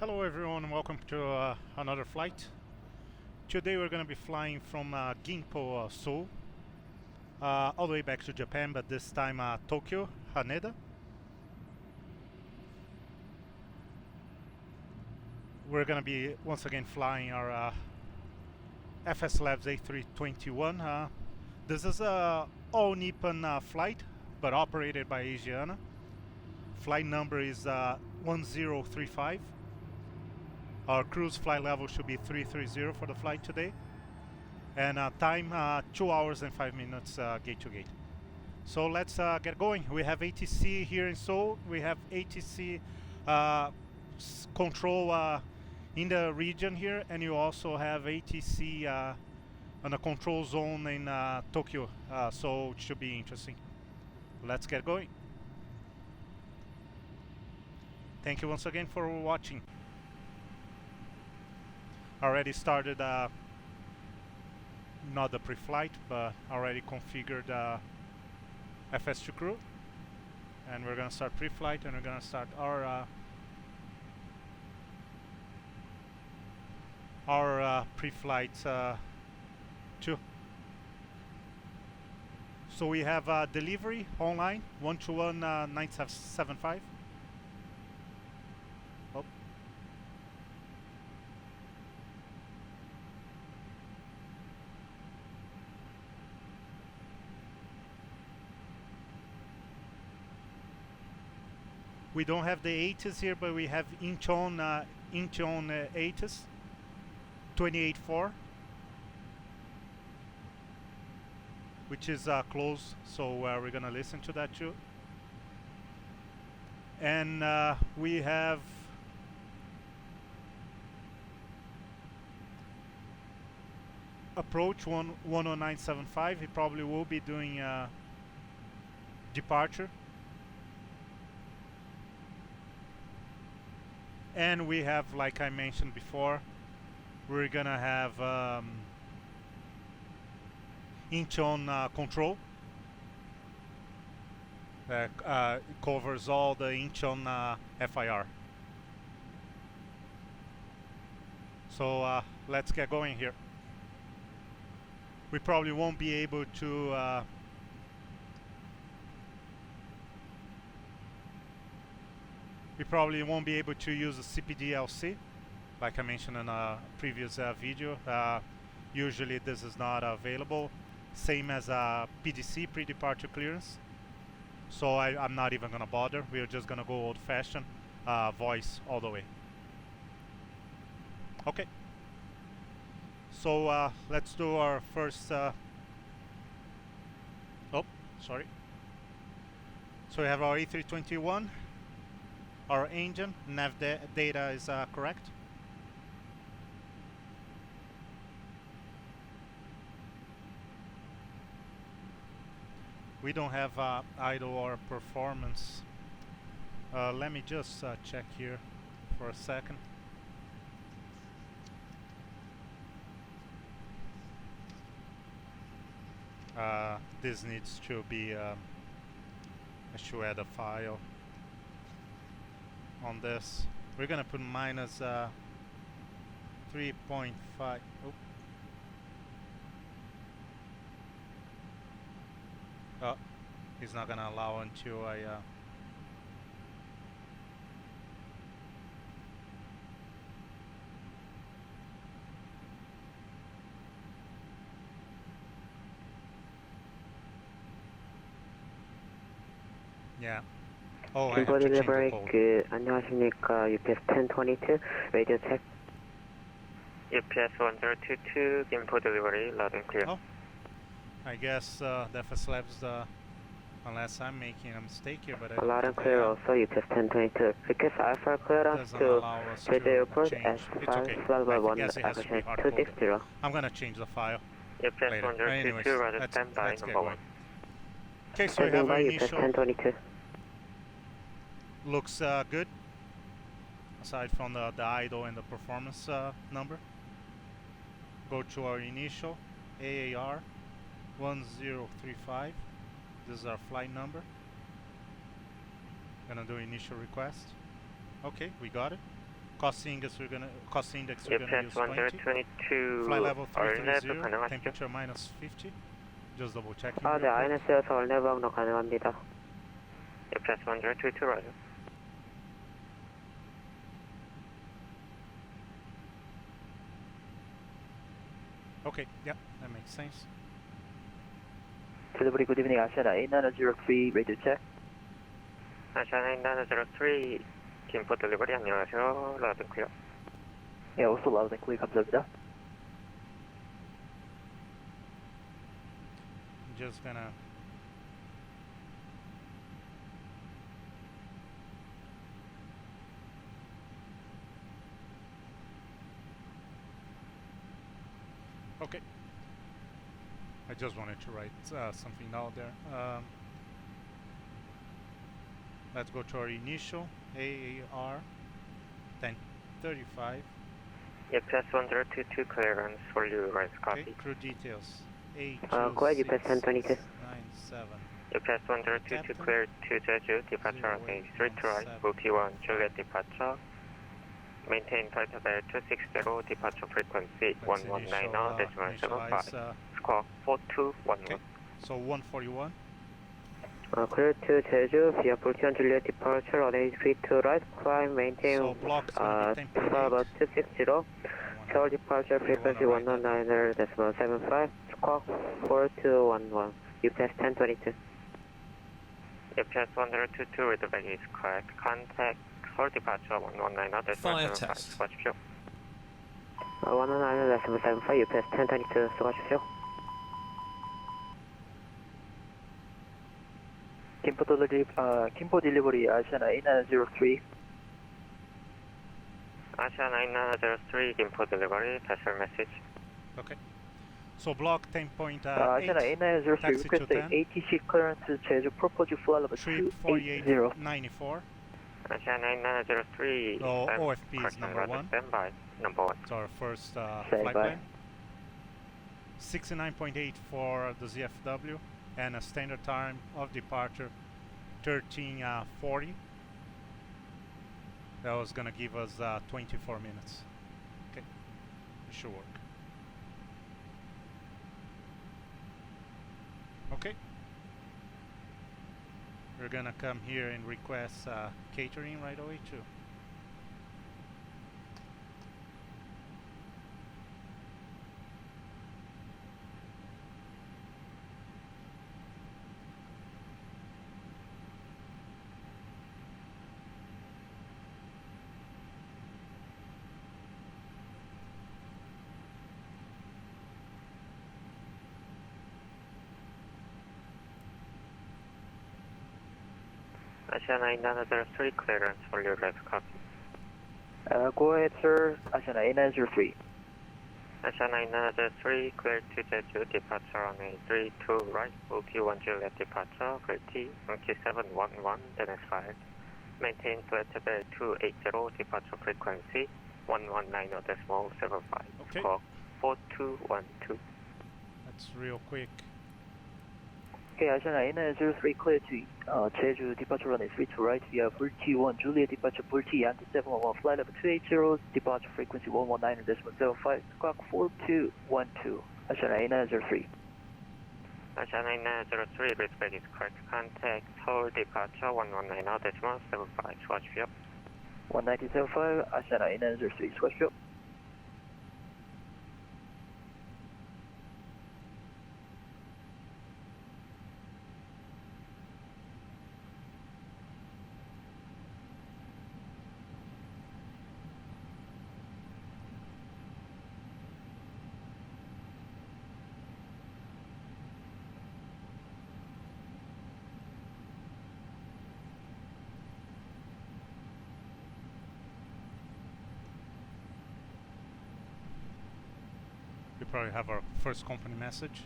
Hello everyone, welcome to another flight. Today we're going to be flying from Gimpo, Seoul, all the way back to Japan, but this time Tokyo, Haneda. We're going to be once again flying our FSLabs A321. This is a all-Nippon flight, but operated by Asiana. Flight number is 1035. Our cruise flight level should be 330 for the flight today. And time 2 hours and 5 minutes gate to gate. So let's get going. We have ATC here in Seoul. We have ATC control in the region here, and you also have ATC on a control zone in Tokyo. So it should be interesting. Let's get going. Thank you once again for watching. Already started not the pre-flight, but already configured FS2 crew, and we're gonna start pre-flight, and we're gonna start our pre-flight 2. So we have delivery online 121-975. Oh. We don't have the 80s here, but we have Incheon 80s 28.4, which is close, so we're gonna listen to that too. And we have approach 10975. He probably will be doing departure. And we have, like I mentioned before, we're gonna have Incheon control. It covers all the Incheon FIR. So let's get going here. We probably won't be able to use the CPDLC, like I mentioned in a previous video. Usually this is not available. Same as PDC, pre-departure clearance. So I'm not even gonna bother. We're just gonna go old-fashioned voice all the way. Okay. So let's do our first. Oh, sorry. So we have our A321. Our engine, NavData is correct. We don't have idle or performance. Let me just check here for a second. This needs to be, I should add a file on this. We're gonna put minus 3.5. Oh, he's not gonna allow until I yeah. Oh, I have to change the code. 안녕하십니까. UPS 1022 radio check. UPS 1022 Gimpo delivery loud and clear. Oh, I guess the FSLabs, unless I'm making a mistake here, but loud and clear also UPS 1022. Request Ifr Clearance to the airport at FSLabs A3XX. I'm gonna change the file. UPS 1022 roger, standby number 1. Okay, so we have our initial. 1022. Looks good, aside from the idle and the performance number. Go to our initial AAR 1035. This is our flight number. Gonna do initial request. Okay, we got it. cost index we're gonna use 20. 122 Flight level 얼랩 330. 가능하시죠? Temperature minus 50. Just double checking. 아, 네, real quick. INS에서 얼랩 항로 가능합니다. EPS 122 라이저. Okay, yeah, that makes sense. Delivery, good evening, Asiana 8903, radio check. 아시아나 8903 김포 딜리버리 안녕하세요. 라우드 클리어. 예, also loud and clear, 감사합니다. Just gonna okay. I just wanted to write something out there. Let's go to our initial AAR 1035. EPS 122 clearance for you, right? Copy. Okay, crew details. go ahead, EPS 1022. 97. EPS 122 cleared to Jeju, departure on a straight to right, Multi-1, Juliet departure. Maintain flight level 260, departure frequency 119.75. Squawk 4211. Okay, so 141. Clear to Jeju via Multi-1 Juliet departure on a straight to right, climb, maintain So block's gonna be 10.8. about 260. Seoul departure frequency 119.75. Squawk 4211. UPS 1022. UPS 1022 with the bag is correct. Contact Seoul departure 119.75. Fire test. 수고하십시오. 119.75 UPS 1022 수고하십시오. Kimpo delivery, Asiana 8903. Asiana 8903 Gimpo delivery, vessel message. Okay. So block 10.8. Asiana 8903, taxi to request 10. ATC clearance to Jeju, propose you flight level Trip 280. 4894. Asiana 8903. So OFP is number 1. Standby, number 1. It's our first flight Standby. plan. 69.8 for the ZFW and a standard time of departure 13:40. That was gonna give us 24 minutes. Okay, it should work. Okay, we're gonna come here and request catering right away too. Asiana 8903 clearance for your left copy. Go ahead, sir. Asiana 8903. Asiana 8903 cleared to Jeju, departure on a 32 right, Multi-1 Juliet departure, T, Monkey 711, then S5. Maintain flight level 280, departure frequency 119.75. Okay. Squawk 4212. That's real quick. Okay, Asiana 8903 clear to Jeju, departure on a 32 right via Multi-1 Juliet departure, Multi Yankee 711, flight level 280, departure frequency 119.75, squawk 4212. Asiana 8903. Asiana 8903, respect is correct. Contact Seoul departure 119.75. 수고하십시오. 119.75, Asiana 8903, 수고하십시오. We probably have our first company message.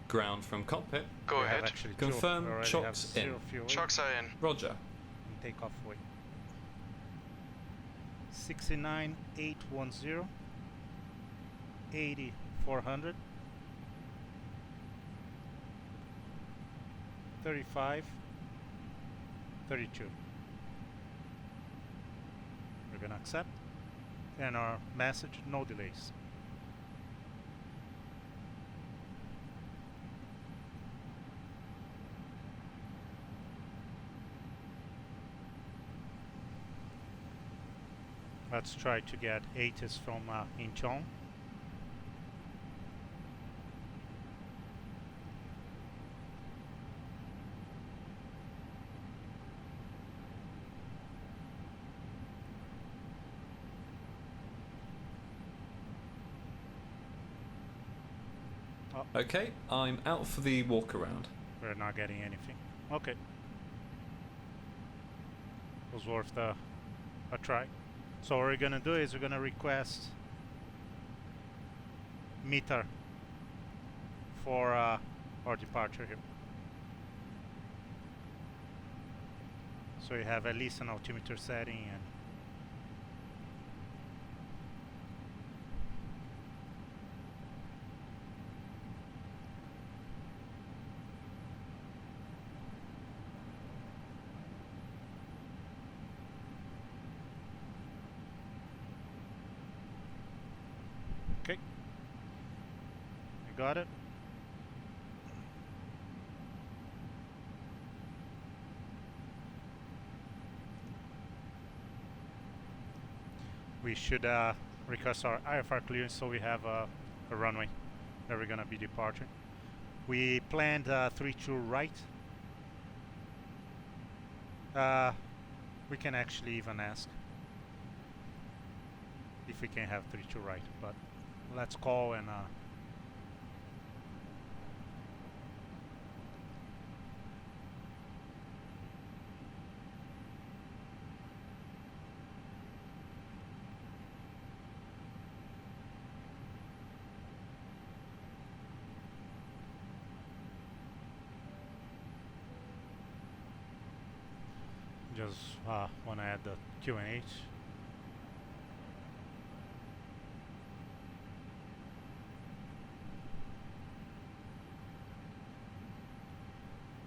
Ground from cockpit. Go We have ahead. actually two. Confirm We already chocks have zero in. fuel Chocks are in. Roger. and takeoff weight. 69810 8400 35 32. We're gonna accept, and our message, no delays. Let's try to get ATIS from Incheon. Okay, I'm out for the walk around. We're not getting anything. Okay. Was worth a try. So what we're gonna do is we're gonna request meter for our departure here. So you have at least an altimeter setting and okay. You got it? We should request our Ifr Clearance so we have a runway that we're gonna be departing. We planned 3-2 right. We can actually even ask if we can have 3-2 right, but let's call and just want to add the QNH.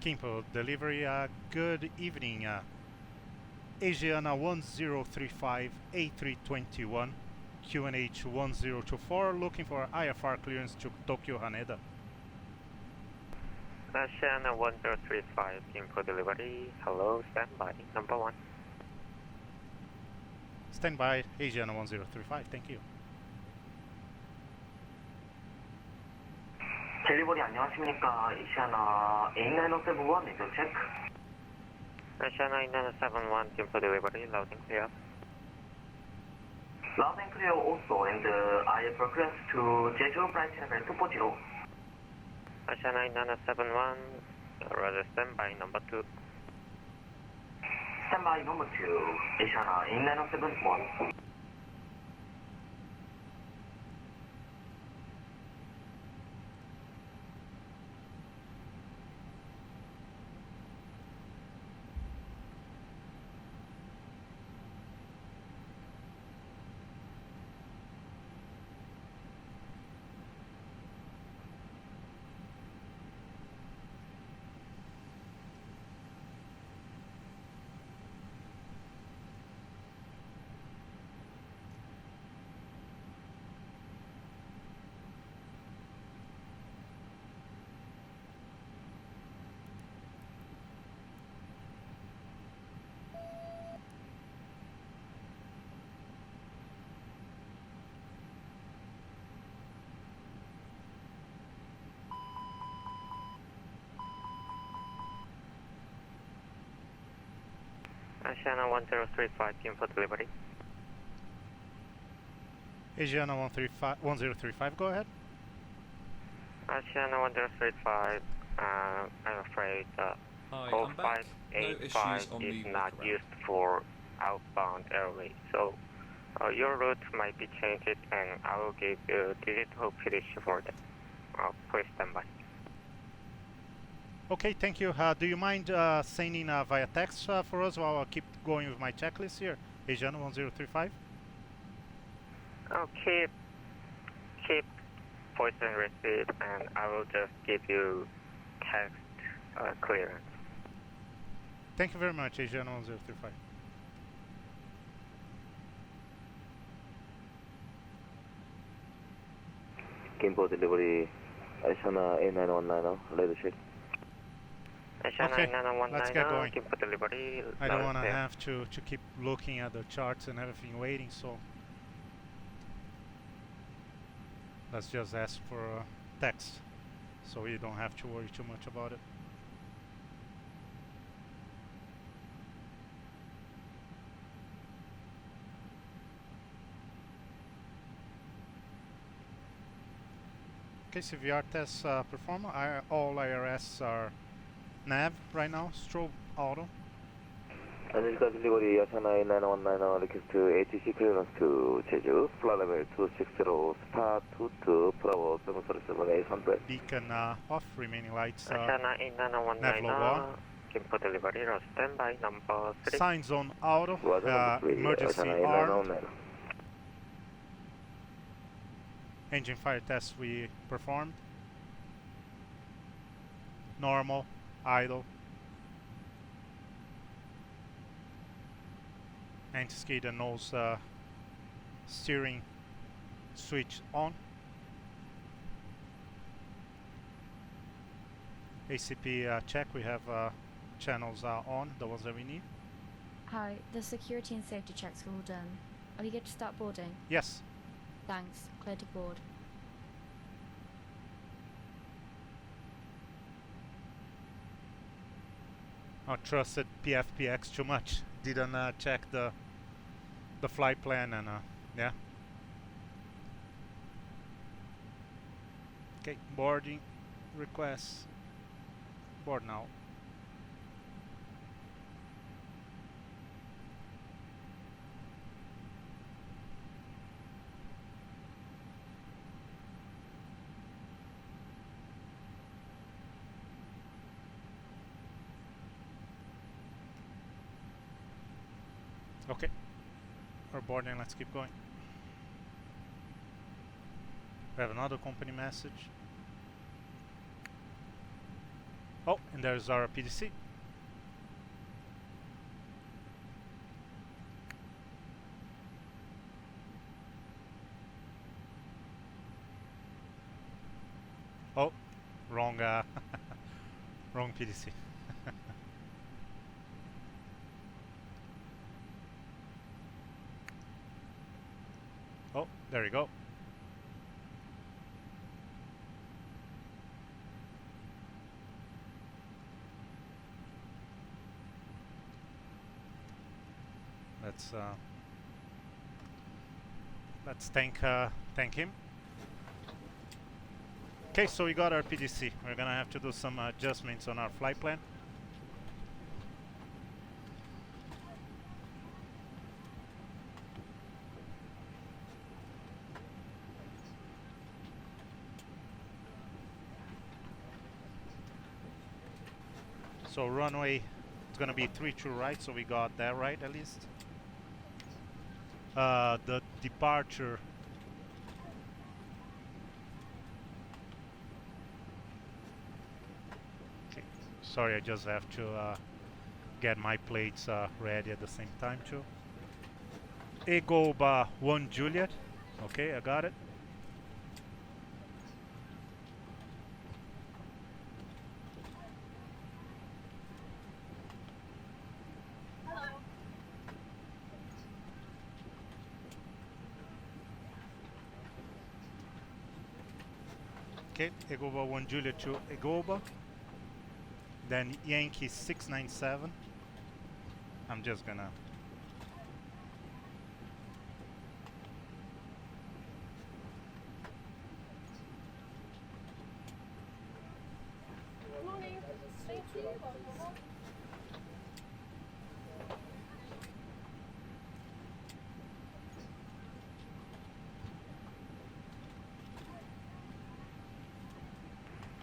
Gimpo delivery, good evening. Asiana 1035 A321 QNH 1024 looking for IFR clearance to Tokyo Haneda. Asiana 1035 Gimpo delivery. Hello, standby. Number 1. Standby, Asiana 1035. Thank you. 델리버리 안녕하십니까. 아시아나 A971 리더 체크. Asiana 971 Gimpo delivery. Loud and clear. Loud and clear also, and I progress to Jeju flight level 240. Asiana 971, Roger, standby number 2. Standby number 2, Asiana A971. Asiana 1035 Gimpo delivery. Asiana 1035, go ahead. Asiana 1035, I'm afraid Hi, I'm back. No issues 0585 on is the not walk used for outbound airway, so your route might be changed and I will give you digital PDC for that. Please stand by. Okay, thank you. Do you mind sending via text for us while I keep going with my checklist here? Asiana 1035. Oh, keep voice and receive, and I will just give you text clearance. Thank you very much, Asiana 1035. Gimpo delivery, Asiana A919, leadership. Asiana Okay, 919, let's get going. Gimpo delivery. I don't want to have to keep looking at the charts and everything waiting, so let's just ask for text so you don't have to worry too much about it. Okay, CVR tests perform. All IRS are nav right now, strobe auto. Haneda delivery, Asiana A919, request to ATC clearance to Jeju, flight level 260, star 22, Bravo 737 800. Beacon off, remaining lights Asiana nav logo on. A919, Gimpo delivery, standby number 3. Sign zone auto, Number 3, emergency Asiana armed. A919. Engine fire test we performed. Normal, idle. Anti-skid and nose steering switch on. ACP check, we have channels on, the ones that we need. Hi, the security and safety checks are all done. Are we good to start boarding? Yes. Thanks. Clear to board. I trusted PFPX too much. Didn't check the flight plan and yeah. Okay, boarding request. Board now. Okay, we're boarding, let's keep going. We have another company message. Oh, and there's our PDC. Oh, wrong, wrong PDC. Oh, there you go. Let's thank him. Okay, so we got our PDC. We're gonna have to do some adjustments on our flight plan. So runway, it's gonna be 32 right, so we got that right at least. The departure. Okay, sorry, I just have to get my plates ready at the same time too. Egoba 1 Juliet. Okay, I got it. Okay, Egoba 1 Juliet to Egoba. Then Yankee 697. I'm just gonna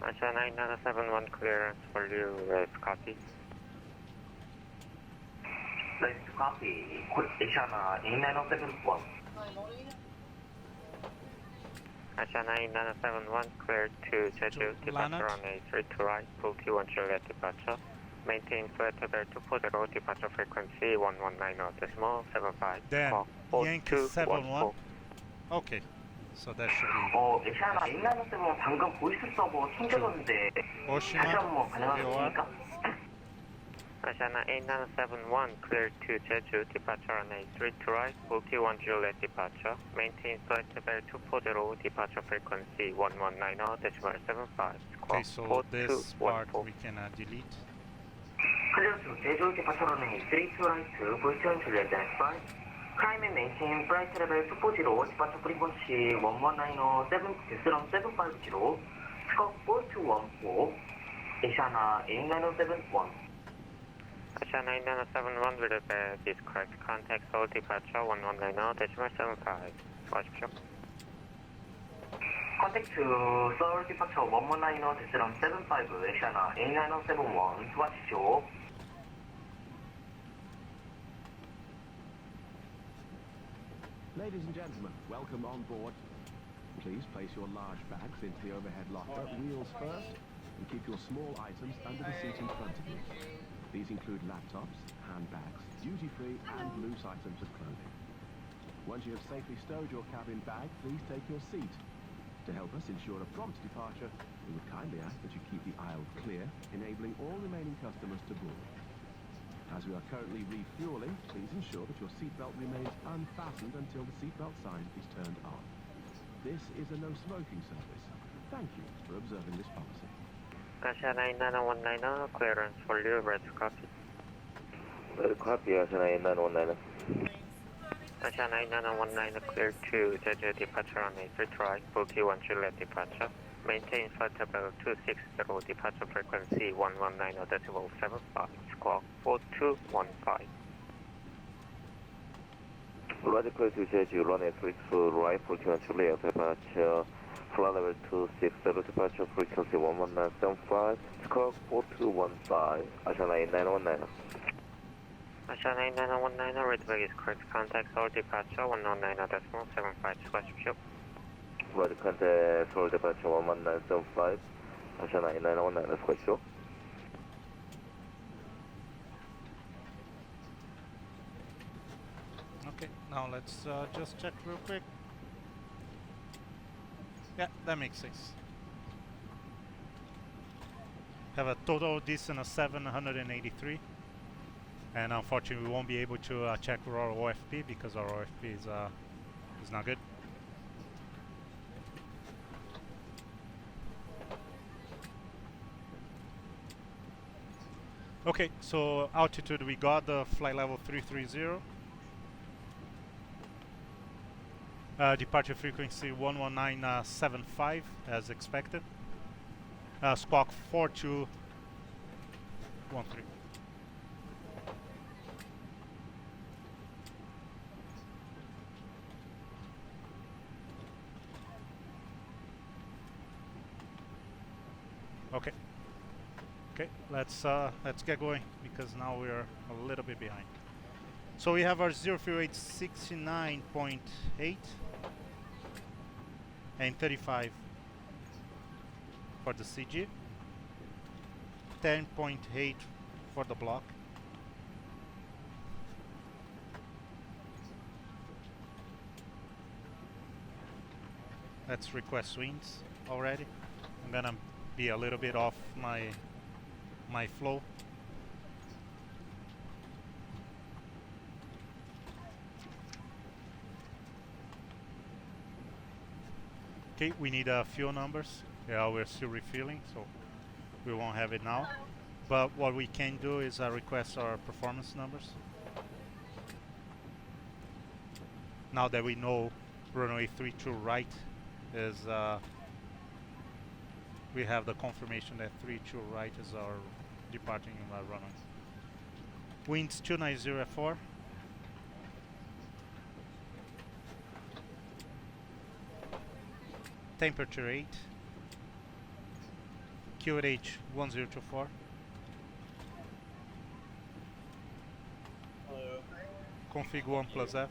Asiana 971 clearance for you, copy. Let's copy. Asiana A971. Asiana 971 cleared to Jeju, departure on A32 right, pull T1 Juliet departure. Maintain flight level 240, departure frequency 119.75. then Yankee 71. Okay, So that should be. 에시아나 A907 방금 보이스 서버 챙겨줬는데 다시 한번 가능하겠습니까? Asiana A971 clear to Jeju, departure on A3 to right, Bookie 1 Juliet departure, maintain flight level 240, departure frequency 1190.75, Okay, so this part we can delete. Clear to Jeju, departure on A3 to right, Bookie 1 Juliet departure, climb and maintain flight level 240, departure frequency 1190.75, scope 4214, Asiana A971. Asiana A971 will be correct contact Seoul departure 1190.75. 수고하십시오. Contact to Seoul departure 1190.75, Asiana A971, 수고하십시오. Ladies and gentlemen, welcome on board. Please place your large bags into the overhead locker, wheels first, and keep your small items under the seat in front of you. These include laptops, handbags, duty-free and loose items of clothing. Once you have safely stowed your cabin bag, please take your seat. To help us ensure a prompt departure, we would kindly ask that you keep the aisle clear, enabling all remaining customers to board. As we are currently refueling, please ensure that your seatbelt remains unfastened until the seatbelt sign is turned on. This is a no-smoking service. Thank you for observing this policy. Asiana A919 clearance for you, red copy. Red copy, Asiana A919. Asiana A919 clear to Jeju departure on A3 to right, Bookie 1 Juliet departure. Maintain flight level 260, departure frequency 1190.75, squawk 4215. Roger, clear to Jeju, runway 32 right, Bookie 1 Juliet departure. Flight level 260, departure frequency 119.75, squawk 4215, Asiana A919. Asiana A919 readback is correct contact Seoul departure 119.75, 수고하십시오. Roger, contact Seoul departure 119.75, Asiana A919, 수고하십시오. Okay, now let's just check real quick. Yeah, that makes sense. Have a total distance of 783, and unfortunately we won't be able to check our OFP because our OFP is not good. Okay, so altitude we got the flight level 330. Departure frequency 119.75 as expected. Squawk 4213. Okay. Okay, let's get going because now we're a little bit behind. So we have our 0 fuel rate 69.8 and 35 for the CG, 10.8 for the block. Let's request winds already. I'm gonna be a little bit off my flow. Okay, we need fuel numbers. Yeah, we're still refueling, so we won't have it now. But what we can do is request our performance numbers. Now that we know runway 32 right is, we have the confirmation that 32 right is our departing runway. Winds 290 at 4. Temperature 8. QH 1024. Config 1 plus F.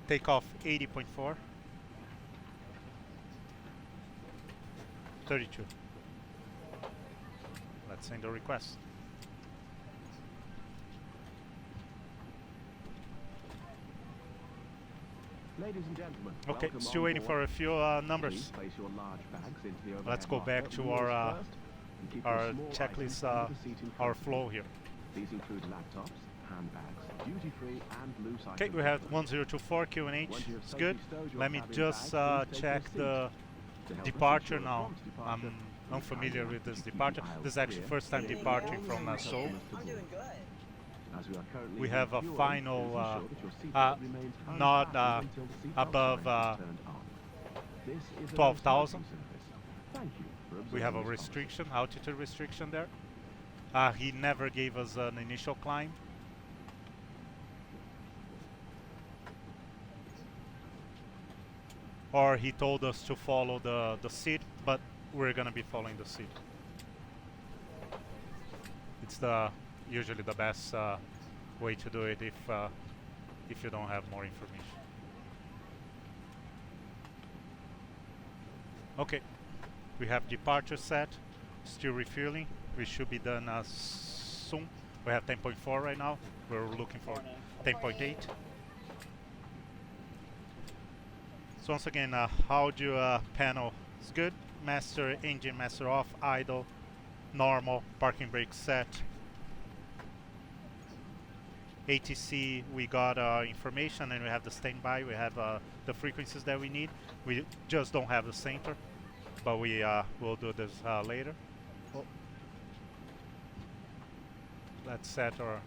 Takeoff 80.4. 32. Let's send a request. Ladies and gentlemen, Okay, welcome still on waiting board. for a few Please numbers. place your large bags into the Let's overhead go back locker, to wheels our first, and keep your our small checklist, items under the seat in our front of flow you. here. These include laptops, handbags, duty-free and loose items. Okay, we have 1024 QNH. Once you have It's safely good. stowed your Let me cabin just bags, please take check your the seat. To help us departure ensure a now. prompt departure, I'm we unfamiliar kindly with ask this that you keep departure. the aisles This is actually clear first time and departing allow from your Seoul. customers to board. As we are currently We in have a fuel, final, please ensure that your seatbelt remains not unfastened until the seatbelt above sign is turned on. This is a 12,000. no-smoking service. Thank you for We have a observing this policy. restriction, altitude restriction there. He never gave us an initial climb. Or he told us to follow the seat, but we're gonna be following the seat. It's usually the best way to do it if you don't have more information. Okay, we have departure set, still refueling. We should be done soon. We have 10.4 right now. We're looking for 10.8. So once again, audio panel is good. Master, engine master off, idle, normal, parking brake set. ATC, we got information and we have the standby. We have the frequencies that we need. We just don't have the center, but we will do this later. Oh. Let's set our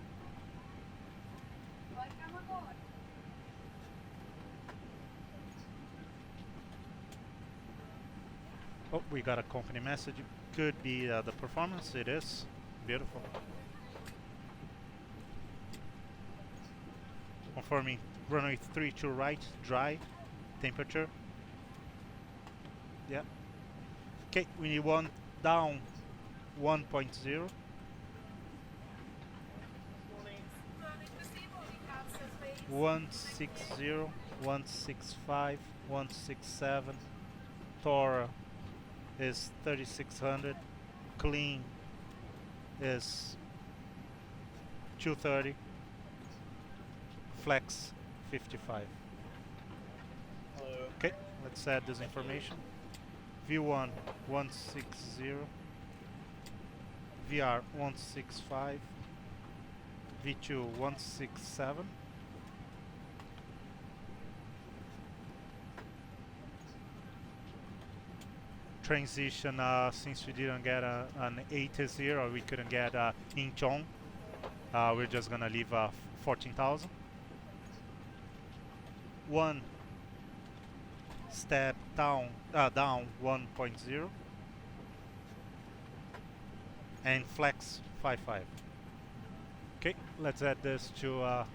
oh, we got a company message. Could be the performance. It is beautiful. Confirming runway 32 right, dry, temperature. Yeah. Okay, we need one down 1.0. One 160, 165, 167. Tora is 3600. Clean is 230. Flex 55. Okay, let's add this information. V1 160, VR 165, V2 167. Transition, since we didn't get an 80, or we couldn't get Incheon, we're just gonna leave 14,000. One step down 1.0 and flex 55. Okay, let's add this to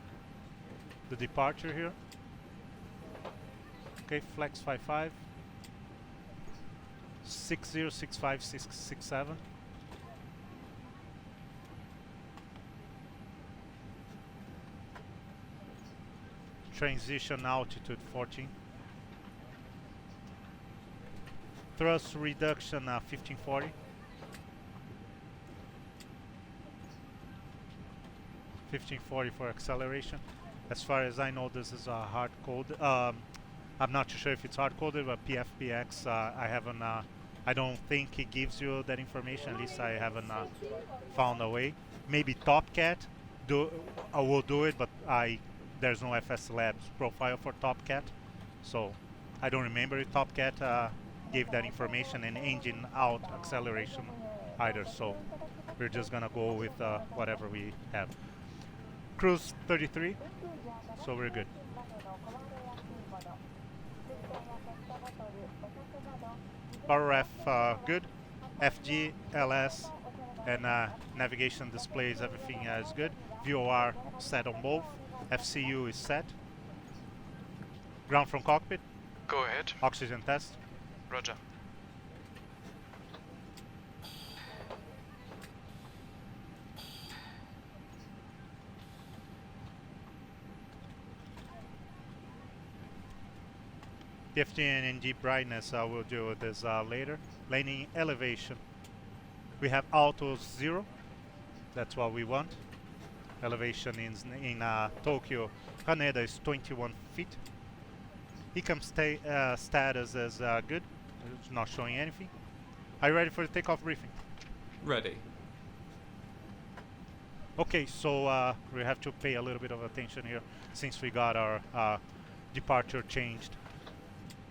the departure here. Okay, flex 55 6065 667. Transition altitude 14. Thrust reduction 1540. 1540 for acceleration. As far as I know, this is a hard code. I'm not too sure if it's hard coded, but PFPX I haven't. I don't think it gives you that information. At least I haven't found a way. Maybe TopCat will do it, but there's no FSLabs profile for TopCat, so I don't remember if TopCat gave that information, and engine out acceleration either. So we're just gonna go with whatever we have. Cruise 33, so we're good. Power ref good. FG, LS, and navigation displays, everything is good. VOR set on both. FCU is set. Ground from cockpit. Go ahead. Oxygen test. Roger. PFT and NG brightness, we'll deal with this later. Landing elevation. We have auto 0. That's what we want. Elevation in Tokyo, Haneda is 21 feet. ECAM status is good. It's not showing anything. Are you ready for the takeoff briefing? Ready. Okay, so we have to pay a little bit of attention here since we got our departure changed.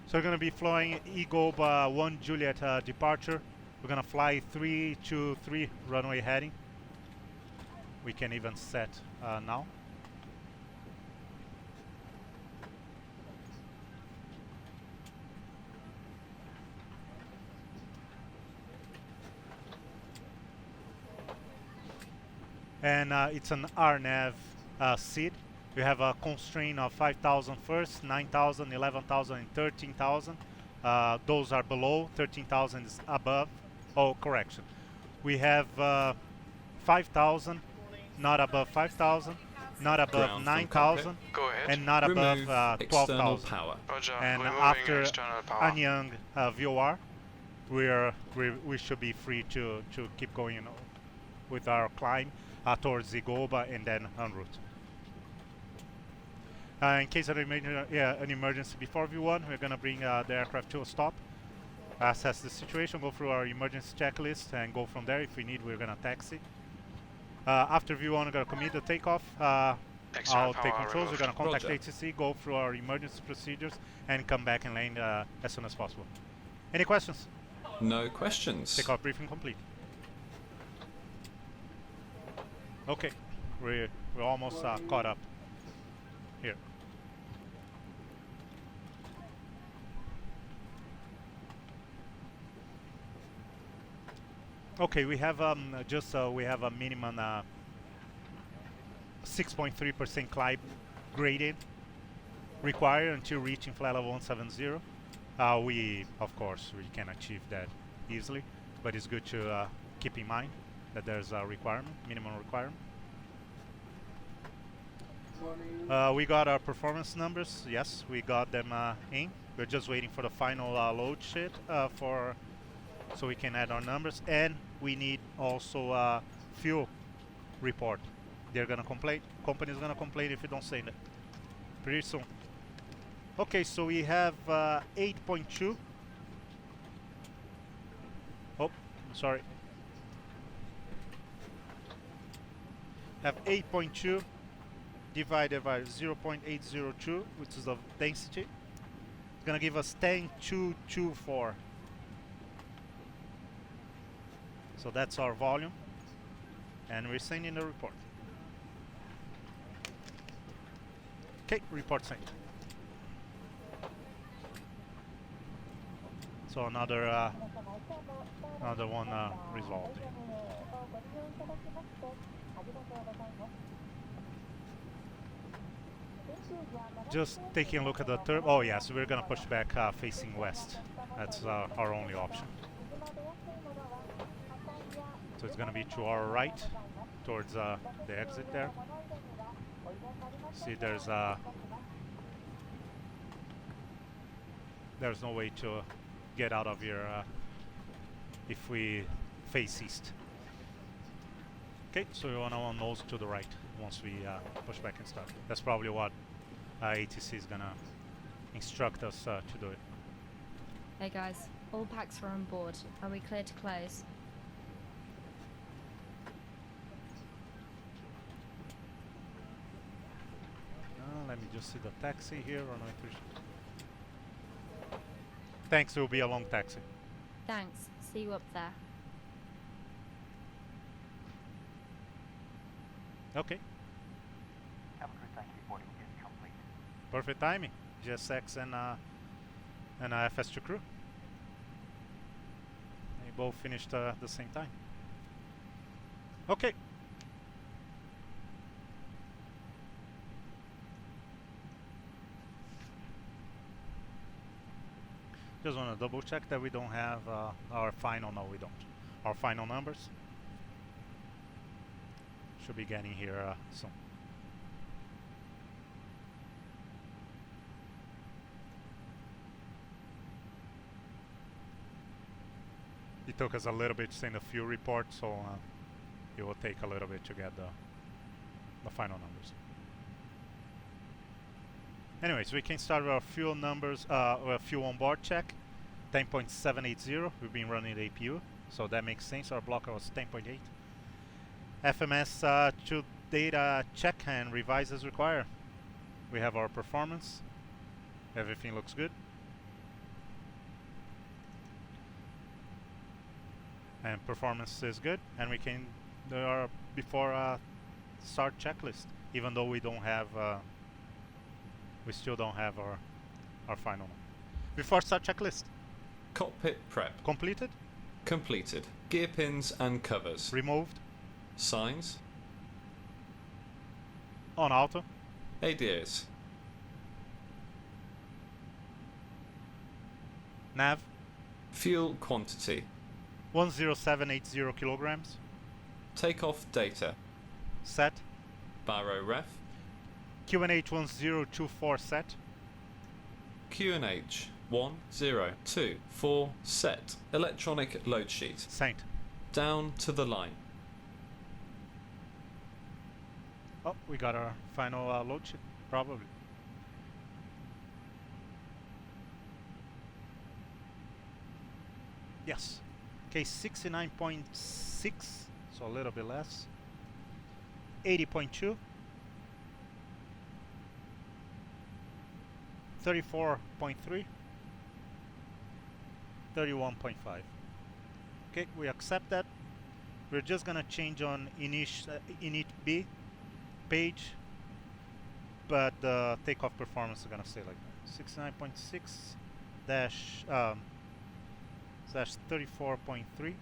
So we're going to be flying Eagle 1 Juliet departure. We're going to fly 323 runway heading. We can even set now. And it's an RNAV seed. We have a constraint of 5,000 first, 9,000, 11,000, and 13,000. Those are below, 13,000 is above. Oh, correction. We have 5,000, not above 5,000, not above 9,000, and not above 12,000. And after Anyang VOR, we should be free to keep going with our climb towards Zigoba and then en route. In case of an emergency before V1, we're going to bring the aircraft to a stop, assess the situation, go through our emergency checklist, and go from there. If we need, we're going to taxi. After V1, we're going to commit the takeoff. I'll take controls. We're going to contact ATC, go through our emergency procedures, and come back and land as soon as possible. Any questions? No questions. Takeoff briefing complete. Okay, we're almost caught up here. Okay, we have we have a minimum 6.3% climb gradient required until reaching flight level 170. We, of course, we can achieve that easily, but it's good to keep in mind that there's a requirement, minimum requirement. We got our performance numbers. Yes, we got them in. We're just waiting for the final load sheet so we can add our numbers, and we need also a fuel report. They're gonna complain. Company's gonna complain if you don't send it pretty soon. Okay, so we have 8.2. Oh, sorry. Have 8.2 divided by 0.802, which is the density. It's gonna give us 10,224. So that's our volume, and we're sending the report. Okay, report sent. So another one resolved. Just taking a look at the turb. Oh yes, so we're gonna push back facing west. That's our only option. So it's gonna be to our right, towards the exit there. See, there's no way to get out of here if we face east. Okay, so we want to nose to the right once we push back and start. That's probably what ATC is gonna instruct us to do it. Hey guys, all packs are on board. Are we clear to close? Let me just see the taxi here. Runway 3. Thanks, it will be a long taxi. Thanks. See you up there. Okay. Perfect timing. GSX and FS2 crew. They both finished at the same time. Okay. Just want to double check that we don't have our final. No, we don't. Our final numbers should be getting here soon. It took us a little bit to send a fuel report, so it will take a little bit to get the final numbers. Anyways, we can start with our fuel numbers, fuel on board check, 10.780. We've been running the APU, so that makes sense. Our blocker was 10.8. FMS to data check and revise as required. We have our performance. Everything looks good. And performance is good. And we can do our before start checklist, even though we don't have, we still don't have our final one. Before start checklist. Cockpit prep. Completed. Completed. Gear pins and covers. Removed. Signs. On auto. ADAs. Nav. Fuel quantity. 10780 kilograms. Takeoff data. Set. Baro ref. QNH 1024 set. QNH 1024 set. Electronic load sheet. Saint. Down to the line. Oh, we got our final load sheet, probably. Yes. Okay, 69.6, so a little bit less. 80.2. 34.3. 31.5. Okay, we accept that. We're just gonna change on init B page, but the takeoff performance is gonna stay like that. 69.6 dash slash 34.3,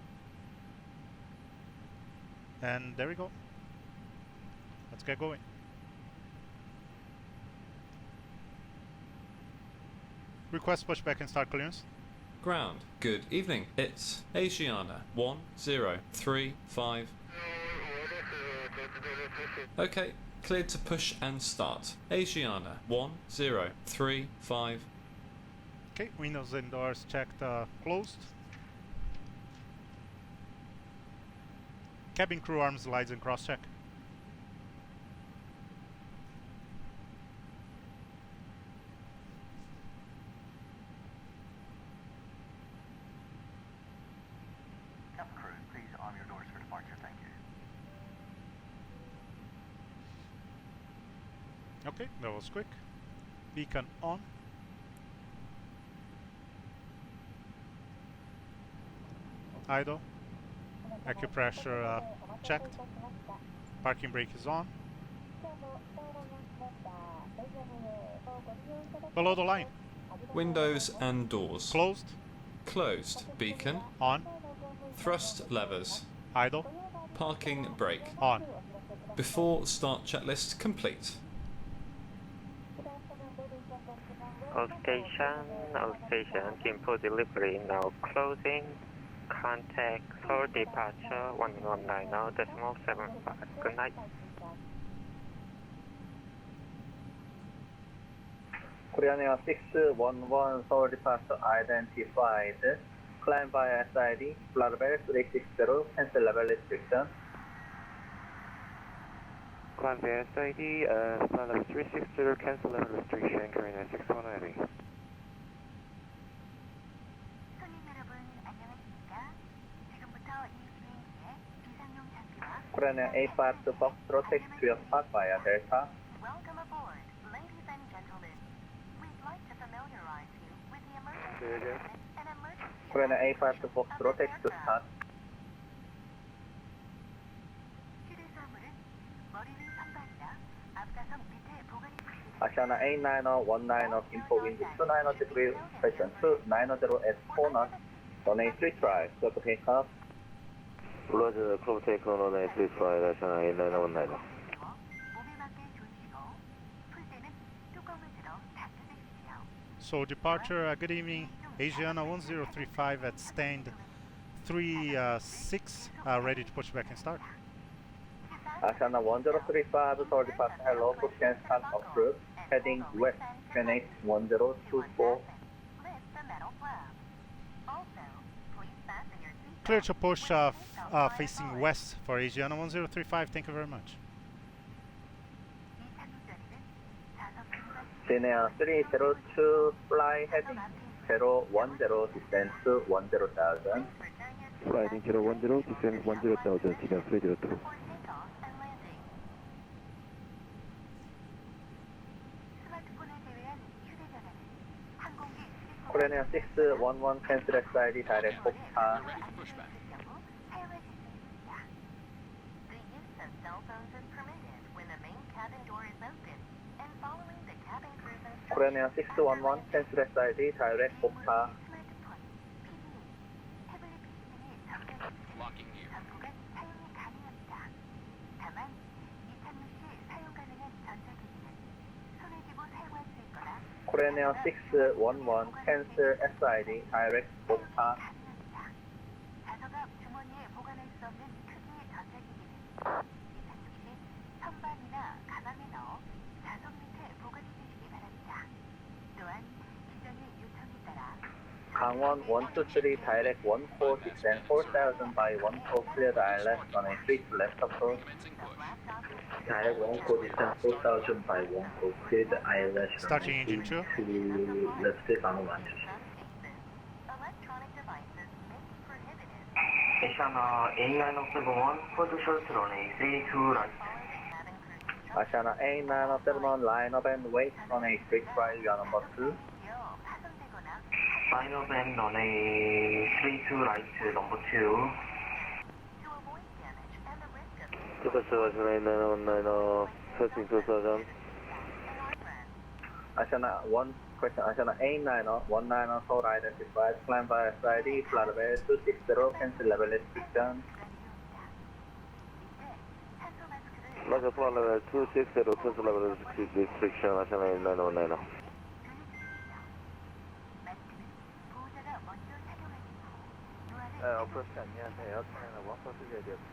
and there we go. Let's get going. Request pushback and start clearance. Ground. Good evening. It's Asiana 1035. Okay, cleared to push and start. Asiana 1035. Okay, windows and doors checked, closed. Cabin crew arms, lights and cross check. Cabin crew, please arm your doors for departure, thank you. Okay, that was quick. Beacon on. Idle. Acupressure checked. Parking brake is on. Below the line. Windows and doors. Closed. Closed. Beacon. On. Thrust levers. Idle. Parking brake. On. Before start checklist complete. All station, Gimpo delivery now closing. Contact for departure 1190.75. Good night. Korean Air 611 Seoul departure identified. Climb via SID, FSLabs A360, cancel level restriction. Climb via SID, FSLabs A360, cancel level restriction, Korean Air 611. Korean Air A5 to Foxtrot, take 12 park via Delta. Welcome aboard, ladies and gentlemen. We'd like to familiarize you with the emergency and emergency. Korean Air A5 to Foxtrot, take 2 start. Asiana A9019 Gimpo wind 290 degree, pressure 290 at 4 knots, runway 3 try, clear for takeoff. Roger, close take on runway 3 try, Asiana A9019. So departure, good evening. Asiana 1035 at stand 36, ready to push back and start. Asiana 1035, Seoul departure, hello, push and start approved, heading west, QNH 1024. Clear to push facing west for Asiana 1035, thank you very much. Asiana 302, fly heading 010, descent 10,000. Flighting 010, descent 10,000, 진행 302. Korean Air 611, cancel SID, direct Bogota. Korean Air 611, cancel SID, direct Bogota. Locking gear. Korean Air 611, cancel SID, direct Bogota. Gangwon 123, direct 14, descent 4,000 by 14, clear the ILS, runway 3 to left approach. Direct 14, descent 4,000 by 14, clear the ILS, Starting engine 2. to left, Gangwon 123. Asiana A971, code short runway 32 right. Asiana A971, line up and wait, runway 3 right, you are number 2. Line up and runway 32 right, number 2. Departure Asiana 919, searching 2,000. Asiana 1, question, Asiana A919, so right identified, climb by SID, flight level 260, cancel level restriction. Roger, flight level 260, cancel level restriction, Asiana 919. 어프로치 안녕하세요. 차량은 원포스에 되었지?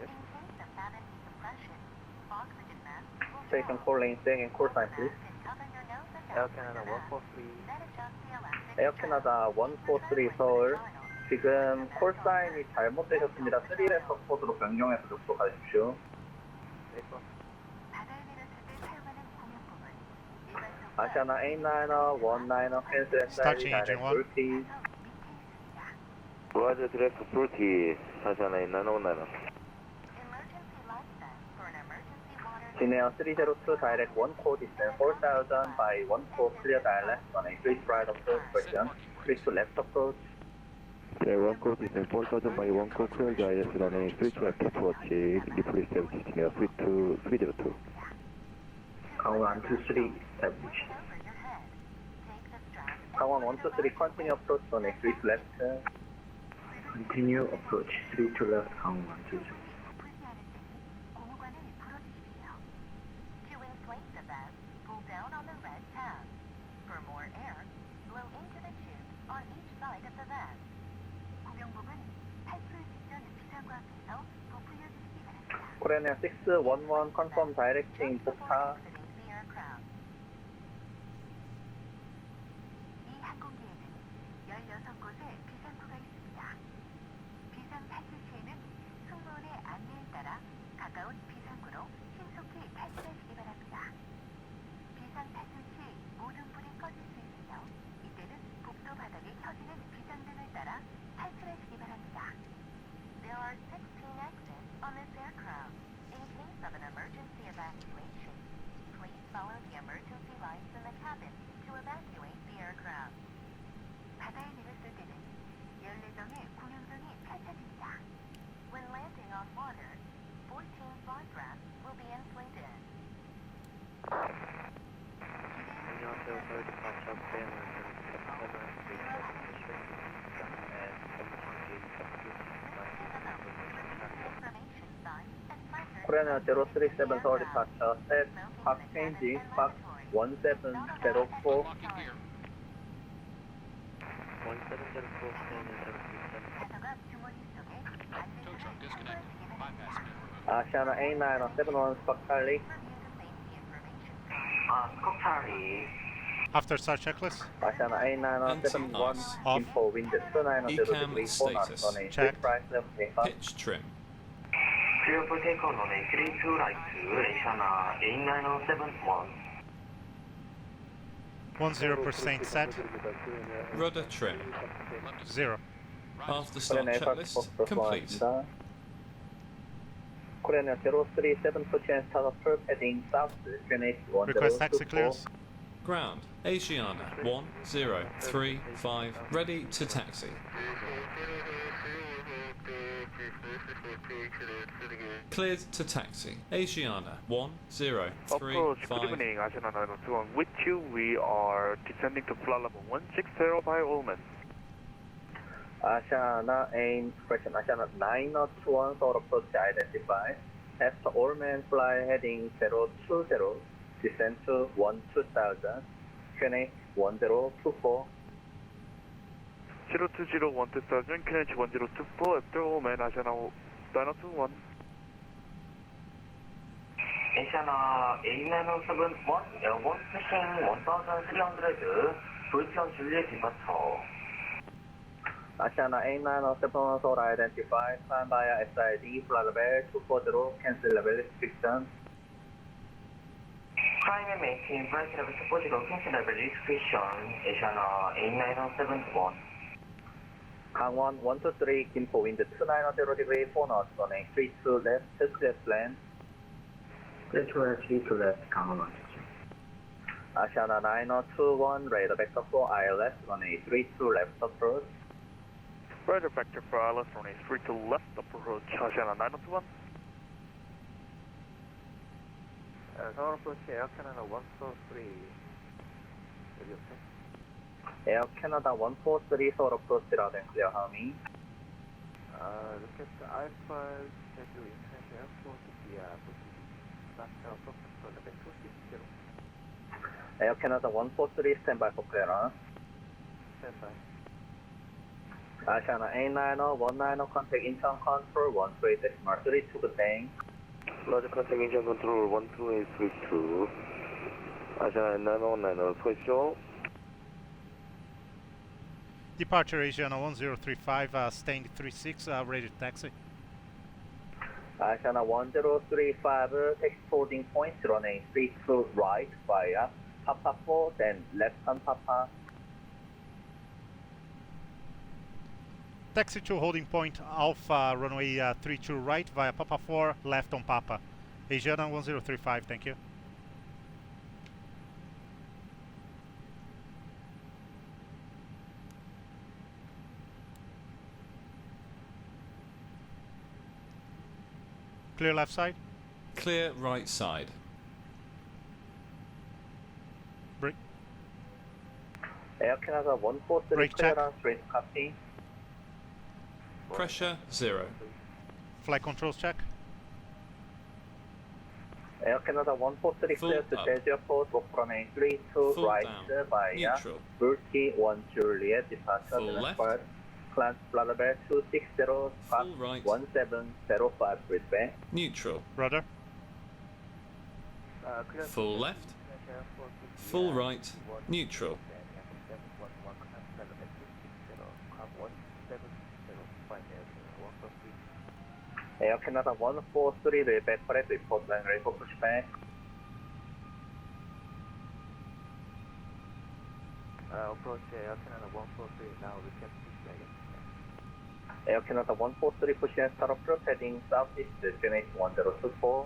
Station calling, second call sign please. 에어 캐나다 143. 에어 캐나다 143 서울. 지금 콜 사인이 잘못되셨습니다. 3레터 코드로 변경해서 접속하십시오. 아시아나 A919, cancel SID, direct British. Roger, direct British, Asiana 919. 진에어 302, direct 1 descent 4,000 by 14, clear ILS, runway 3 right approach, question. 3 to left approach. 네, 1 descent 4,000 by 1 clear ILS, runway 3 to left approach, Livery 70, 진에어 302. 강원 123, established. 강원 123, continue approach, runway 3 to left. Continue approach, 3 to left, 강원 123. Korean Air 611, confirm directing Bogota. There are 16 exits on this aircraft. In case of an emergency evacuation, please follow the emergency lights in the cabin to evacuate the aircraft. 바다에 내렸을 때는 14점의 공연등이 펼쳐집니다. When landing on water, 14 flight rafts will be inflated. 안녕하세요. 서울 디파처 Korean Air 037, Seoul departure, set, park changing, park 1704. 1704, Asiana A971, Scott Charlie. Scott Charlie. After start checklist. Asiana A971, Off. info wind 290 degree 4 knots status. on a Check. price level takeoff. Pitch trim. Clear for takeoff runway 32 right, Asiana A971. 10% set. Rudder trim. 0. After start checklist complete. Korean Air 037 pushing start approach heading south, QNH 1024. Request taxi clearance. Ground. Asiana 1035 ready to taxi. Cleared to taxi. Asiana 1035. Approach, good evening, Asiana 921. With you, we are descending to flight level 160 by all means. Asiana aim question Asiana 921 solar approach identified. After all men fly heading 020, descend to 12000, QNH 1024. 020 12000, QNH 1024, after all men, Asiana 921. Asiana A971, airborne pushing 1300, Fulton Juliet departure. Asiana A971 solar identified, climb via SID, flight level 240, cancel level restriction. Climb and maintain flight level 240, cancel level restriction, Asiana A971. Gangwon 123, Gimpo wind 290 degree, 4 knots, running 32 left, clear plan. Clear 32 left, Gangwon. Asiana 9021, radar vector for ILS, running 32 left approach. Radar vector for ILS, running 32 left approach, Asiana 921. Solar approach Air Canada 143. Air Canada 143 solar approach loud and clear, Harmony. Look at the Ifr schedule inside the airport via Air Canada 143, standby for clearance. Standby. Asiana A9019, contact Incheon Control 128.32, good day. Roger, contact Incheon Control 12832. Asiana 9019, social. Departure Asiana 1035, staying 36, ready to taxi. Asiana 1035, taxi holding point, running 32 right via Papa 4, then left on Papa. Taxi to holding point Alpha, runway 32 right via Papa 4, left on Papa. Asiana 1035, thank you. Clear left side. Clear right side. Brake. Air Canada 143, Brake check. clearance, straight copy. Pressure 0. Flight controls check. Air Canada 143, Full clear to up. Jeju Airport, walk runway 32 Full right down. via Neutral. Burkey 1 Juliet, departure Full to left. Nashville. Climb flight level 260, squawk Full right. 1705, Brisbane. Neutral. Rudder. Full left. Full right. Neutral. Air Canada 143, the back for it, report line ready for pushback. Approach Air Canada 143, now we can push again. Air Canada 143, pushing start approach, heading southeast, QNH 1024.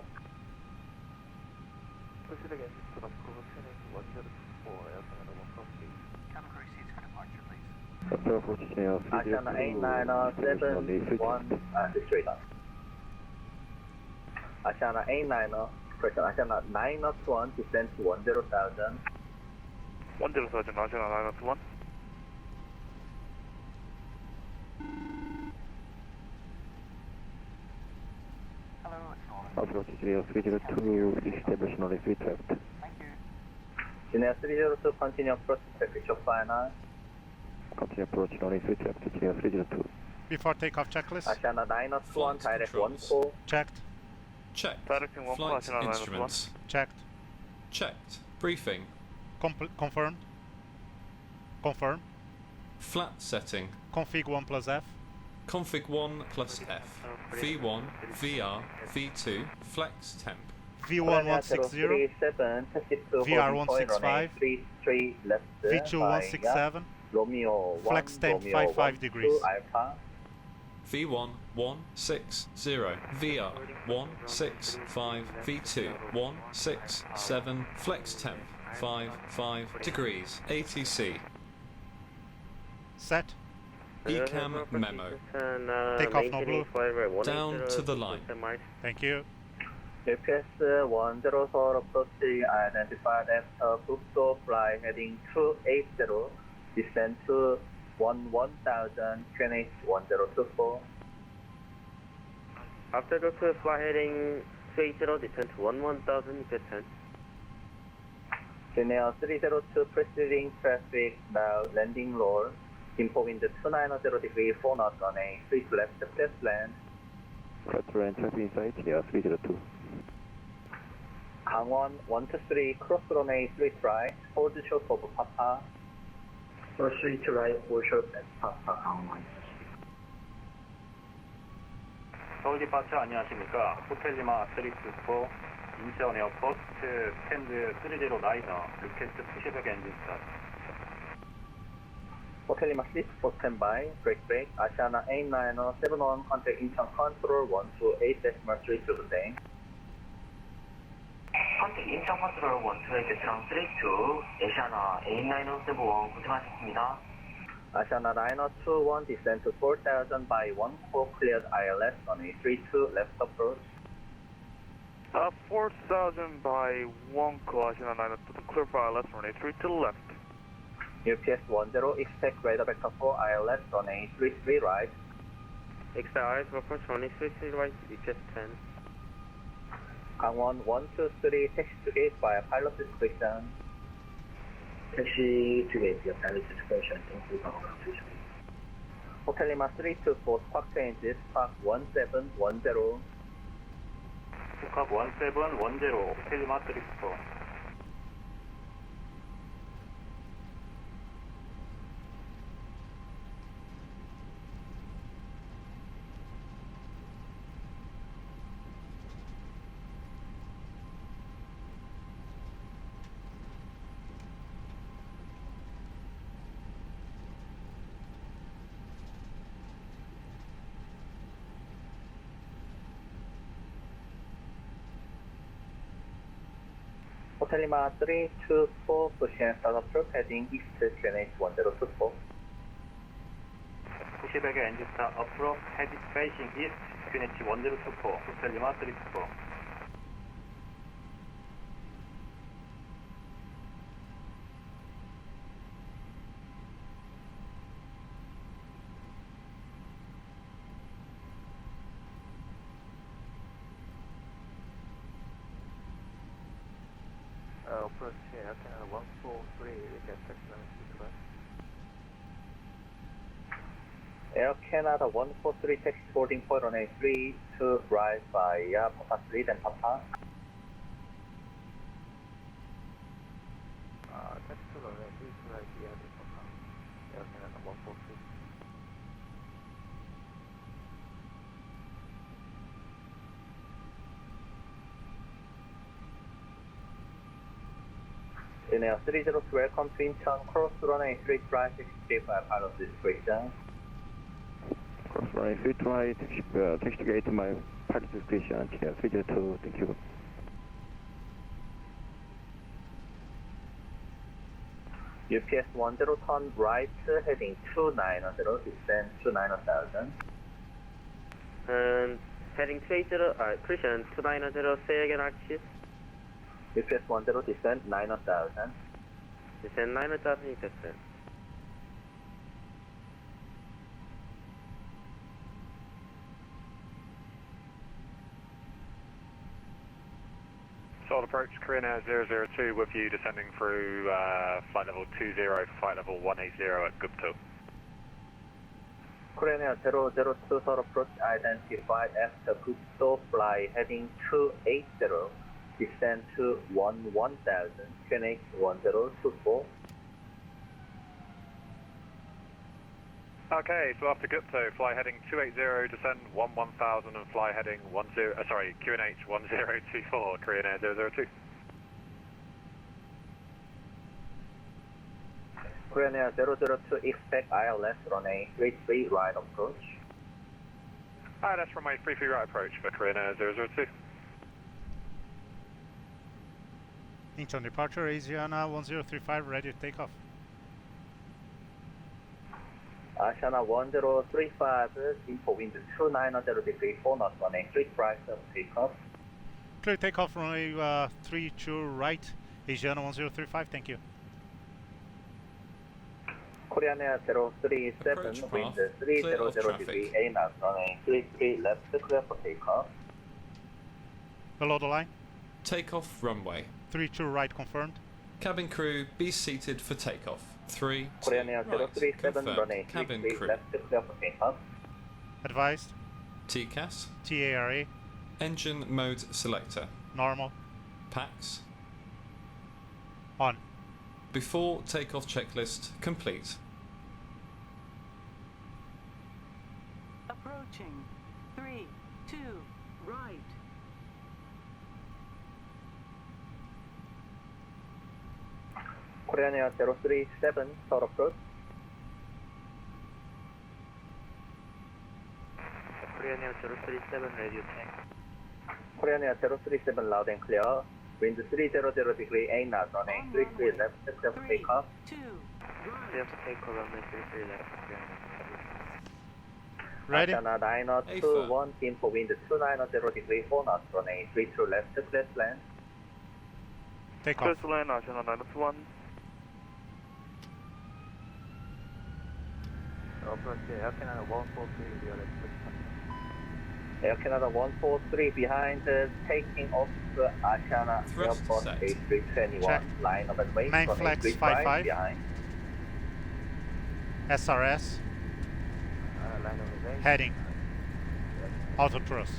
Push it again, start approach, QNH 1024, Air Canada 143. Cabin crew seats for departure, please. Asiana A971, straight up. Asiana A9, question, Asiana 901, descend to 10,000. 10,000, Asiana 921. Hello, it's Nolan. Approach 302, establish knowledge retract. Thank you. Junior 302, continue approach, temperature final. Continue approach knowledge retract, Junior 302. Before takeoff checklist. Asiana 901, Flight direct controls. 1 call. Checked. Checked. Directing 1 Flight Asiana 921. instruments. Checked. Checked. Briefing. Confirmed. Confirm. Flat setting. Config 1 plus F. Config 1 plus F. V1, VR, V2, flex temp. V1160, 37, taxi to VR165, 33 left, V2167, Romeo 1, flex temp Romeo 1, 55 degrees. 2 Alpha. V1 160, VR 165, V2 167, flex temp 55 degrees, ATC. Set. ECAM memo. Takeoff no blue. Down to the line. Thank you. UPS 10 Solar approach identified after Gupto fly heading 280, descend to 11,000, QNH 1024. After the fly heading 280, descend to 11,000, descend. Linear 302 preceding traffic, now landing roll. Gimpo wind 290 degree, 4 knots on a 3 left, flat land. Quadrant traffic inside here, 302. 강원 123 cross runway 3 right, hold short of Papa. Or 3 to right, hold short at Papa 강원. 서울 디파처 안녕하십니까. 호텔리마 324 인천 에어포트 스탠드 30 라이너 리퀘스트 푸시백 엔진 스타트. Hotel Lima 64 standby, break, Asiana 8971, contact Incheon control 128.3 to the day. 컨택 인천 컨트롤 128.32, Asiana 8971 고생하셨습니다. Asiana 9021, descend to 4000 by 14, cleared ILS on a 32 left approach. 4,000 by 1 call, Asiana 902 clear for ILS runway 3 to the left. UPS 10, expect radar vector 4 ILS on a 33 right. XRS for approach runway 33 right, UPS 10. 강원 123, taxi to gate via pilot discretion. Taxi to gate via pilot discretion, Hotel Lima 324, spark changes, spark 1710. 북합 1710, 호텔리마 324. Hotel Lima 324, pushing start approach heading east to QNH 1024. 푸시백의 엔진 스타 앞으로 헤드 페이싱 이스트 QNH 1024, 호텔리마 324. Approach here, Canada 143, get technology. Air Canada 143, taxi boarding point on a 3 to right via Papa 3, then Papa. Taxi to the right, 3 to right via Papa. Air Canada 143. Linear 30, welcome to Incheon, cross runway 3 right, taxi via pilot discretion. Cross runway 3 right, taxi to gate my pilot discretion, here 302, thank you. UPS 10, turn right, heading 290, descend to 9000. And heading 280, Christian 290, say again, Archie. UPS 10, descend 9000. Descend 9000, descend. Solid approach, Korean Air 002 with you descending through flight level 20 for flight level 180 at Gupto. Korean Air 002, sort approach identified after Gupto fly heading 280, descend to 11,000, QNH 1024. Okay, so after Gupto, fly heading 280, descend 1000 and fly heading QNH 1024, Korean Air 002. Korean Air 002, expect ILS runway 33 right approach. That's runway 33 right approach for Korean Air 002. Incheon departure, Asiana 1035, ready to take off. Asiana 1035, GIMPO wind 290 degree 4 knots runway 3 right takeoff. Clear takeoff runway 32 right, Asiana 1035, thank you. Korean Air 037, wind 300 degree 8 knots runway 33 left, clear for takeoff. Below the line. Takeoff runway. 32 right confirmed. Cabin crew, be seated for takeoff. 3, 2, Korean Air right. 037, runway Cabin 33 crew. left, clear for takeoff. Advised. TCAS. TARA. Engine mode selector. Normal. PAX. On. Before takeoff checklist complete. Approaching. 3, 2, right. Korean Air 037, short approach. Korean Air 037, radio check. Korean Air 037, loud and clear. Wind 300 degree 8 knots runway 33 left, clear for takeoff. Clear for takeoff, runway 33 left. Ready? Asiana 9021, GIMPO wind 290 degree 4 knots runway 32 left, clear to land. Take Clear off. to land, Asiana 921. Approach Air Canada 143, we are Air Canada 143 behind, taking off Asiana Thrust Airport set. A321, Check. line of advance, Main runway flags 35 55. behind. SRS. Line of advance. Heading. Auto thrust.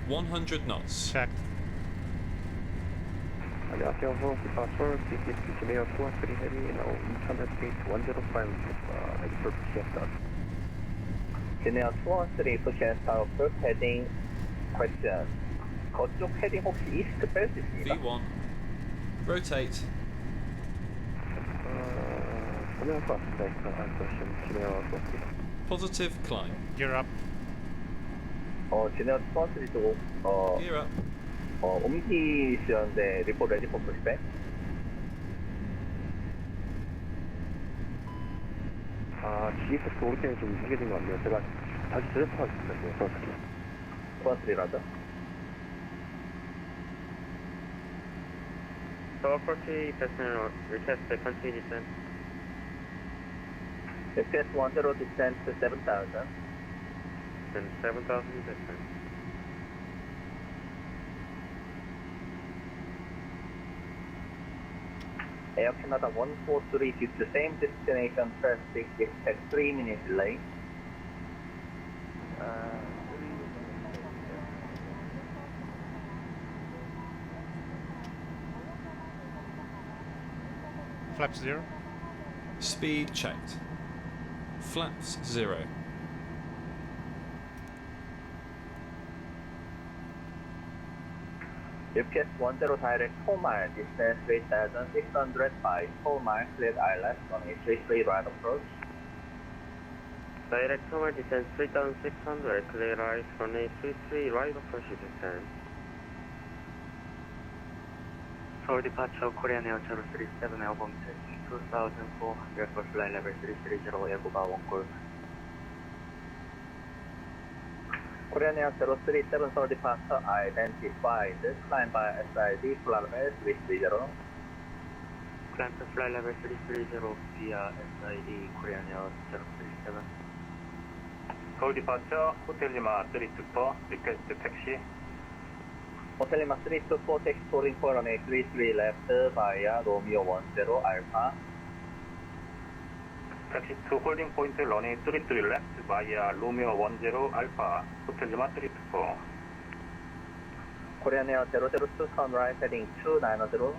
$100 knots. Checked. 안녕하세요. Departure, CPS Jamaica 430 heavy, now 200 feet 105, Ifr Clearance. 진에어 213 push and start approach, heading question. 거쪽 헤딩 혹시 이스트 뺄 수 있습니다. V1. Rotate. 분명할 것 같습니다. question, 진에어 430. Positive climb. Gear up. 진에어 213 쪽, Gear up. 옮기시는데 report ready for pushback. GSS 오를 때는 좀 무게된 것 같네요. 제가 다시 제작하겠습니다. 네, 213라죠. So approach personnel, request the continue descent. Request 10 descent to 7,000. Then 7,000 descent. Air Canada 143 due to the same destination traffic, expect 3 minute delay. Flaps 0. Speed checked. Flaps 0. Request 10 direct 4 mile, distance 3,605, 4 miles, cleared ILS, runway 33 right approach. Direct normal descent 3,600, clear right, runway 33 right approach descent. For departure, Korean Air 037, album taking 2,400 for flight level 330, Yakuba 1 call. Korean Air 037 for departure identified, climb by SID, flight level 330. Climb to flight level 330 via SID, Korean Air 037. Seoul Departure, Hotel Lima 324, request taxi. Hotel Lima 324, taxi touring for runway 33 left via Romeo 10 Alpha. Taxi to holding point runway 33 left via Romeo 10 Alpha, Hotel Lima 324. Korean Air 002, turn right heading 290.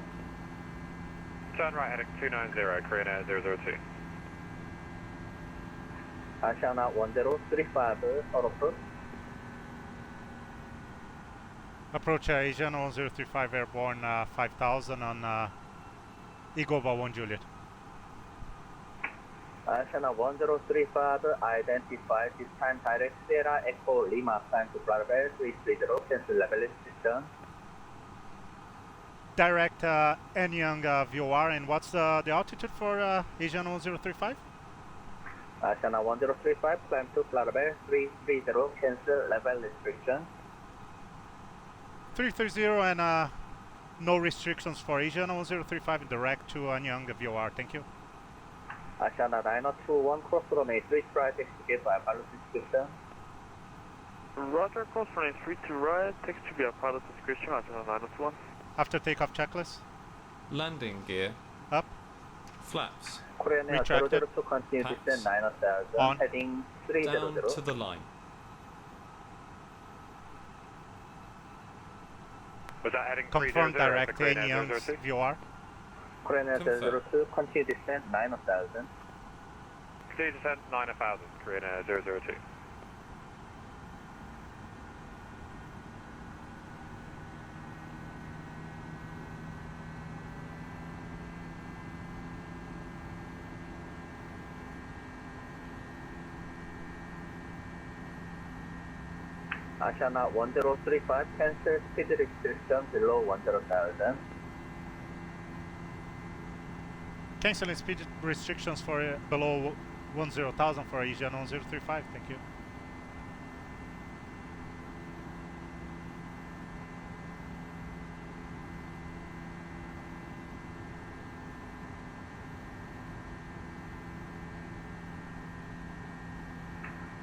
Turn right heading 290, Korean Air 002. Asiana 1035, auto approach. Approach Asiana 1035 airborne 5000 on Eagle 1 Juliet. Asiana 1035, identified this time direct Sierra Echo Lima, climb to Flight Level 330, cancel level restriction. Direct Anyang VOR, and what's the altitude for Asiana 1035? Asiana 1035, climb to Flight Level 330, cancel level restriction. 330 and no restrictions for Asiana 1035 direct to Anyang VOR, thank you. Asiana 921, cross runway 3 right, execute by pilot description. Roger, cross runway 3 to right, text to be a pilot description, Asiana 921. After takeoff checklist. Landing gear. Up. Flaps. Korean Air 002, continue descent 9000, on. heading 300. Down to the line. Was that heading Confirm 300, direct Korean Air Anyang's 002? VOR. Korean Air 002, continue descent 9000. Continue descent 9000, Korean Air 002. Asiana 1035, cancel speed restriction below 10,000. Canceling speed restrictions for below 10,000 for Asiana 1035, thank you.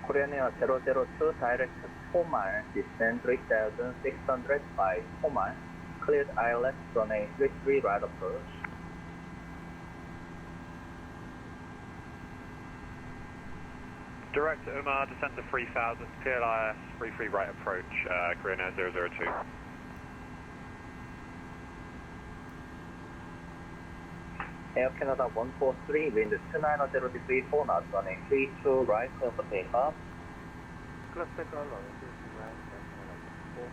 Korean Air 002, direct 4 mile, descent 3,600 by 4 mile, cleared ILS runway 33 right approach. Direct to Umar, descent to 3000, cleared IS, 33 right approach, Korean Air 002. Air Canada 143, wind 290 degree 4 knots, running 32 right, clear for takeoff. Class takeoff, running 32 right, clear for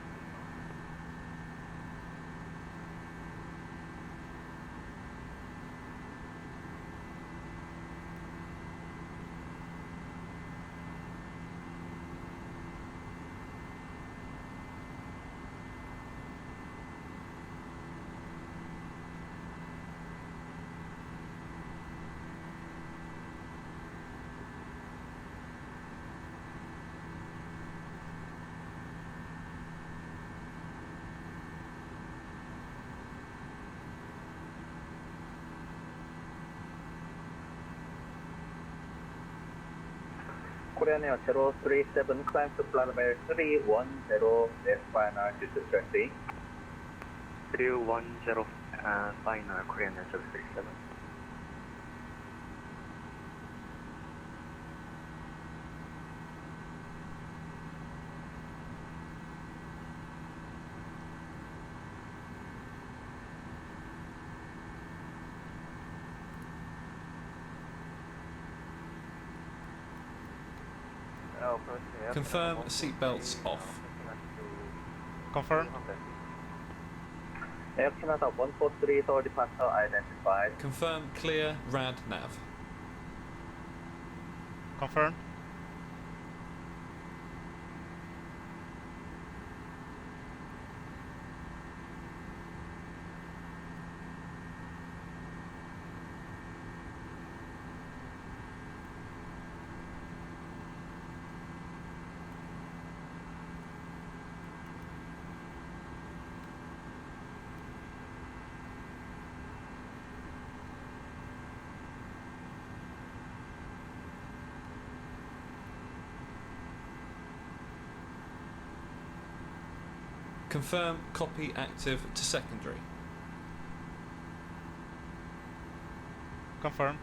Korean Air 037, climb to flight level 310, left final, due to traffic. 310, final, Korean Air 037. Confirm seatbelts off. Confirm. Air Canada 143, door departure identified. Confirm clear rad nav. Confirm. Confirm copy active to secondary. Confirm.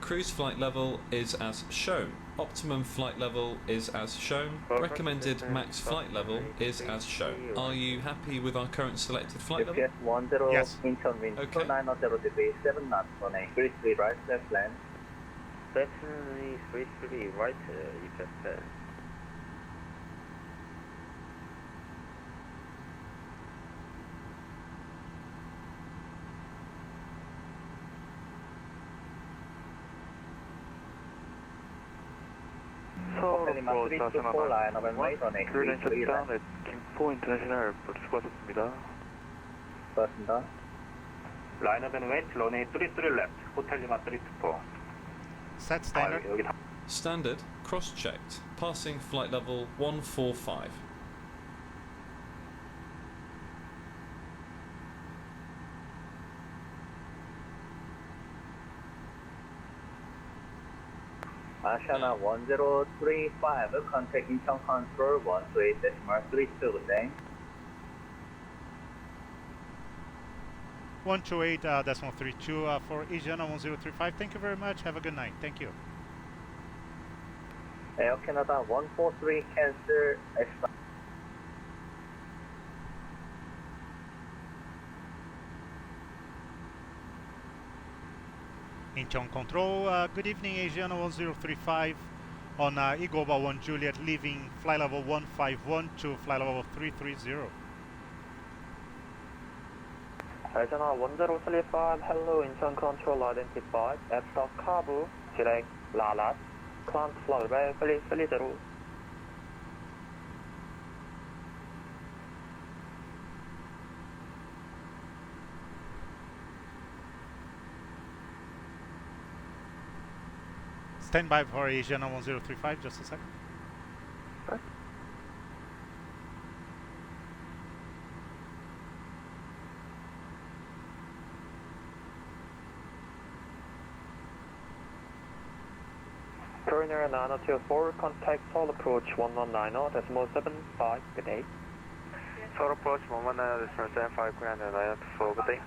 Cruise flight level is as shown. Optimum flight level is as shown. Recommended max flight level is as shown. Are you happy with our current selected flight level? GPS 10 Yes. Incheon wind Okay. 290 degree 7 knots on a 33 right left land. Definitely 33 right, FSLabs. 서울 앞으로 자신하다 Clearance shutdown at 김포 인터내셔널 수고하셨습니다. 고맙습니다. 라인업 앤 웨이트 런웨이 33 left 호텔 리마 324. Set standard. 여기 다 Standard, cross-checked, passing flight level 145. Asiana 1035 contact Incheon control 128.32 good day. 128.32 for Asiana 1035. Thank you very much. Have a good night. Thank you. Air Canada 143 cancel extra. Incheon Control, good evening, Asiana 1035 on Igoba 1 Juliet, leaving flight level 151 to flight level 330. Asiana 1035, hello, Incheon Control identified, after Kabu, direct Lalat, climb flight level 330. Stand by for Asiana 1035, just a second. Courier 9024, contact Seoul approach 119.75, good day. 서울 approach 119.75, Grand 924, good day.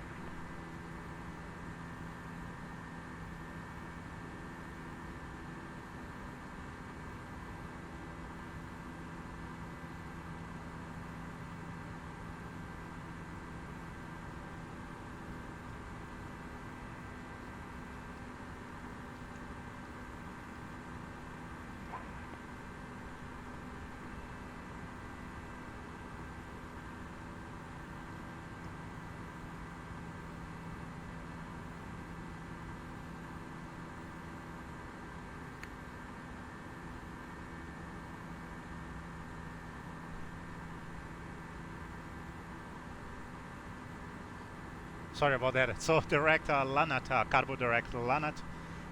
Sorry about that. So direct Lanat, Carbo direct Lanat,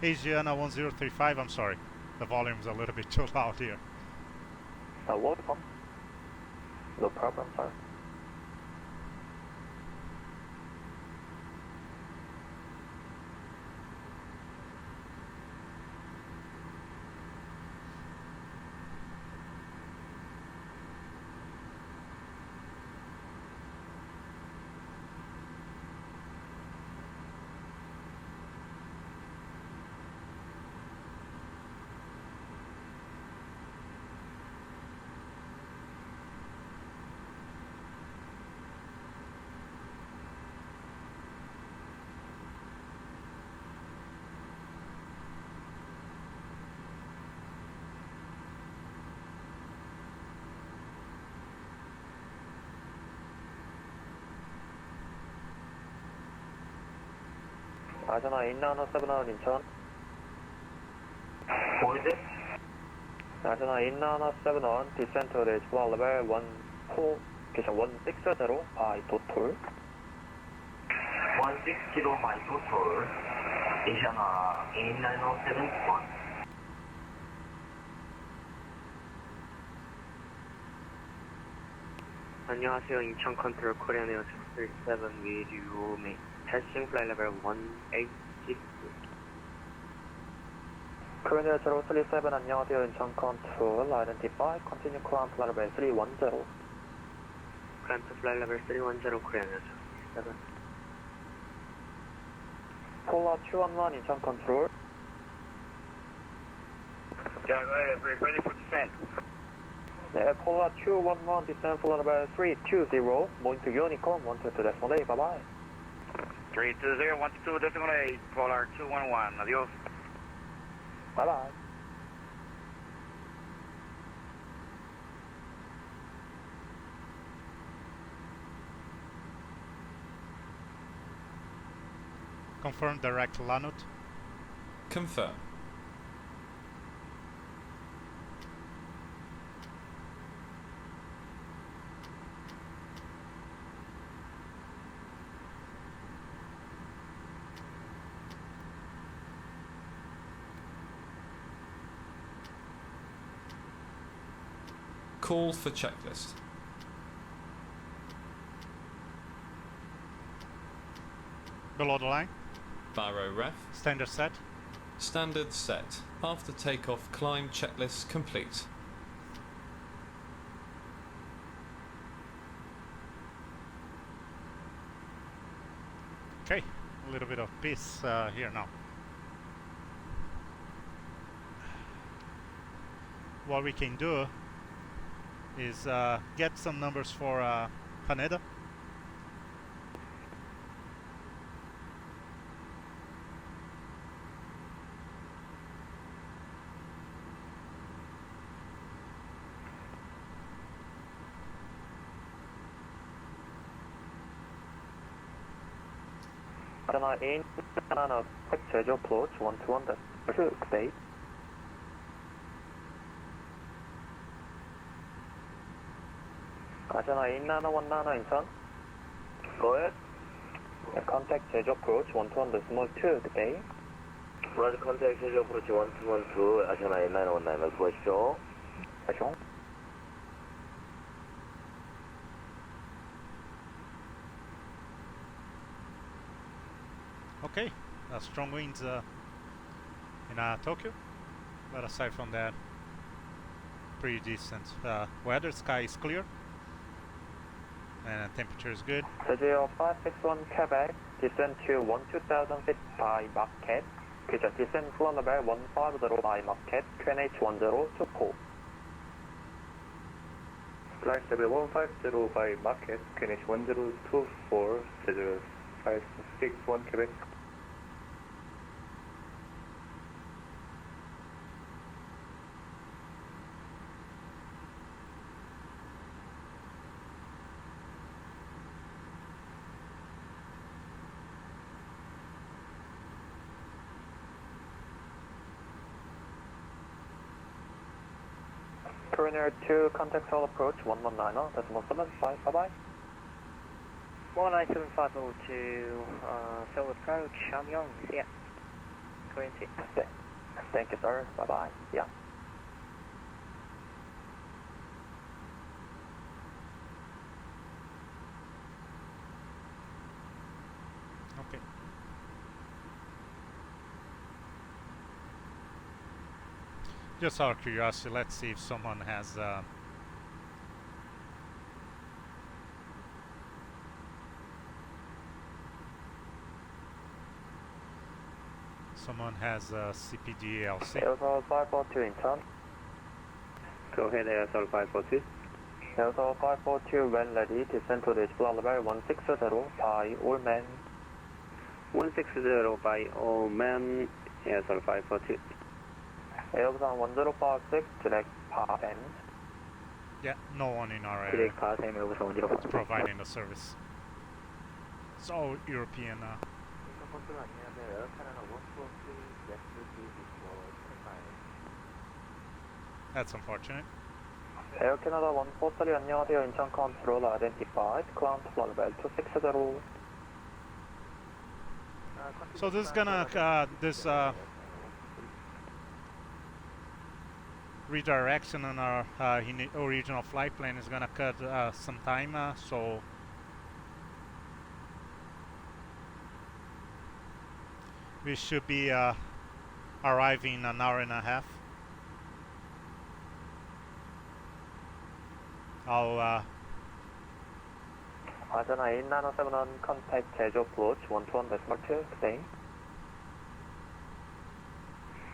Asiana 1035. I'm sorry, the volume's a little bit too loud here. Welcome. No problem, sir. Asiana 8979 Incheon. What is it? Asiana 8979, descent to the flight level 1660 by total. 160 by total. Asiana 8971. 안녕하세요. 인천 컨트롤 코리안 에어 637 with you may passing flight level 186. Courier 037, 안녕하세요. 인천 컨트롤 identify, continue climb flight level 310. Climb to flight level 310 코리안 에어 637. Polar 211 인천 컨트롤. Yeah, we're ready for descent. Polar 211, descent flight level 320, moving to UNICOM, 122.8, bye-bye. 320, 122.8, Polar 211, adios. Bye-bye. Confirm direct Lanut. Confirm. Call for checklist. Below the line. Baro ref. Standard set. Standard set. After takeoff, climb checklist complete. Okay, a little bit of peace here now. What we can do is get some numbers for Haneda. Asiana in, Asiana quick schedule approach 121, that's 2, stay. Asiana in, Nana 1 Nana in turn. Go ahead. Contact schedule approach 121.2, stay. Roger, contact schedule approach 1212, Asiana 8919, 말씀하십시오. Asiana. Okay, strong winds in Tokyo, but aside from that, pretty decent weather. Sky is clear and temperature is good. Jeju 561 Quebec, descend to 12,000 feet by Market. Descend flight level 150 by Market, QNH 1024. Flight level 150 by Market, QNH 1024, Jeju 561 Quebec. Courier 2, contact all approach 1190, decimal 75, bye-bye. 197502, Seoul approach, Shamyong, see ya. Korean 2. Thank you, sir, bye-bye, yeah. Okay. Just out of curiosity, let's see if someone has CPD-LC. ASL 542 in turn. Go ahead, ASL 542. ASL 542 when ready, descend to this flight level 160 by all men. 160 by all men, ASL 542. Airbus 1056, direct path end. Yeah, no one in our area Direct path end, Airbus 1056. is providing the service. It's all European. That's unfortunate. Air Canada 143, 안녕하세요. 인천 control identified. Climb to flight level 260. So this is gonna this redirection on our original flight plan is gonna cut some time. So we should be arriving in an hour and a half. I'll Asiana 897 on contact Jeju approach 121.2, stay.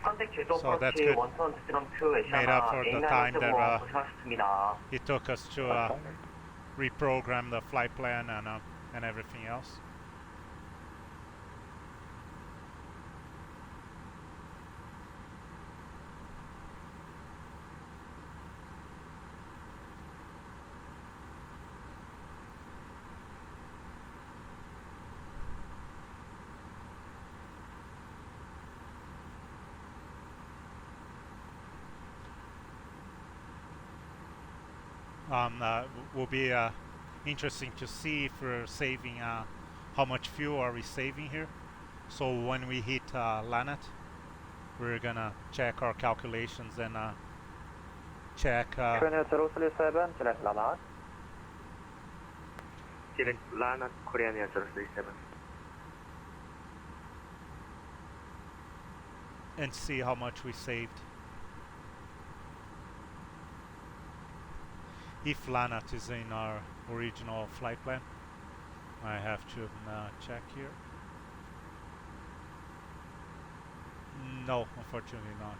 컨택 제도 So that's 프로치 good. 원턴 스트럼 2 Made up for the time that 고생하셨습니다. it took us to reprogram the flight plan and everything else. Will be interesting to see if we're saving, how much fuel are we saving here. So when we hit Lanet, we're gonna check our calculations and check. Korean 037, select Lanet. Select Lanet, Korean 037. And see how much we saved. If Lanet is in our original flight plan, I have to check here. No, unfortunately not.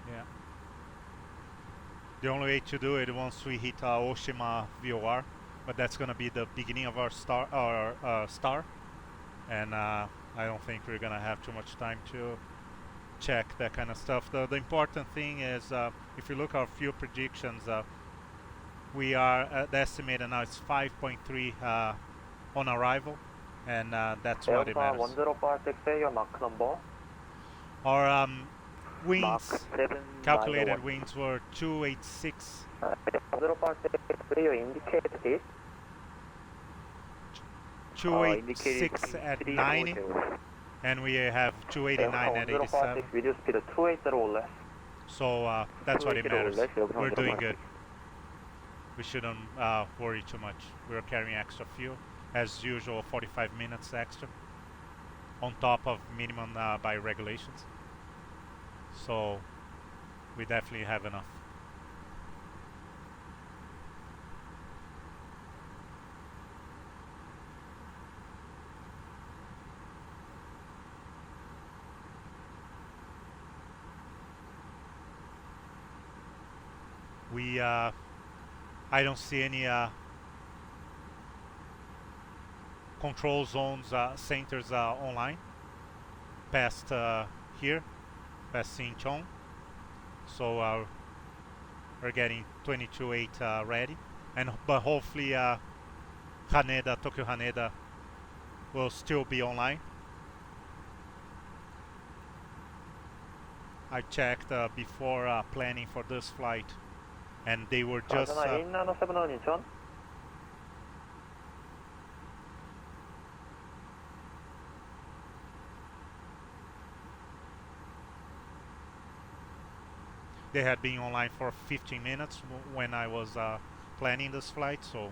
Yeah. The only way to do it once we hit Oshima VOR, but that's gonna be the beginning of our star, and I don't think we're gonna have too much time to check that kind of stuff. The important thing is, if you look at our fuel predictions, we are the estimated now is 5.3 on arrival, and that's what it matters. 1056, your Mach number. Our wings, calculated wings were 286. 1056, your indicated it. 286 at 90, and we have 289 at 87. Video speed 280 or less. So that's what it matters. We're doing good. We shouldn't worry too much. We're carrying extra fuel, as usual, 45 minutes extra, on top of minimum by regulations. So we definitely have enough. We I don't see any control zones centers online past here, past Sinchon. So we're getting 22.8 ready, but hopefully Haneda, Tokyo Haneda will still be online. I checked before planning for this flight, and they were just they had been online for 15 minutes when I was planning this flight, so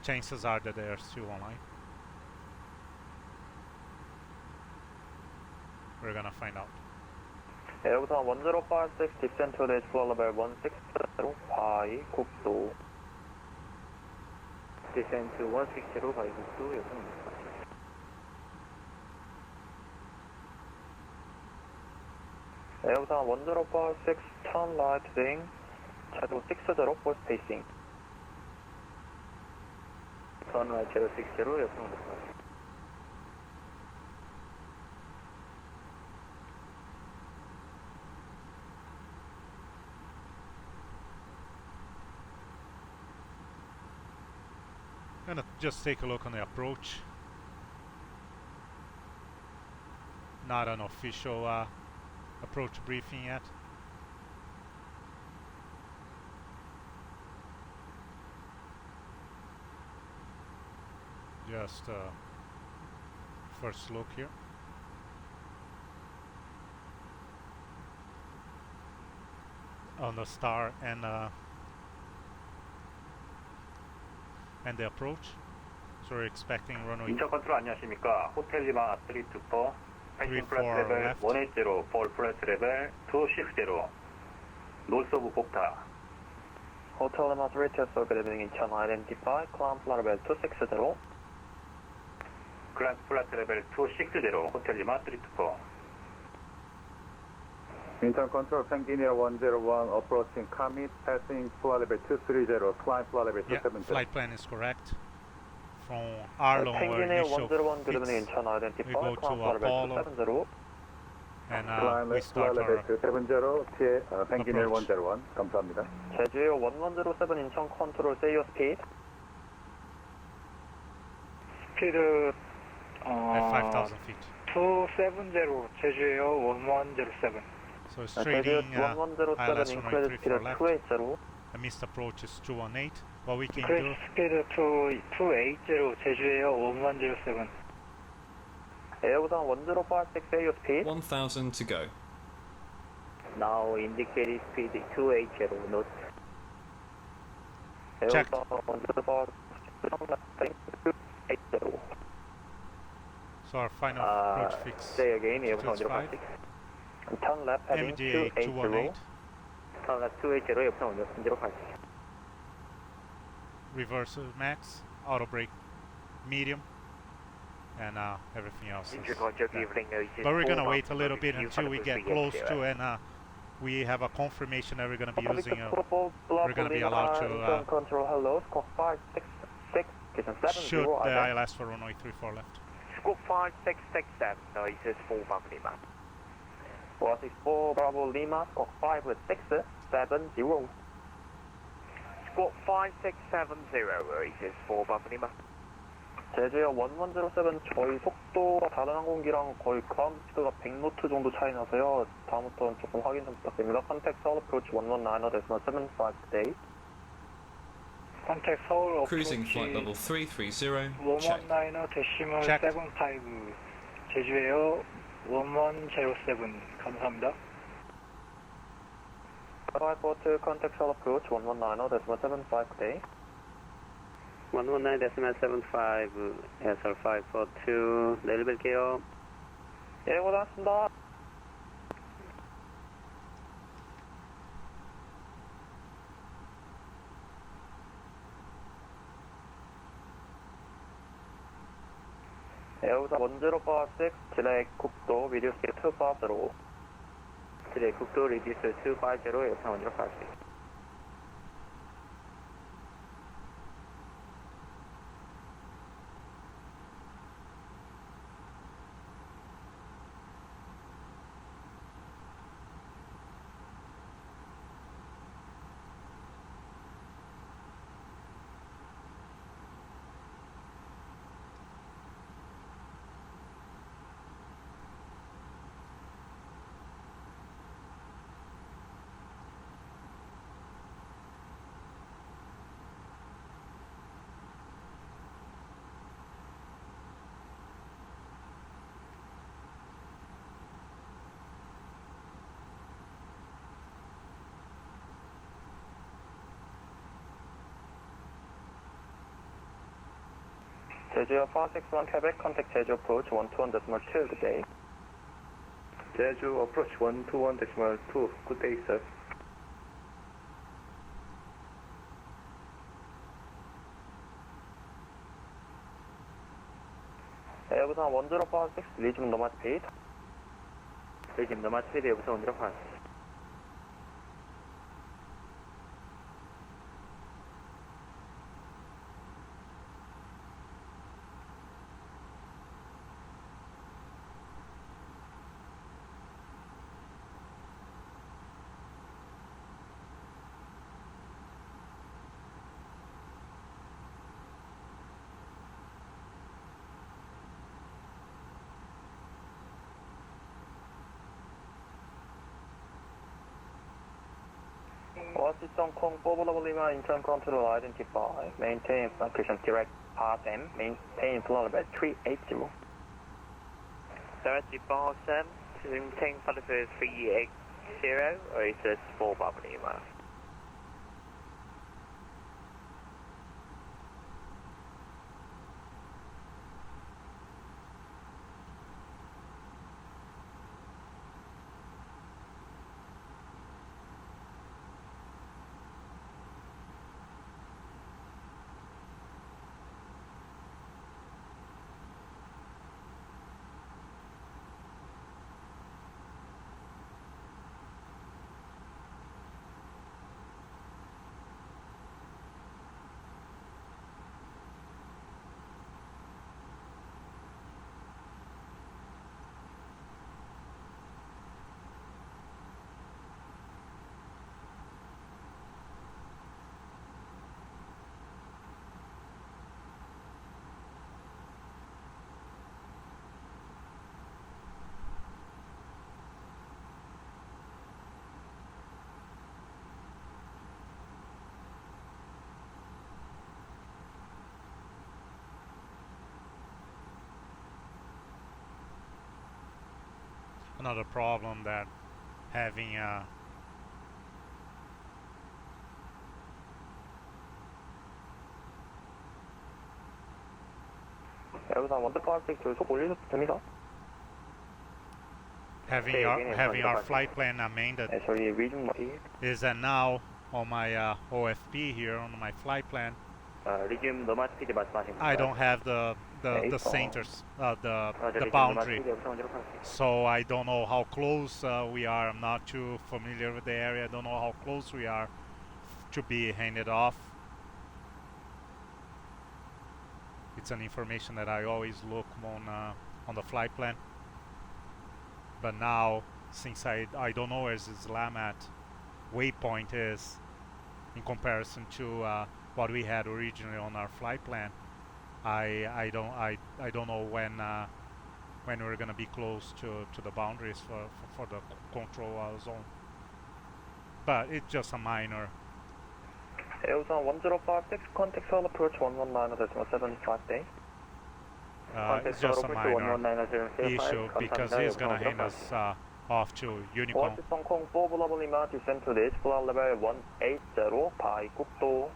chances are that they are still online. We're gonna find out. Airbusan 1056, descent to the floor level 160, by 국도. Descent to 160, by 국도, Airbusan 1056, turn right wing, shadow 60, force spacing. Turn right 060, 여성. Gonna just take a look on the approach. Not an official approach briefing yet. Just first look here. On the star and the approach. So we're expecting runway 인천 컨트롤 안녕하십니까. 호텔 리마 324 패싱 플랫 레벨 180 볼 플랫 레벨 260 노스 오브 복타. Hotel Lima 324, good evening, Incheon identify, climb flight level 260. 클라스 플랫 레벨 260 호텔 리마 324. Internal control, Engineer 101, approaching Comet, passing flight level 230, climb flight level 270. Flight plan is correct. From Arlon, where Engineer you show 101, good evening, fix, Incheon identify, we go to climb flight level Apollo, 270. and we start level our 270, Engineer approach. 101, 감사합니다. 제주요 1107 인천 컨트롤, say your speed. 스피드 at 5,000 feet. 270 제주에요 1107. So 제주요 straighting ILS 1107 인클레드 183 스피드 for left. 280. The missed approach is 218. What we can 인클레드 do, 스피드 280 제주에요 1107. 에어부산 1056, say your speed. 1,000 to go. Now indicated speed 280 knots. Check. So our final approach fix Say again, 에어부산 225. 1056. Turn left heading MDA 280. 218. Turn left 280, 에어부산 1056. Reverse max, auto brake medium, and everything else. But we're gonna wait a little bit until we get close to and we have a confirmation that we're gonna be using. We're gonna be allowed to control hello, squawk 566, shoot the ILS for runway 34 left. Squawk 5667, noises 4 Bravo Lima. 464 Bravo Lima, squawk 5670. Squawk 5670, noises 4 Bravo Lima. 제주에어 1107 저희 속도가 다른 항공기랑 거의 그라운드 스피드가 100노트 정도 차이 나서요. 다음부터는 조금 확인 좀 부탁드립니다. 컨택 서울 어프로치 119.75 today. 컨택 서울 Cruising flight level 330. 119.75 제주에어 1107. 감사합니다. 에어포트 컨택 서울 어프로치 119.75 today. 119.75 SR542 내일 뵐게요. 예, 고생하셨습니다. 에어부산 1056 딜레이 국도 리듀스 250 딜레이 국도 리듀스 250 에어부산 1056. 제주 461 Quebec, contact 제주 approach 121.2, good day. 제주 approach 121.2, good day, sir. 에어부산 1056, resume normal speed. resume normal speed, 에어부산 1056. Washington Kong Bravo Lima internal control identify, maintain function direct path M, maintain flight level 380. 30 bar 7, maintain flight level 380, or is this 4 Bravo Lima? another problem that having 우선 원더파스틱 속 올려도 됩니다. having our flight plan amended 저희 위중 머리. is that now on my OFP here on my flight plan 리튬 너마 스피드 말씀하신 I don't have the centers the boundary, so I don't know how close we are. I'm not too familiar with the area. I don't know how close we are to be handed off. It's an information that I always look on the flight plan, but now since I don't know where this Lamat waypoint is in comparison to what we had originally on our flight plan, I don't know when we're gonna be close to the boundaries for the control zone, but it's just a minor. 우선 1056 contact soul approach 119.75 day. It's just a minor issue because he's gonna hand us off to UNICOM. Hong 4 Bravo Lima descend to this flight level 180 by 국도.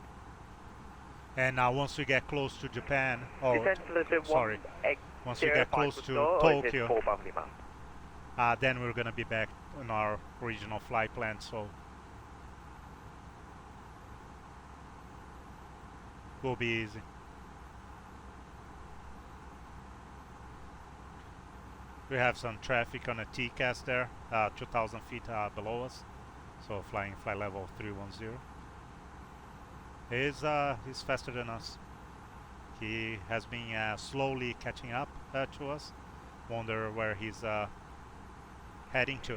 And once we get close to Japan, once we get close to Tokyo, then we're gonna be back on our original flight plan. So will be easy. We have some traffic on a TCAS there, 2,000 feet below us, so flying flight level 310. He's faster than us. He has been slowly catching up to us. Wonder where he's heading to.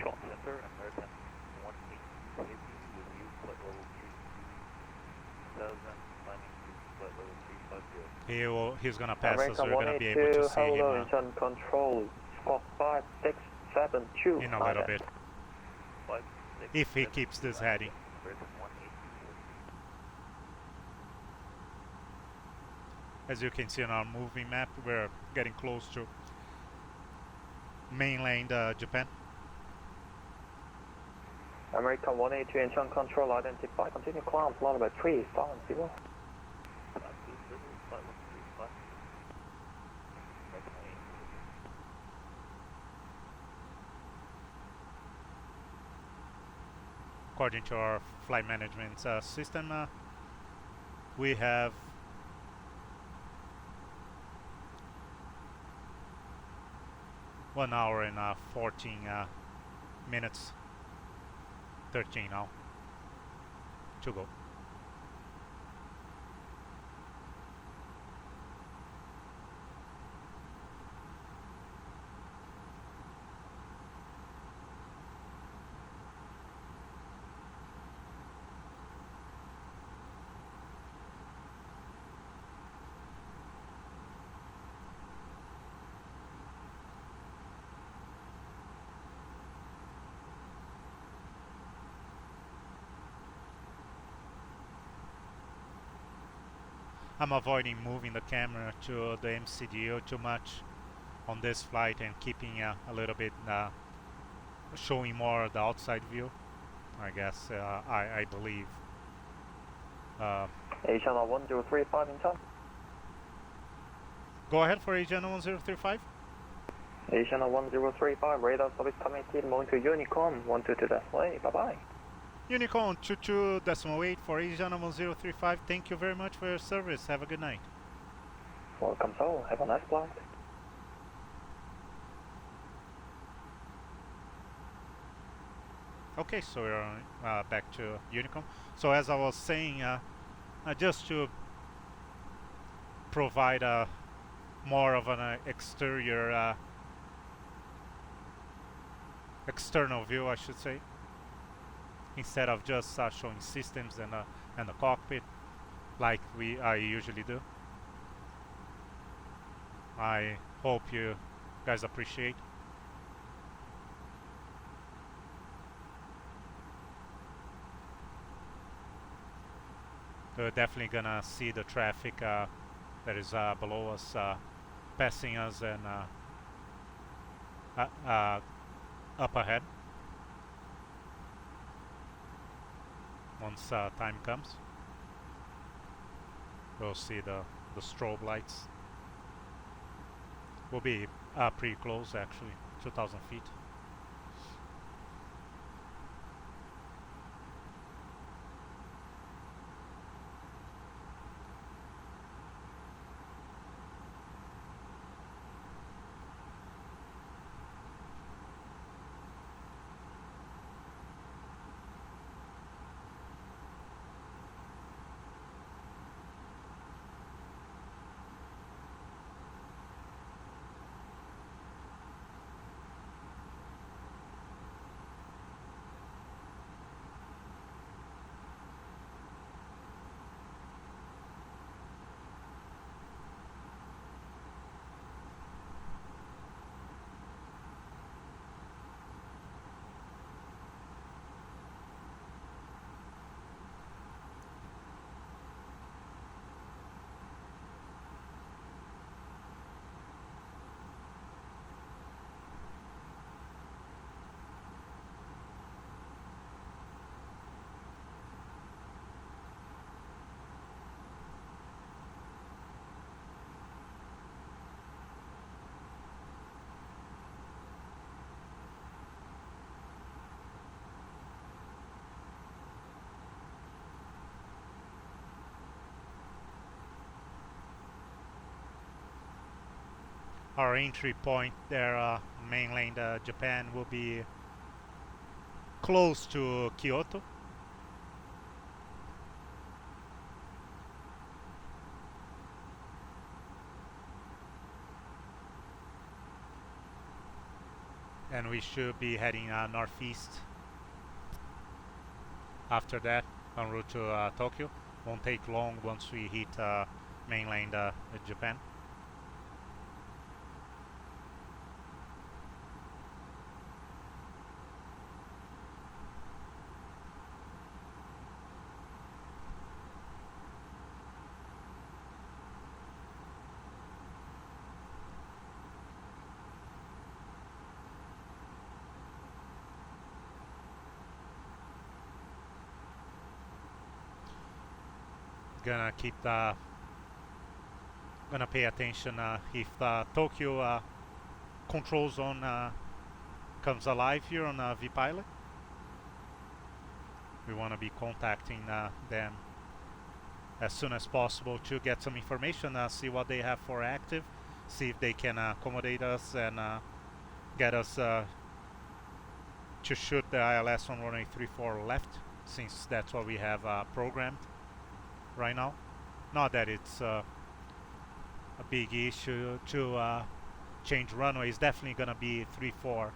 He's gonna pass us. We're gonna be able to see him control, squawk 5672 in a little bit, if he keeps this heading. As you can see on our moving map, we're getting close to mainland Japan. American 182 Incheon control identify. Continue climb flight level 3, silent 0. According to our flight management system, we have 1 hour and 14 minutes, 13 now to go. I'm avoiding moving the camera to the MCDO too much on this flight and keeping a little bit showing more the outside view. I guess I believe. Asiana 1035 in time. Go ahead for Asiana 1035. Asiana 1035 radar service committed. Moving to UNICOM 122.8. Bye bye. UNICOM 22.8 for Asiana 1035. Thank you very much for your service. Have a good night. Welcome, Seoul. Have a nice flight. Okay, so we're back to UNICOM. So as I was saying, just to provide more of an external view, I should say, instead of just showing systems and the cockpit like I usually do. I hope you guys appreciate. We're definitely gonna see the traffic that is below us passing us and up ahead once time comes. We'll see the strobe lights. We'll be pretty close actually, 2,000 feet. Our entry point there, mainland Japan, will be close to Kyoto. And we should be heading northeast after that en route to Tokyo. Won't take long once we hit mainland Japan. Gonna pay attention if the Tokyo control zone comes alive here on vPilot. We want to be contacting them as soon as possible to get some information, see what they have for active, see if they can accommodate us and get us to shoot the ILS on runway 34 left, since that's what we have programmed right now. Not that it's a big issue to change runway. It's definitely gonna be 34,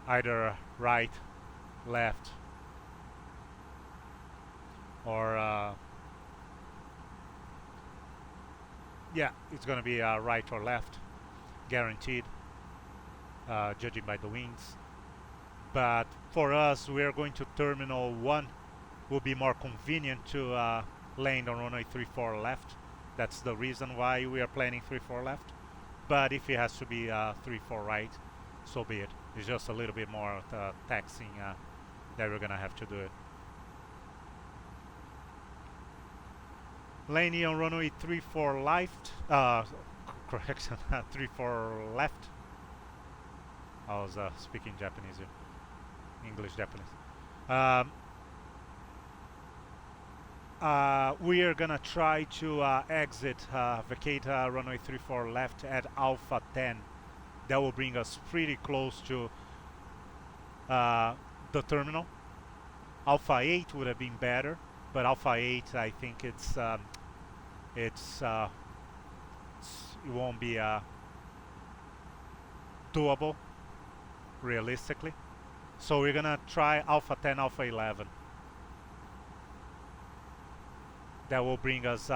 either right, left, or yeah, it's gonna be right or left, guaranteed, judging by the winds. But for us, we are going to Terminal 1. Will be more convenient to land on runway 34 left. That's the reason why we are planning 34 left. But if it has to be 34 right, so be it. It's just a little bit more taxing that we're gonna have to do it. Landing on runway 34 left. Correction, 34 left. I was speaking Japanese here. English Japanese. We are gonna try to exit, vacate runway 34 left at Alpha 10. That will bring us pretty close to the terminal. Alpha 8 would have been better, but Alpha 8, I think it won't be doable realistically. So we're gonna try Alpha 10, Alpha 11. That will bring us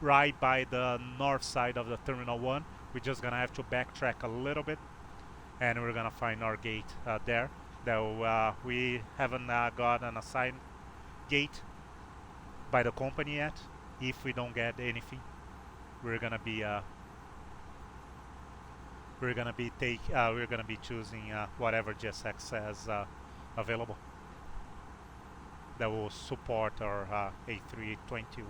right by the north side of the Terminal 1. We're just gonna have to backtrack a little bit, and we're gonna find our gate there. Though we haven't got an assigned gate by the company yet. If we don't get anything, we're gonna be we're gonna be choosing whatever GSX has available that will support our A321.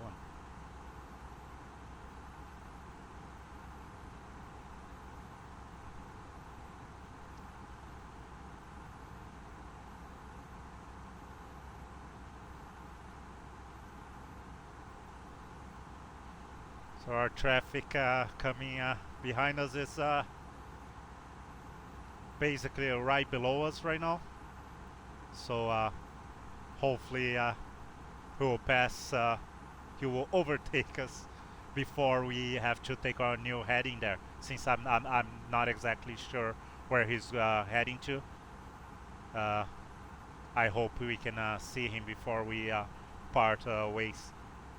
So our traffic coming behind us is basically right below us right now. So hopefully he will pass, he will overtake us before we have to take our new heading there, since I'm not exactly sure where he's heading to. I hope we can see him before we part ways,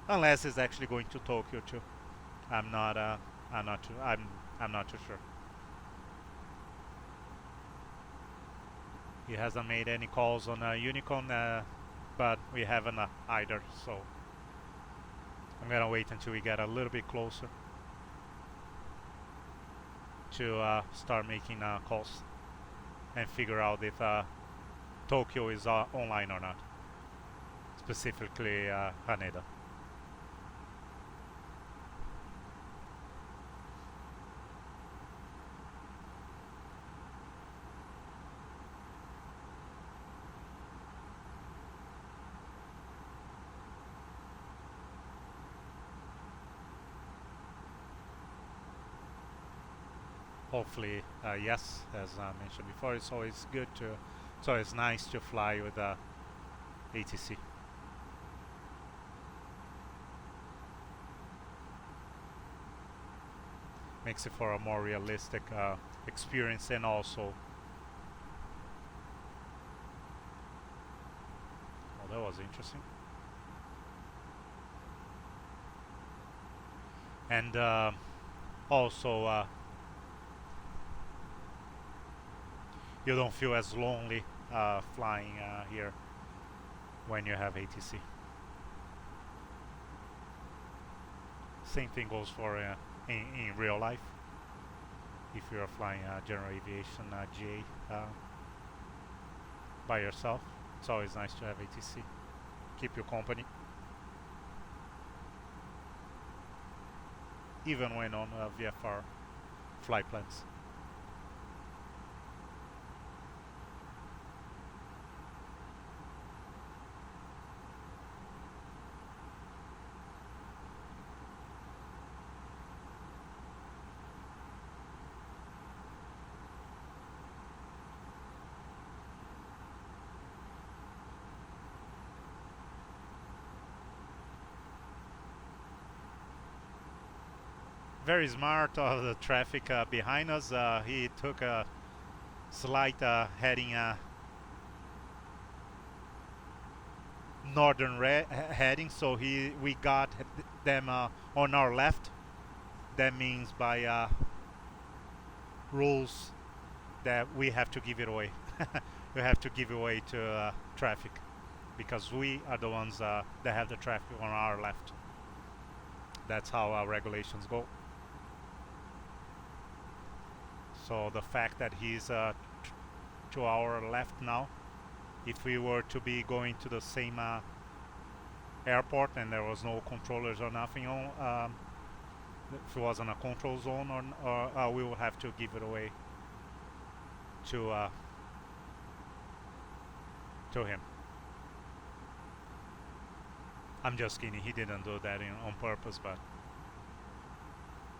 unless he's actually going to Tokyo too. I'm not too sure. He hasn't made any calls on UNICOM, but we haven't either, so I'm gonna wait until we get a little bit closer to start making calls and figure out if Tokyo is online or not, specifically Haneda. Hopefully, yes, as I mentioned before, it's always nice to fly with ATC. Makes it for a more realistic experience, and also, oh, that was interesting. And also, you don't feel as lonely flying here when you have ATC. Same thing goes for in real life. If you're flying general aviation GA by yourself, it's always nice to have ATC. Keep you company. Even when on VFR flight plans. Very smart of the traffic behind us. He took a slight heading northern heading, so we got them on our left. That means by rules that we have to give it away. We have to give away to traffic, because we are the ones that have the traffic on our left. That's how our regulations go. So the fact that he's to our left now, if we were to be going to the same airport and there was no controllers or nothing on, if it wasn't a control zone, or we will have to give it away to him. I'm just kidding, he didn't do that on purpose, but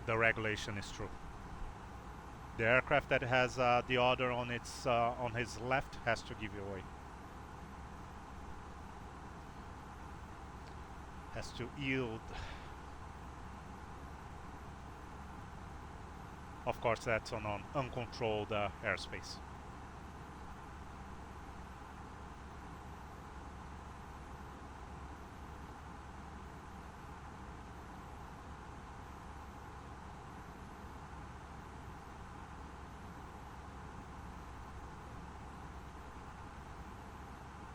the regulation is true. The aircraft that has the order on his left has to give you away. Has to yield. Of course, that's on uncontrolled airspace.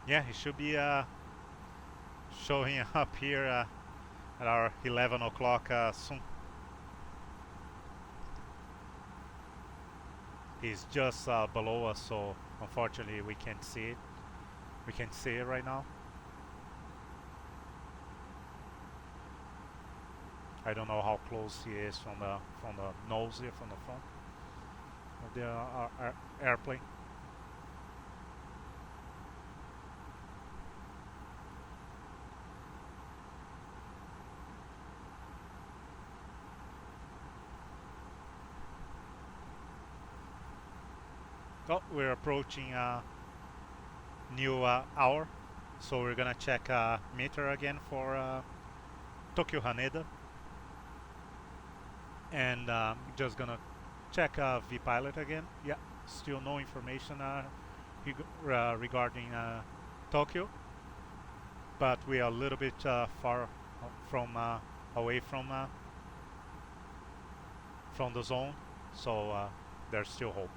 Yeah, he should be showing up here at our 11 o'clock soon. He's just below us, so unfortunately we can't see it. We can't see it right now. I don't know how close he is from the nose here, from the front of the airplane. Oh, we're approaching new hour, so we're gonna check meter again for Tokyo Haneda, and just gonna check vPilot again. Yeah, still no information regarding Tokyo, but we are a little bit far from away from the zone, so there's still hope.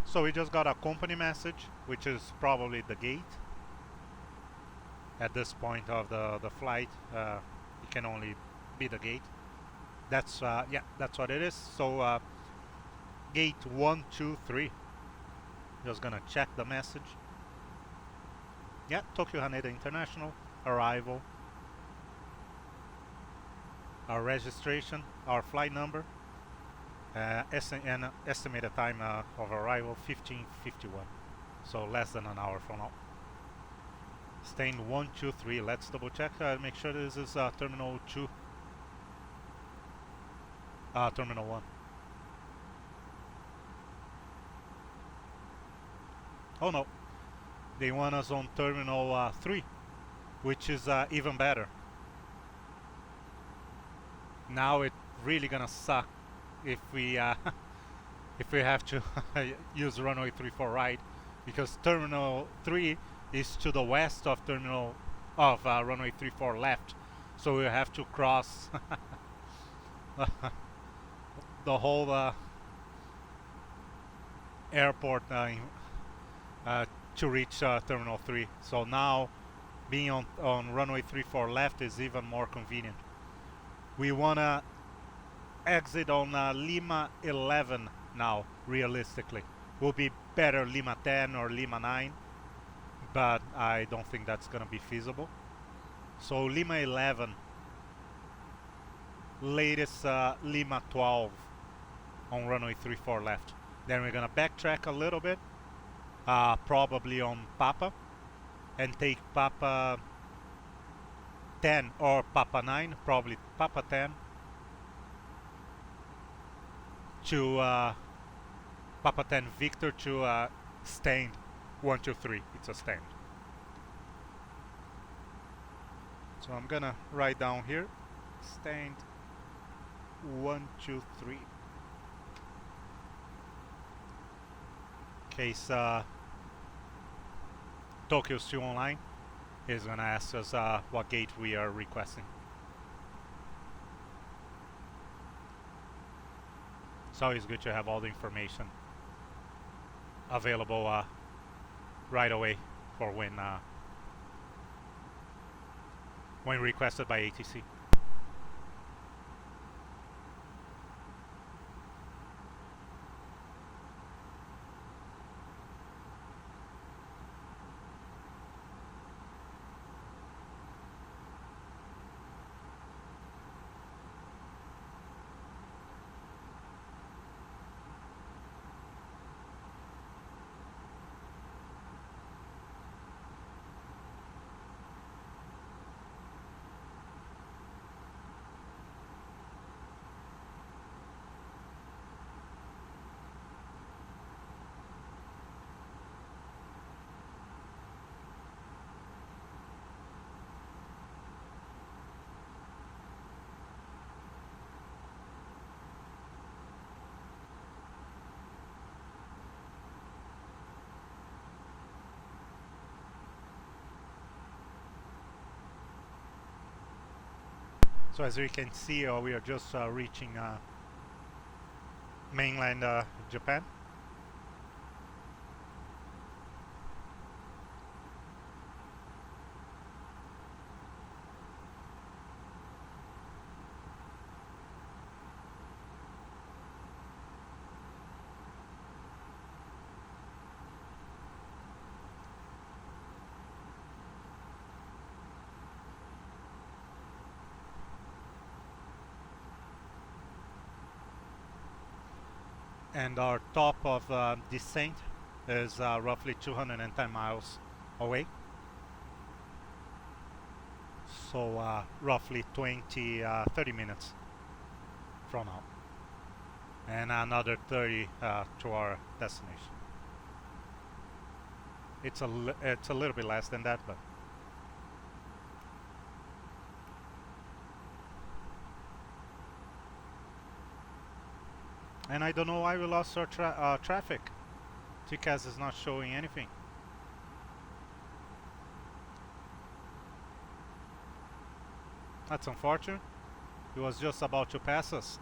So we just got a company message, which is probably the gate. At this point of the flight, it can only be the gate. That's yeah, that's what it is. So gate 123. Just gonna check the message. Yeah, Tokyo Haneda International arrival. Our registration, our flight number. And estimated time of arrival 15:51, so less than an hour from now. Staying 123. Let's double check. Make sure this is terminal 2. Terminal 1. Oh no, they want us on terminal 3, which is even better. Now it really gonna suck if we have to use runway 34 right, because terminal 3 is to the west of runway 34 left, so we have to cross the whole airport to reach terminal 3. So now being on runway 34 left is even more convenient. We wanna exit on Lima 11 now. Realistically, will be better Lima 10 or Lima 9, but I don't think that's gonna be feasible. So Lima 11, latest Lima 12 on runway 34 left. Then we're gonna backtrack a little bit, probably on Papa, and take Papa 10 or Papa 9, probably Papa 10, to Papa 10 Victor to stand 123. It's a stand. So I'm gonna write down here stand 1, 2, 3. Case Tokyo's still online, he's gonna ask us what gate we are requesting. So it's good to have all the information available right away for when requested by ATC. So as we can see, we are just reaching mainland Japan. And our top of descent is roughly 210 miles away. So roughly 30 minutes from now. And another 30 to our destination. It's a little bit less than that, but and I don't know why we lost our traffic. TCAS is not showing anything. That's unfortunate. He was just about to pass us.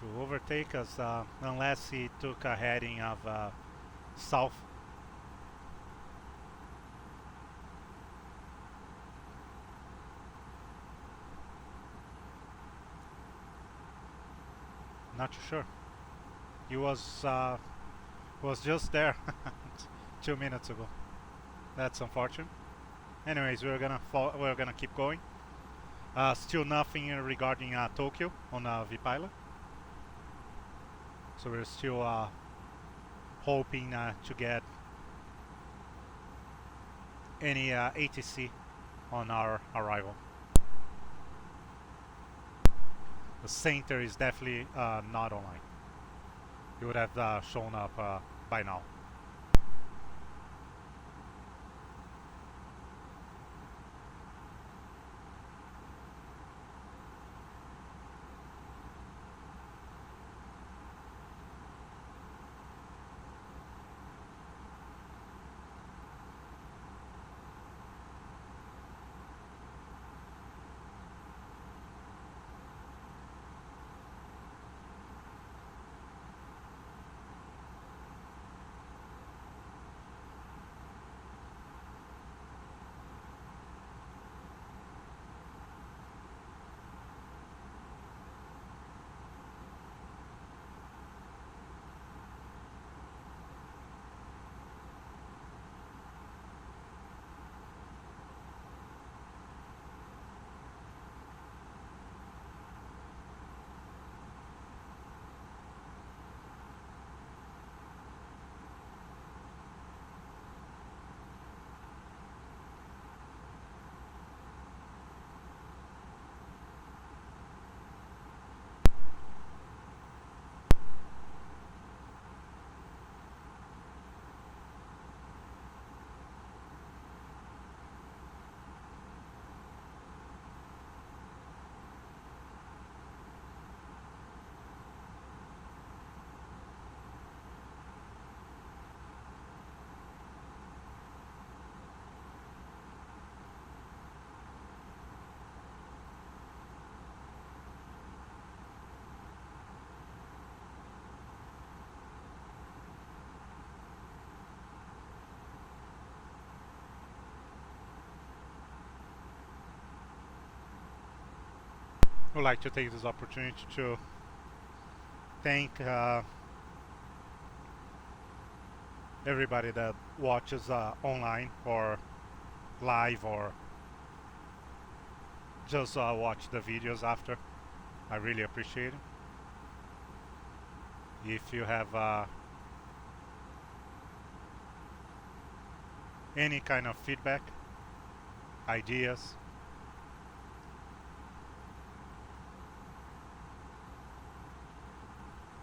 To overtake us, unless he took a heading of south. Not too sure. He was just there 2 minutes ago. That's unfortunate. Anyways, we're gonna keep going. Still nothing regarding Tokyo on vPilot. So we're still hoping to get any ATC on our arrival. The center is definitely not online. It would have shown up by now. would like to take this opportunity to thank everybody that watches online or live or just watch the videos after. I really appreciate it. If you have any kind of feedback, ideas,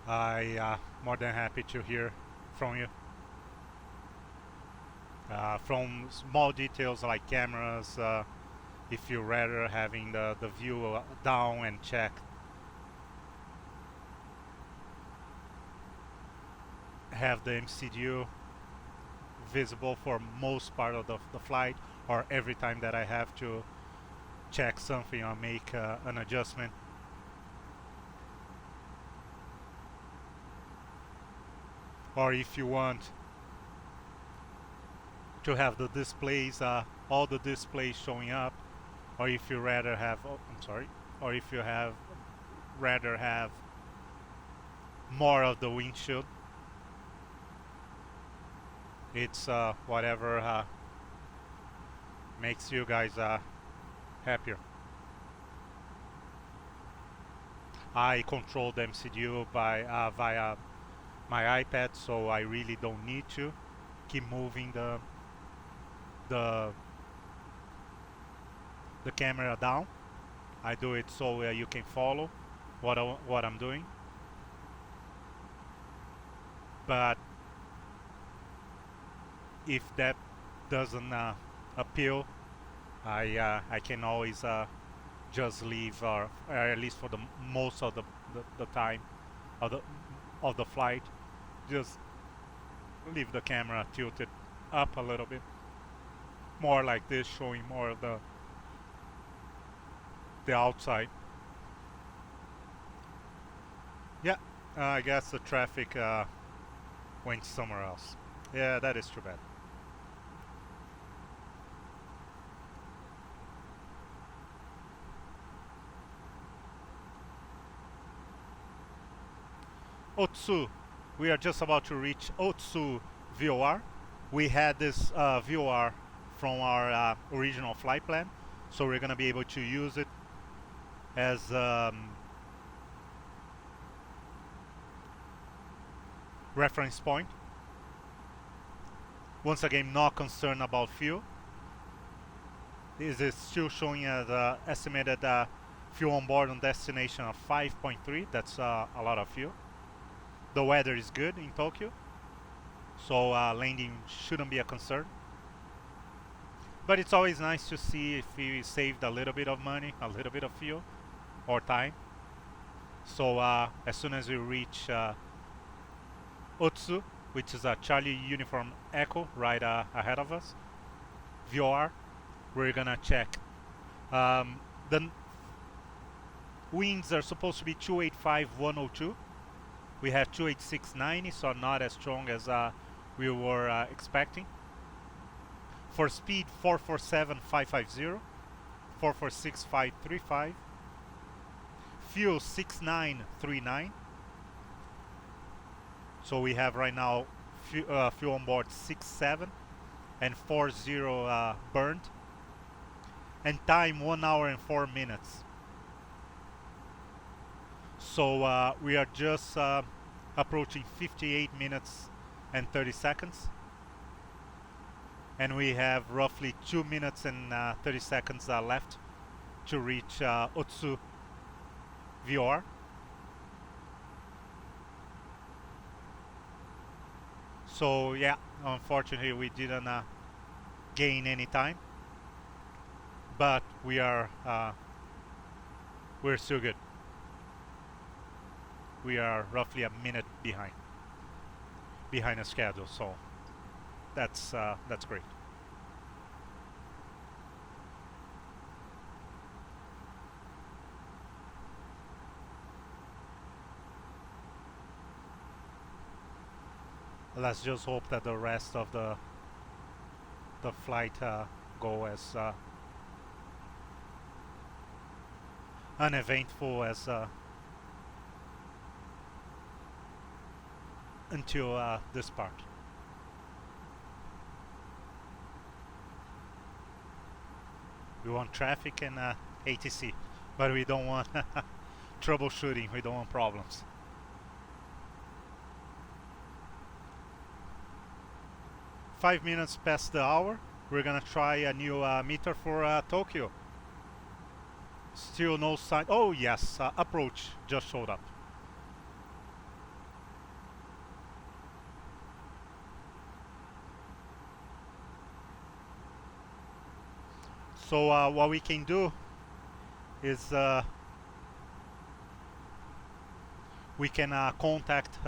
I more than happy to hear from you. From small details like cameras, if you rather having the view down and check. Have the MCDU visible for most part of the flight, or every time that I have to check something or make an adjustment. Or if you want to have the displays, all the displays showing up, or if you rather have, or if you have rather have more of the windshield. It's whatever makes you guys happier. I control the MCDU by via my iPad, so I really don't need to keep moving the camera down. I do it so you can follow what I'm doing. But if that doesn't appeal, I can always just leave, or at least for the most of the time of the flight, just leave the camera tilted up a little bit, more like this, showing more of the outside. Yeah, I guess the traffic went somewhere else. Yeah, that is too bad. Otsu, we are just about to reach Otsu VOR. We had this VOR from our original flight plan, so we're going to be able to use it as reference point. Once again, not concerned about fuel. This is still showing the estimated fuel on board on destination of 5.3. That's a lot of fuel. The weather is good in Tokyo, so landing shouldn't be a concern. But it's always nice to see if we saved a little bit of money, a little bit of fuel or time. So as soon as we reach Otsu, which is a Charlie Uniform Echo right ahead of us, VOR, we're gonna check. The winds are supposed to be 285-102. We have 286-90, so not as strong as we were expecting. For speed, 447-550, 446-535. Fuel, 6939. So we have right now fuel on board 67 and 40 burned. And time 1 hour and 4 minutes. So we are just approaching 58 minutes and 30 seconds. And we have roughly 2 minutes and 30 seconds left to reach Otsu VOR. So yeah, unfortunately we didn't gain any time, but we're still good. We are roughly a minute behind the schedule, so that's great. Let's just hope that the rest of the flight go as uneventful as until this part. We want traffic and ATC, but we don't want troubleshooting, we don't want problems. Five minutes past the hour, we're gonna try a new meter for Tokyo. Still no sign. Oh yes, approach just showed up. So what we can do is we can contact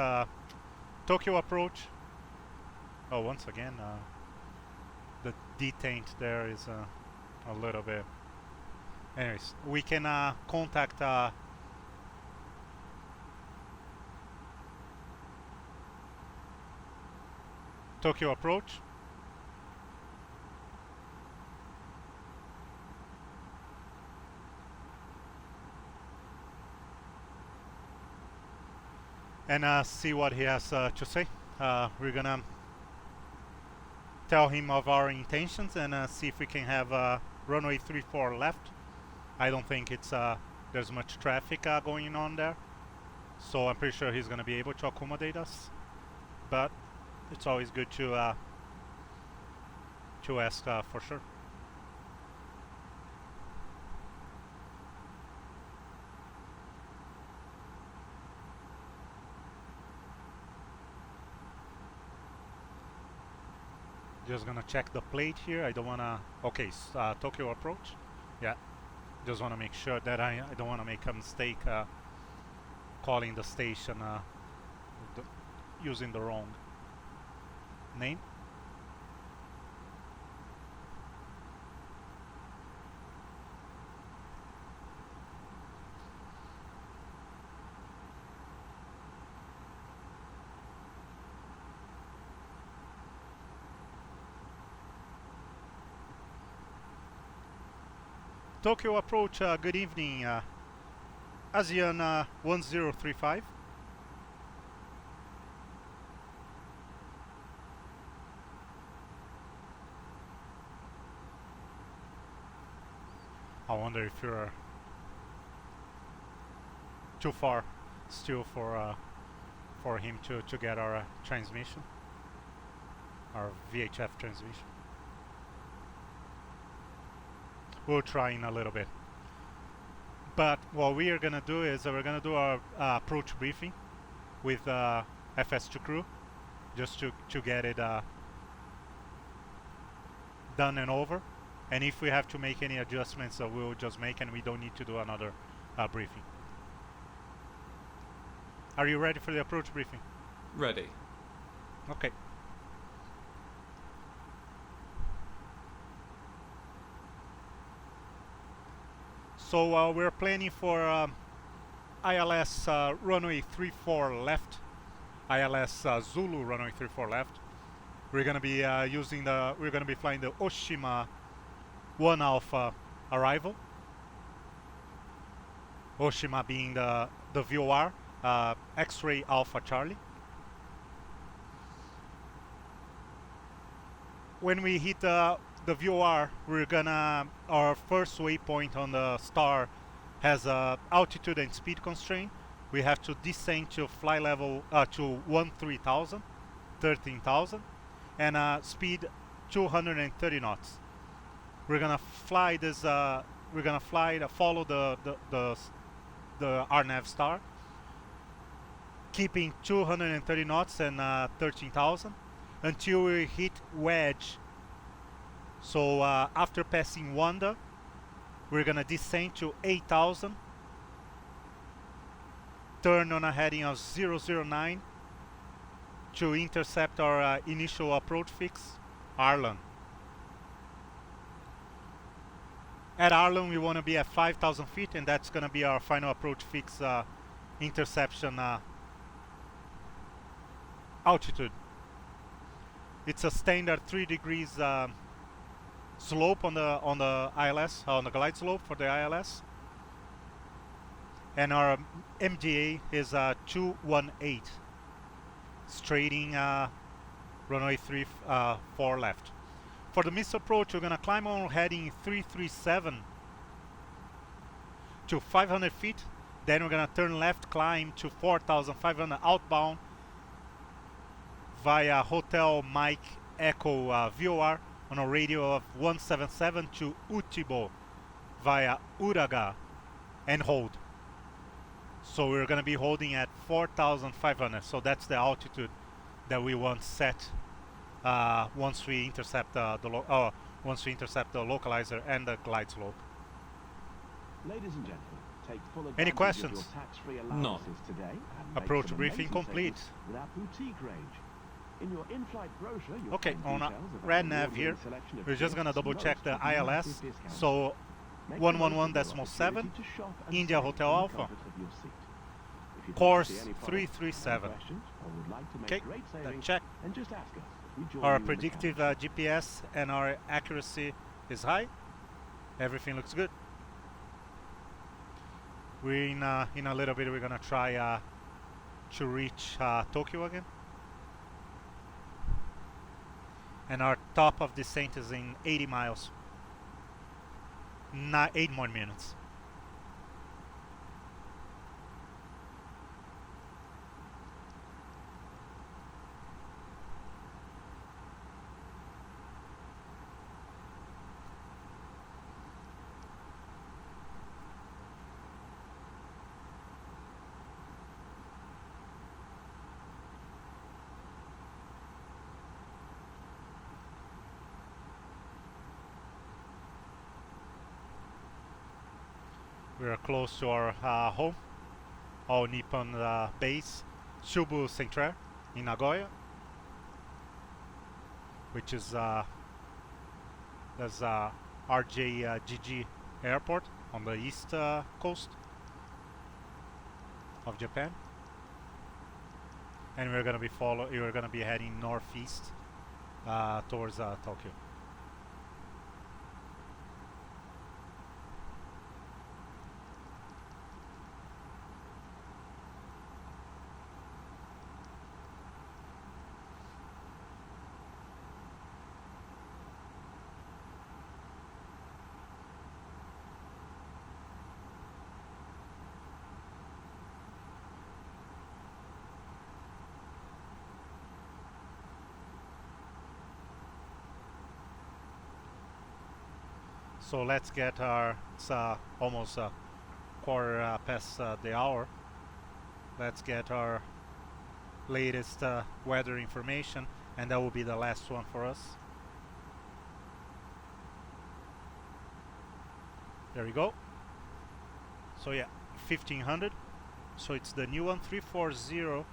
Tokyo approach. Oh, once again, the detent there is a little bit. Anyways, we can contact Tokyo approach. And see what he has to say. We're gonna tell him of our intentions and see if we can have runway 34 left. I don't think it's there's much traffic going on there, so I'm pretty sure he's gonna be able to accommodate us. But it's always good to ask for sure. Just gonna check the plate here. I don't wanna. Okay, Tokyo approach. Yeah, just wanna make sure that I don't wanna make a mistake calling the station using the wrong name. Tokyo approach, good evening, Asiana 1035. I wonder if you're too far still for him to get our transmission, our VHF transmission. We'll try in a little bit. But what we are gonna do is we're gonna do our approach briefing with FS2 crew, just to get it done and over. And if we have to make any adjustments, we'll just make, and we don't need to do another briefing. Are you ready for the approach briefing? Ready. Okay. So we're planning for ILS runway 34 left, ILS Zulu runway 34 left. We're gonna be we're gonna be flying the Oshima 1 Alpha arrival. Oshima being the VOR, X-ray Alpha Charlie. When we hit the VOR, we're gonna, our first waypoint on the star has a altitude and speed constraint. We have to descend to fly level to 13,000, and speed 230 knots. We're gonna fly this. We're gonna follow the RNAV star, keeping 230 knots and 13,000 until we hit wedge. So after passing Wanda, we're gonna descend to 8,000, turn on a heading of 009 to intercept our initial approach fix, Arlon. At Arlon, we want to be at 5,000 feet, and that's gonna be our final approach fix interception altitude. It's a standard 3 degrees slope on the ILS, on the glide slope for the ILS. And our MDA is 218, straighting runway 34 left. For the missed approach, we're gonna climb on heading 337 to 500 feet. Then we're gonna turn left, climb to 4,500 outbound via Hotel Mike Echo VOR on a radio of 177 to Utibo via Uraga and hold. So we're gonna be holding at 4,500. So that's the altitude that we want set once we intercept the localizer and the glide slope. Ladies and gentlemen, take full Any advantage questions? of your tax-free No. allowances today and make Approach some briefing amazing complete. savings with our boutique range. In your in-flight brochure, you'll Okay, find on details about red the nav here, award-winning selection of we're just gonna gifts, double check the most ILS. massive discounts. So Make the most of your 111.7 opportunity to shop and India save Hotel in the Alpha. comfort of your seat. If you'd like to Course see any products, 337. have questions, or would like to make Okay, great that savings, check. then just ask us. We join Our you in the predictive cabin. GPS and our accuracy is high. Everything looks good. We're in a little bit we're gonna try to reach Tokyo again. And our top of descent is in 80 miles. 8 more minutes. We are close to our home, All Nippon base, Shubu Central in Nagoya, which is there's RJTT airport on the east coast of Japan, and we're gonna be heading northeast towards Tokyo. So let's get it's almost quarter past the hour. Let's get our latest weather information, and that will be the last one for us. There we go. So yeah, 1500. So it's the new one, 340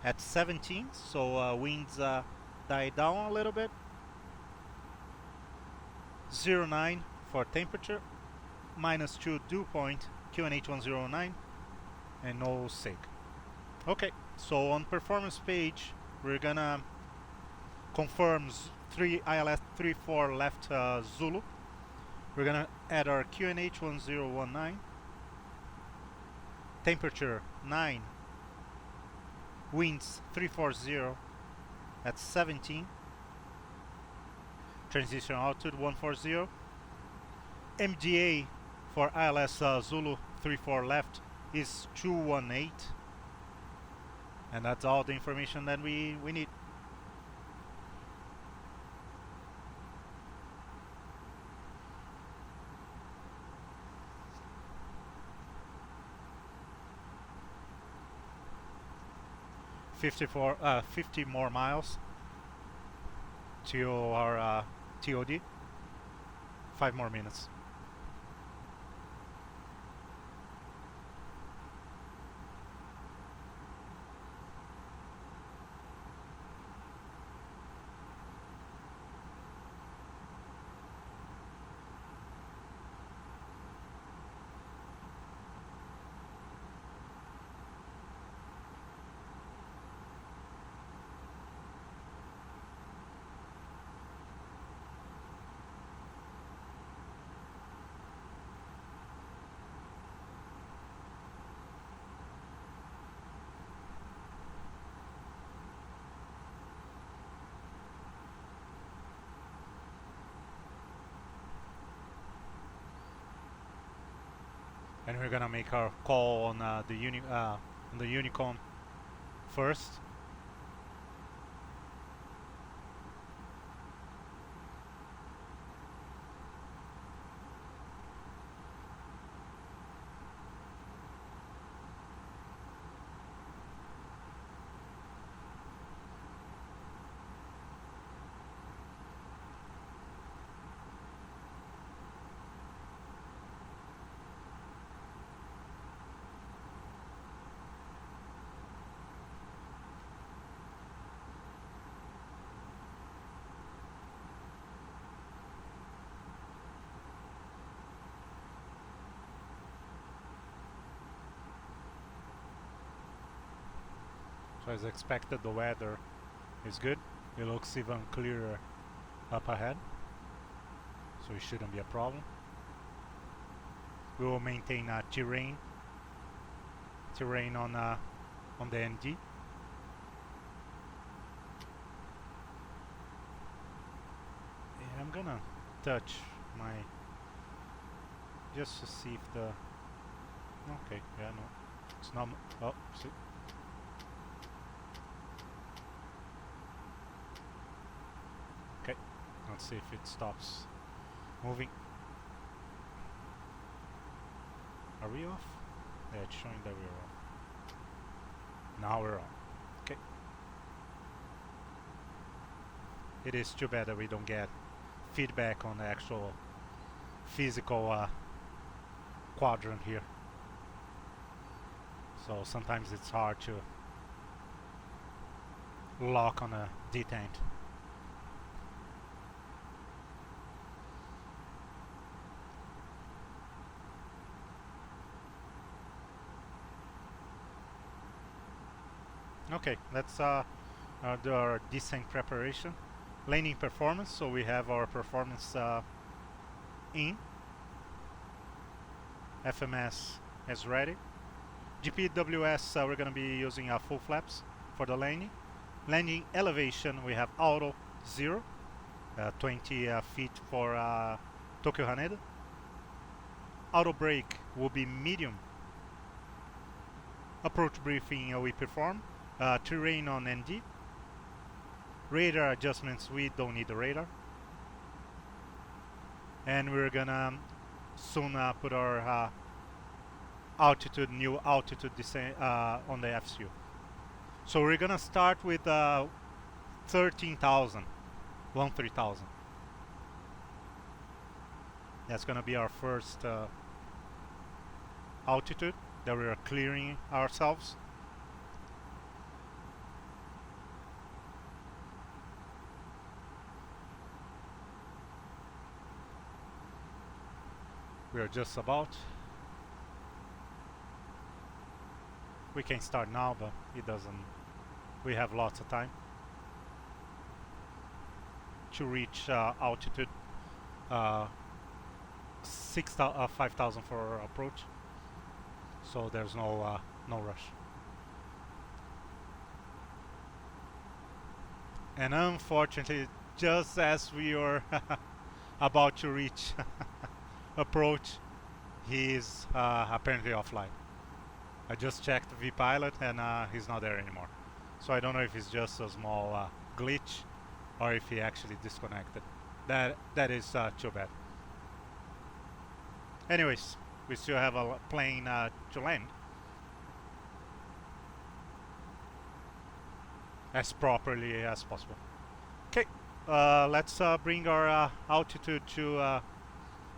at 17. So winds die down a little bit. 09 for temperature, -2 dew point, QNH 109, and no SIG. Okay, so on performance page, we're gonna confirm ILS 34 left Zulu. We're gonna add our QNH 1019, temperature 9, winds 340 at 17, transition altitude 140. MDA for ILS Zulu 34 left is 218, and that's all the information that we need. $50 more miles to our TOD. 5 more minutes. And we're gonna make our call on the UNICOM first. So as expected, the weather is good. It looks even clearer up ahead, so it shouldn't be a problem. We will maintain terrain on the ND. Yeah, I'm gonna touch my just to see if the okay, yeah, no, it's not. Oh, see. Okay, let's see if it stops moving. Are we off? Yeah, it's showing that we're off. Now we're on. Okay. It is too bad that we don't get feedback on the actual physical quadrant here. So sometimes it's hard to lock on a detent. Okay, let's do our descent preparation. Landing performance, so we have our performance in. FMS is ready. GPWS, we're going to be using full flaps for the landing. Landing elevation, we have auto 0, 20 feet for Tokyo Haneda. Auto brake will be medium. Approach briefing we perform. Terrain on ND. Radar adjustments, we don't need the radar. And we're gonna soon put our altitude, new altitude descent on the FCU. So we're gonna start with 13,000. That's gonna be our first altitude that we are clearing ourselves. We are just about. We can start now, but it doesn't. We have lots of time to reach altitude 5,000 for our approach. So there's no rush. And unfortunately, just as we are about to reach approach, he is apparently offline. I just checked vPilot and he's not there anymore. So I don't know if it's just a small glitch or if he actually disconnected. That is too bad. Anyways, we still have a plane to land as properly as possible. Okay, let's bring our altitude to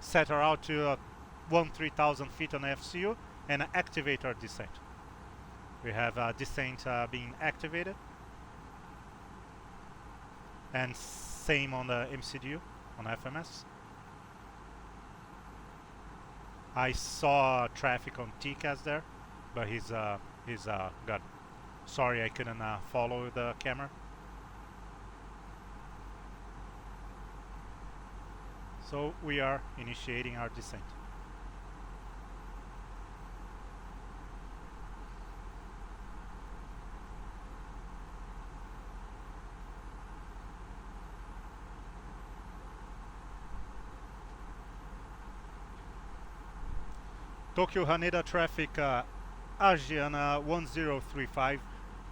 set our altitude 13,000 feet on FCU and activate our descent. We have descent being activated, and same on the MCDU on FMS. I saw traffic on TCAS there, but he's got. Sorry, I couldn't follow the camera. So we are initiating our descent. Tokyo Haneda traffic, Asiana 1035,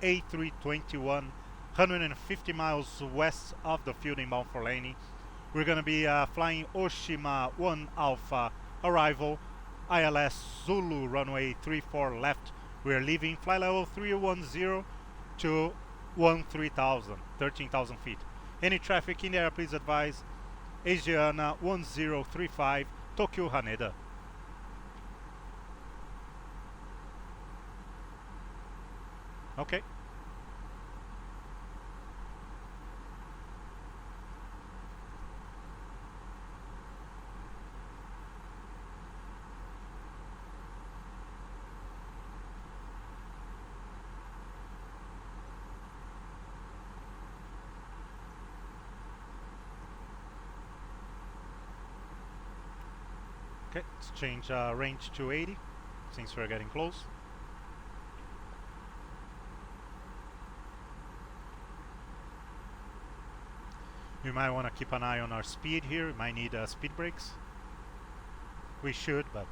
A321, 150 miles west of the field inbound for landing. We're going to be flying Oshima 1 Alpha, arrival, ILS Zulu runway 34 left. We're leaving flight level 310 to 13,000 feet. Any traffic in the air, please advise. Asiana 1035, Tokyo Haneda. Okay. Okay, let's change range to 80 since we're getting close. We might want to keep an eye on our speed here. We might need speed brakes. We should, but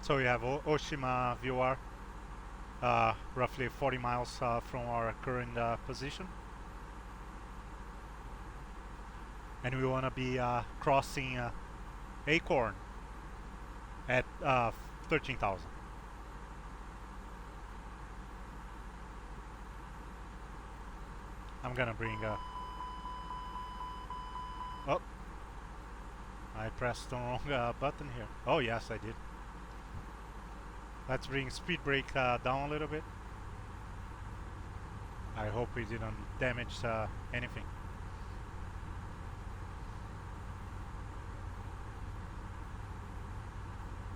so we have Oshima VOR, roughly 40 miles from our current position. And we want to be crossing Acorn at 13,000. I'm gonna bring oh, I pressed the wrong button here. Oh yes, I did. Let's bring speed brake down a little bit. I hope we didn't damage anything.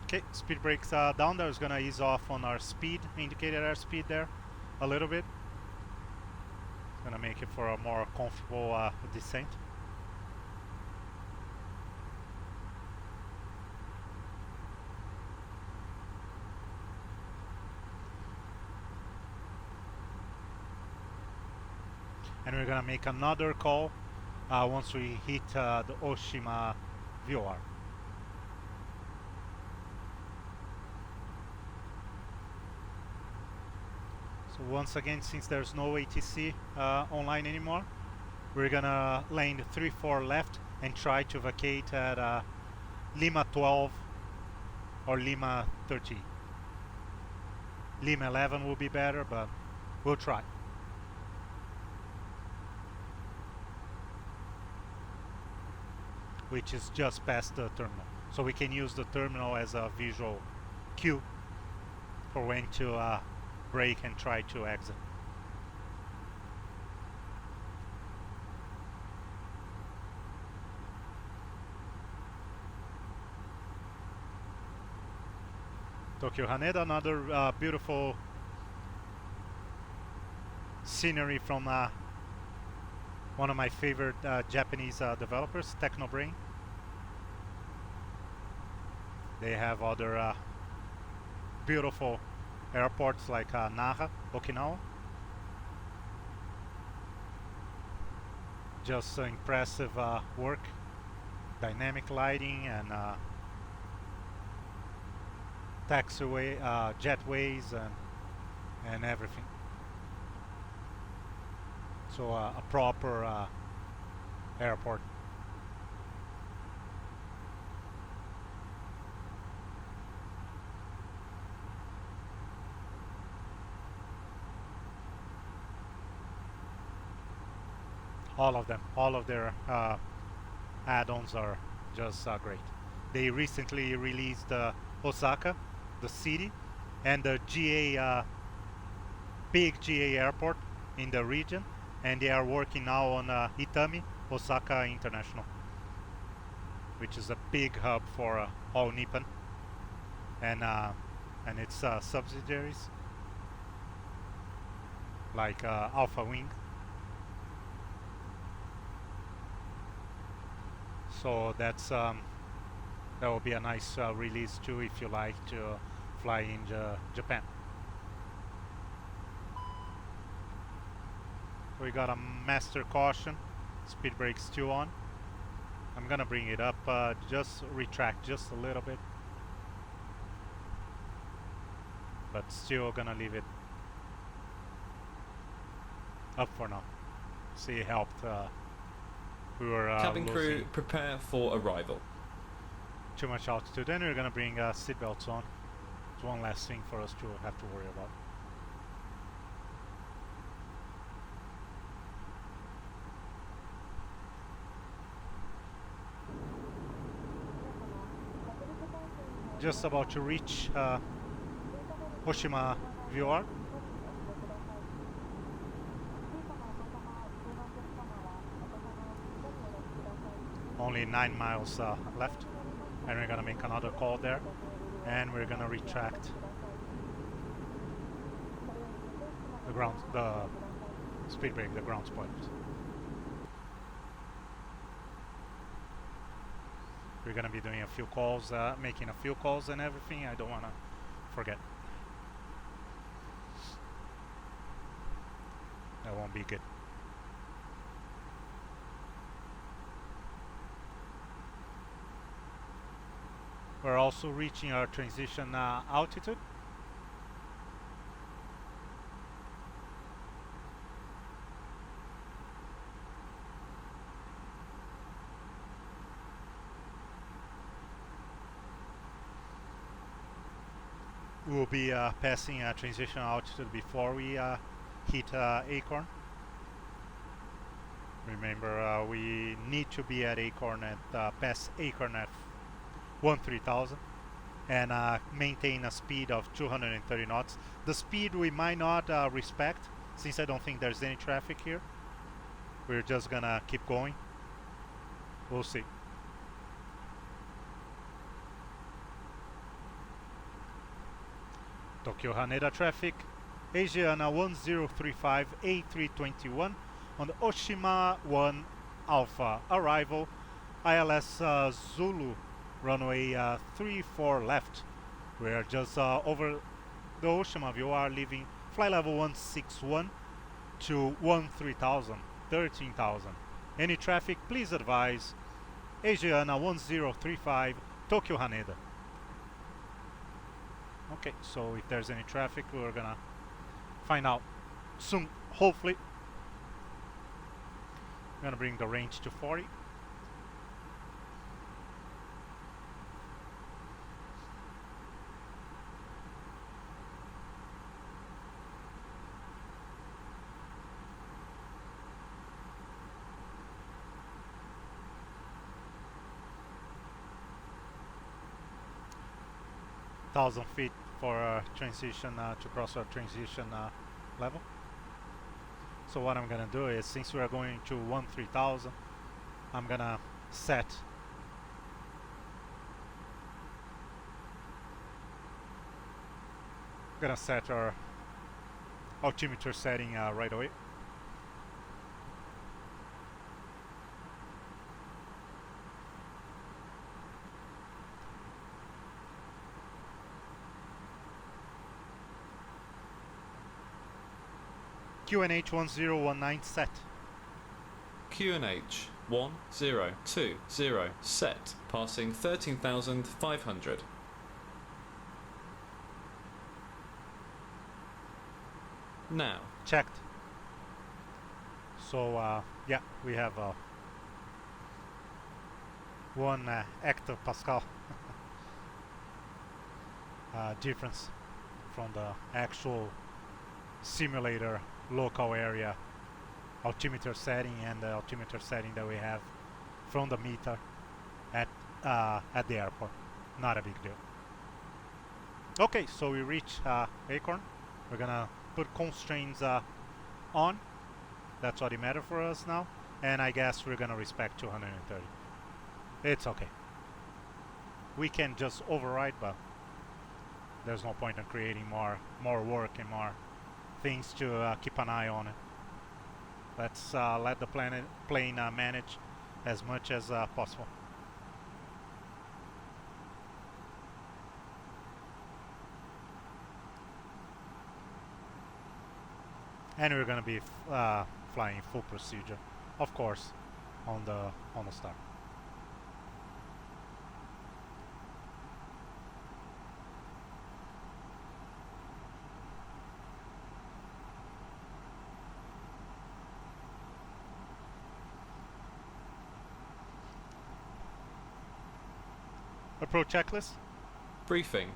Okay, speed brakes down. That was gonna ease off on our speed, indicated airspeed there a little bit. It's gonna make it for a more comfortable descent. And we're gonna make another call once we hit the Oshima VOR. So once again, since there's no ATC online anymore, we're gonna land 34 left and try to vacate at Lima 12 or Lima 13. Lima 11 will be better, but we'll try. Which is just past the terminal. So we can use the terminal as a visual cue for when to brake and try to exit. Tokyo Haneda, another beautiful scenery from one of my favorite Japanese developers, TechnoBrain. They have other beautiful airports like Naha, Okinawa. Just impressive work, dynamic lighting and taxiway, jetways and everything. So a proper airport. All of them, all of their add-ons are just great. They recently released Osaka, the city, and the GA, big GA airport in the region, and they are working now on Itami, Osaka International, which is a big hub for all Nippon and its subsidiaries like Alpha Wing. So that's that will be a nice release too if you like to fly in Japan. We got a master caution, speed brake still on. I'm gonna bring it up, just retract just a little bit, but still gonna leave it up for now. See, it helped. We were Cabin crew, prepare for arrival. Too much altitude. Then we're gonna bring seatbelts on. It's one last thing for us to have to worry about. Just about to reach Oshima VR. Only 9 miles left, and we're gonna make another call there, and we're gonna retract the speed brake, the ground spoilers. We're gonna be doing a few calls, making a few calls and everything. I don't wanna forget. That won't be good. We're also reaching our transition altitude. We'll be passing transition altitude before we hit Acorn. Remember, we need to be at Acorn at pass Acorn at 13,000 and maintain a speed of 230 knots. The speed we might not respect, since I don't think there's any traffic here. We're just gonna keep going. We'll see. Tokyo Haneda traffic, Asiana 1035 A321 on the Oshima 1 Alpha arrival, ILS Zulu runway 34 left. We are just over the Oshima view, are leaving flight level 161 to 13,000, 13,000. Any traffic, please advise. Asiana 1035 Tokyo Haneda. Okay, so if there's any traffic, we're gonna find out soon, hopefully. I'm gonna bring the range to 40. Thousand feet for transition to cross our transition level. So what I'm gonna do is, since we are going to 13,000, I'm gonna set our altimeter setting right away. QNH 1019 set. QNH 1020 set, passing 13,500. Now. Checked. So yeah, we have 1 hectopascal difference from the actual simulator local area altimeter setting and the altimeter setting that we have from the meter at the airport. Not a big deal. Okay, so we reach Acorn. We're gonna put constraints on. That's what it matters for us now. And I guess we're gonna respect 230. It's okay. We can just override, but there's no point in creating more work and more things to keep an eye on it. Let's let the plane manage as much as possible. and we're gonna be flying full procedure, of course, on the start. Approach checklist. Briefing.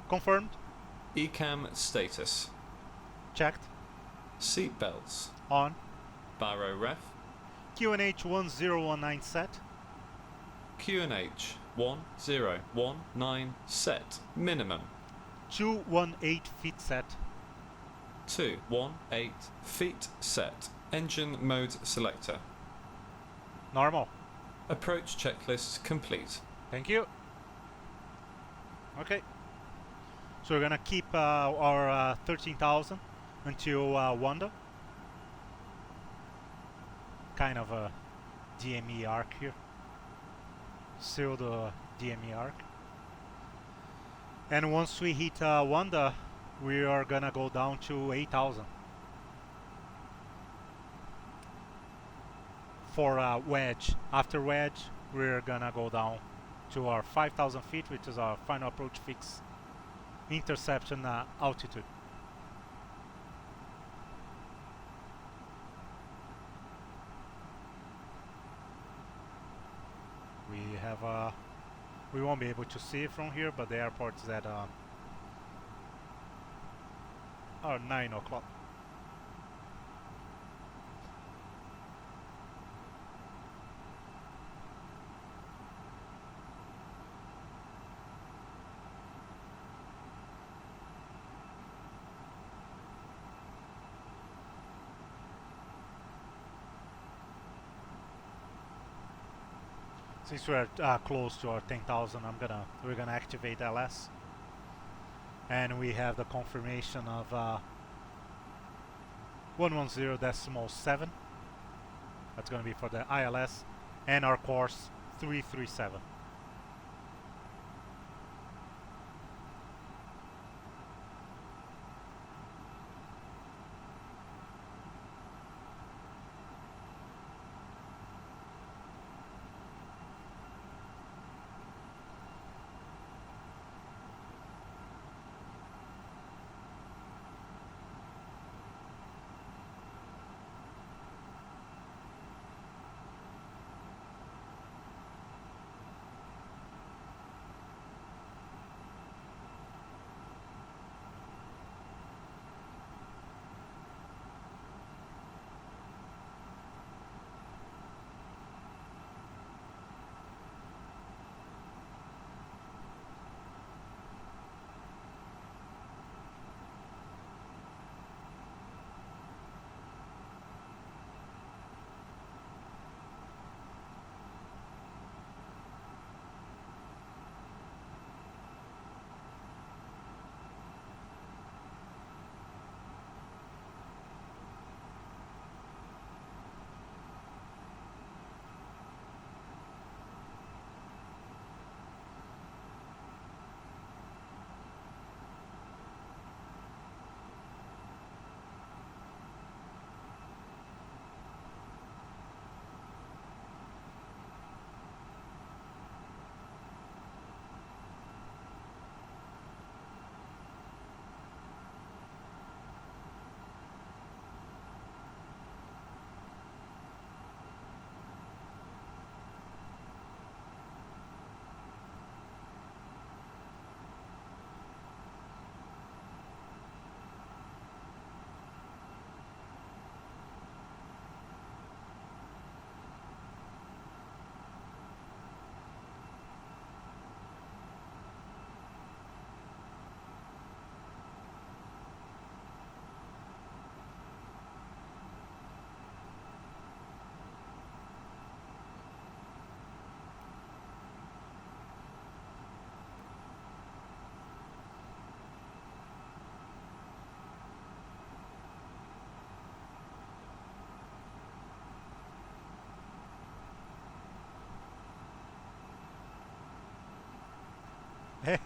Confirmed. ECAM status. Checked. Seat belts. On. Baro ref. QNH 1019 set. QNH 1019 set. Minimum. 218 feet set. 218 feet set. Engine mode selector. Normal. Approach checklist complete. Thank you. Okay. So we're gonna keep our 13,000 until Wanda. Kind of a DME arc here. Pseudo DME arc. And once we hit Wanda, we are gonna go down to 8,000. For wedge. After wedge, we're gonna go down to our 5,000 feet, which is our final approach fix interception altitude. We have we won't be able to see it from here, but the airport's at 9 o'clock. Since we're close to our 10,000, we're gonna activate LS, and we have the confirmation of 110.7. That's gonna be for the ILS, and our course 337.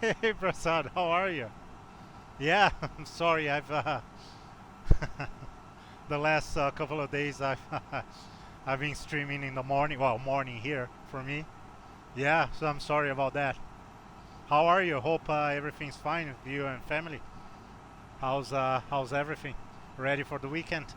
Hey Prasad, how are you? Yeah, I'm sorry, I've the last couple of days I've I've been streaming in the morning. Well, morning here for me. Yeah, so I'm sorry about that. How are you? Hope everything's fine with you and family. How's everything? Ready for the weekend?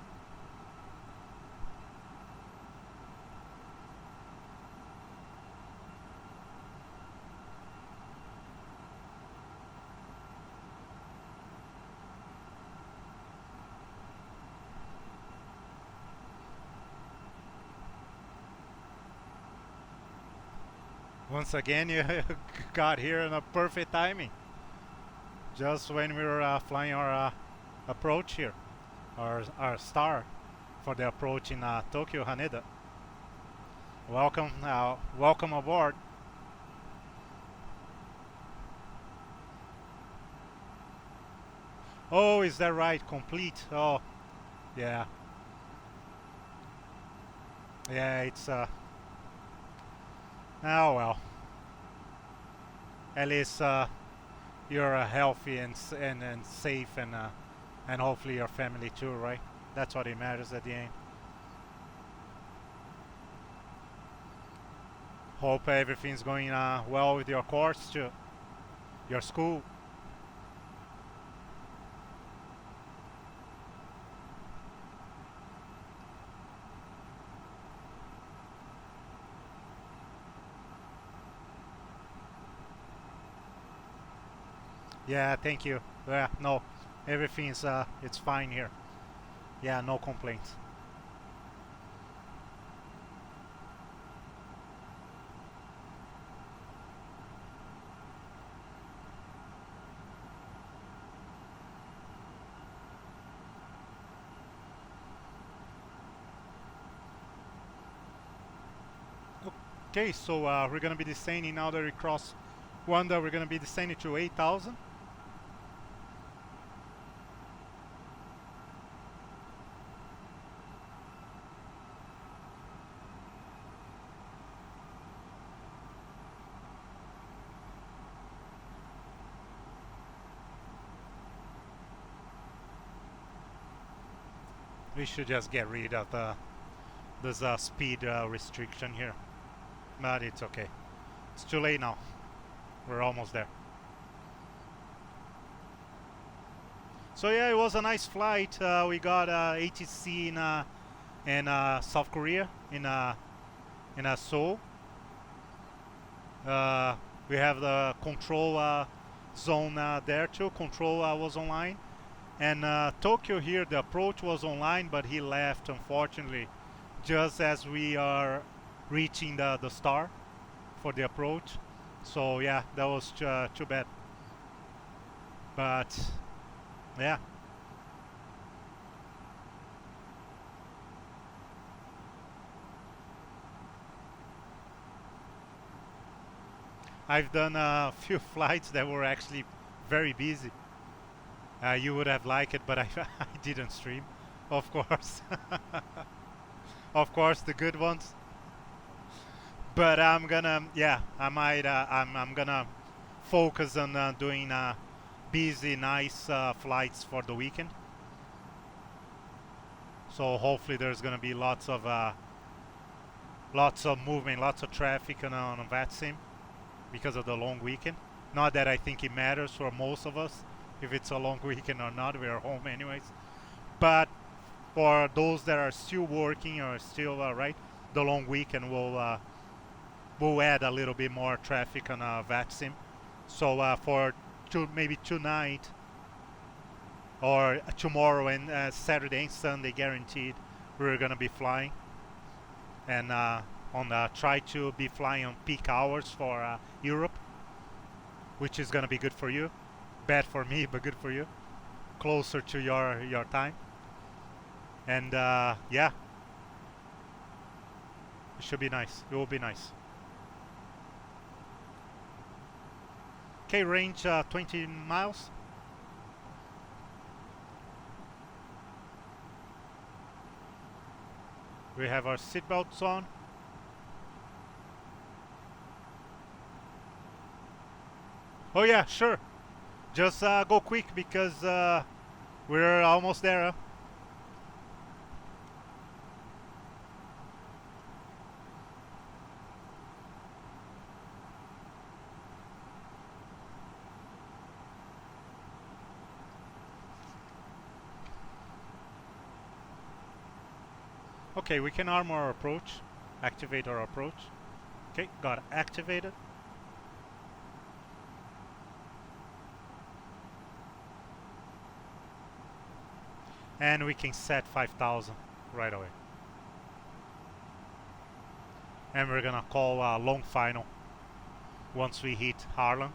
Once again, you got here in a perfect timing. Just when we were flying our approach here, our star for the approach in Tokyo Haneda. Welcome, welcome aboard. Oh, is that right? Complete? Oh, yeah. Yeah, it's oh well. At least you're healthy and safe, and hopefully your family too, right? That's what it matters at the end. Hope everything's going well with your course too, your school. Yeah, thank you. Yeah, no, everything's it's fine here. Yeah, no complaints. Okay, so we're gonna be descending now that we cross Wanda. We're gonna be descending to 8,000. We should just get rid of this speed restriction here, but it's okay. It's too late now. We're almost there. So yeah, it was a nice flight. We got ATC in South Korea in Seoul. We have the control zone there too. Control was online. And Tokyo here, the approach was online, but he left, unfortunately, just as we are reaching the star for the approach. So yeah, that was too bad. But yeah. I've done a few flights that were actually very busy. You would have liked it, but I didn't stream, of course. Of course, the good ones. But I'm gonna, yeah, I might, I'm gonna focus on doing busy, nice flights for the weekend. So hopefully there's gonna be lots of movement, lots of traffic on VATSIM because of the long weekend. Not that I think it matters for most of us. If it's a long weekend or not, we are home anyways. But for those that are still working or still right, the long weekend will add a little bit more traffic on VATSIM. So for maybe tonight or tomorrow and Saturday and Sunday, guaranteed, we're gonna be flying. And try to be flying on peak hours for Europe, which is gonna be good for you. Bad for me, but good for you. Closer to your time. And yeah, it should be nice. It will be nice. Okay, range 20 miles. We have our seatbelts on. Oh yeah, sure. Just go quick because we're almost there. Okay, we can arm our approach, activate our approach. Okay, got activated. And we can set 5,000 right away. And we're gonna call long final once we hit Harlem.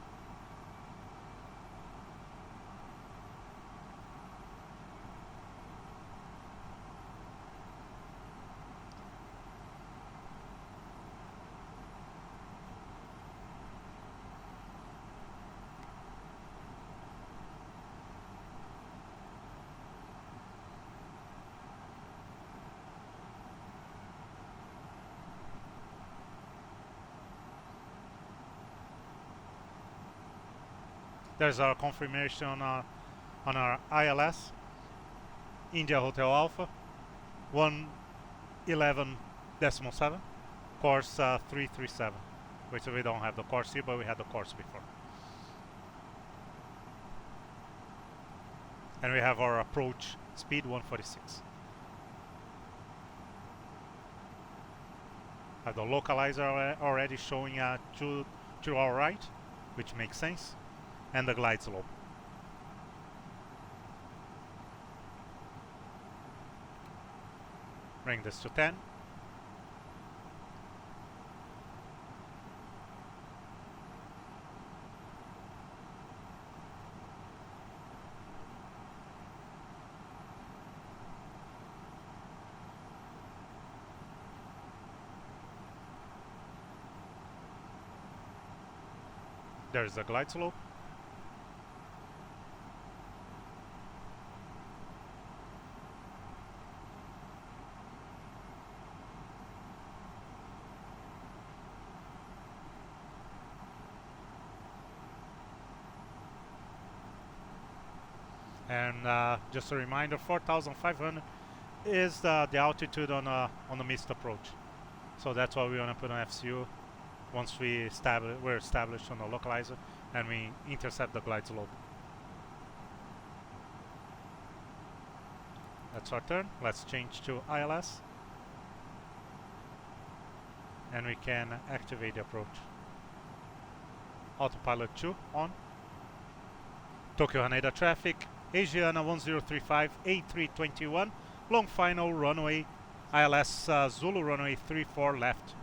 There's our confirmation on our ILS, India Hotel Alpha, 111.7, course 337, which we don't have the course here, but we had the course before. And we have our approach speed 146. Have the localizer already showing to our right, which makes sense. And the glide slope. Bring this to 10. There's the glide slope. And just a reminder, 4,500 is the altitude on the missed approach. So that's why we want to put on FCU once we're established on the localizer and we intercept the glide slope. That's our turn. Let's change to ILS. And we can activate the approach. Autopilot 2 on. Tokyo Haneda traffic. Asiana 1035 A321, long final runway, ILS Zulu runway 34 left,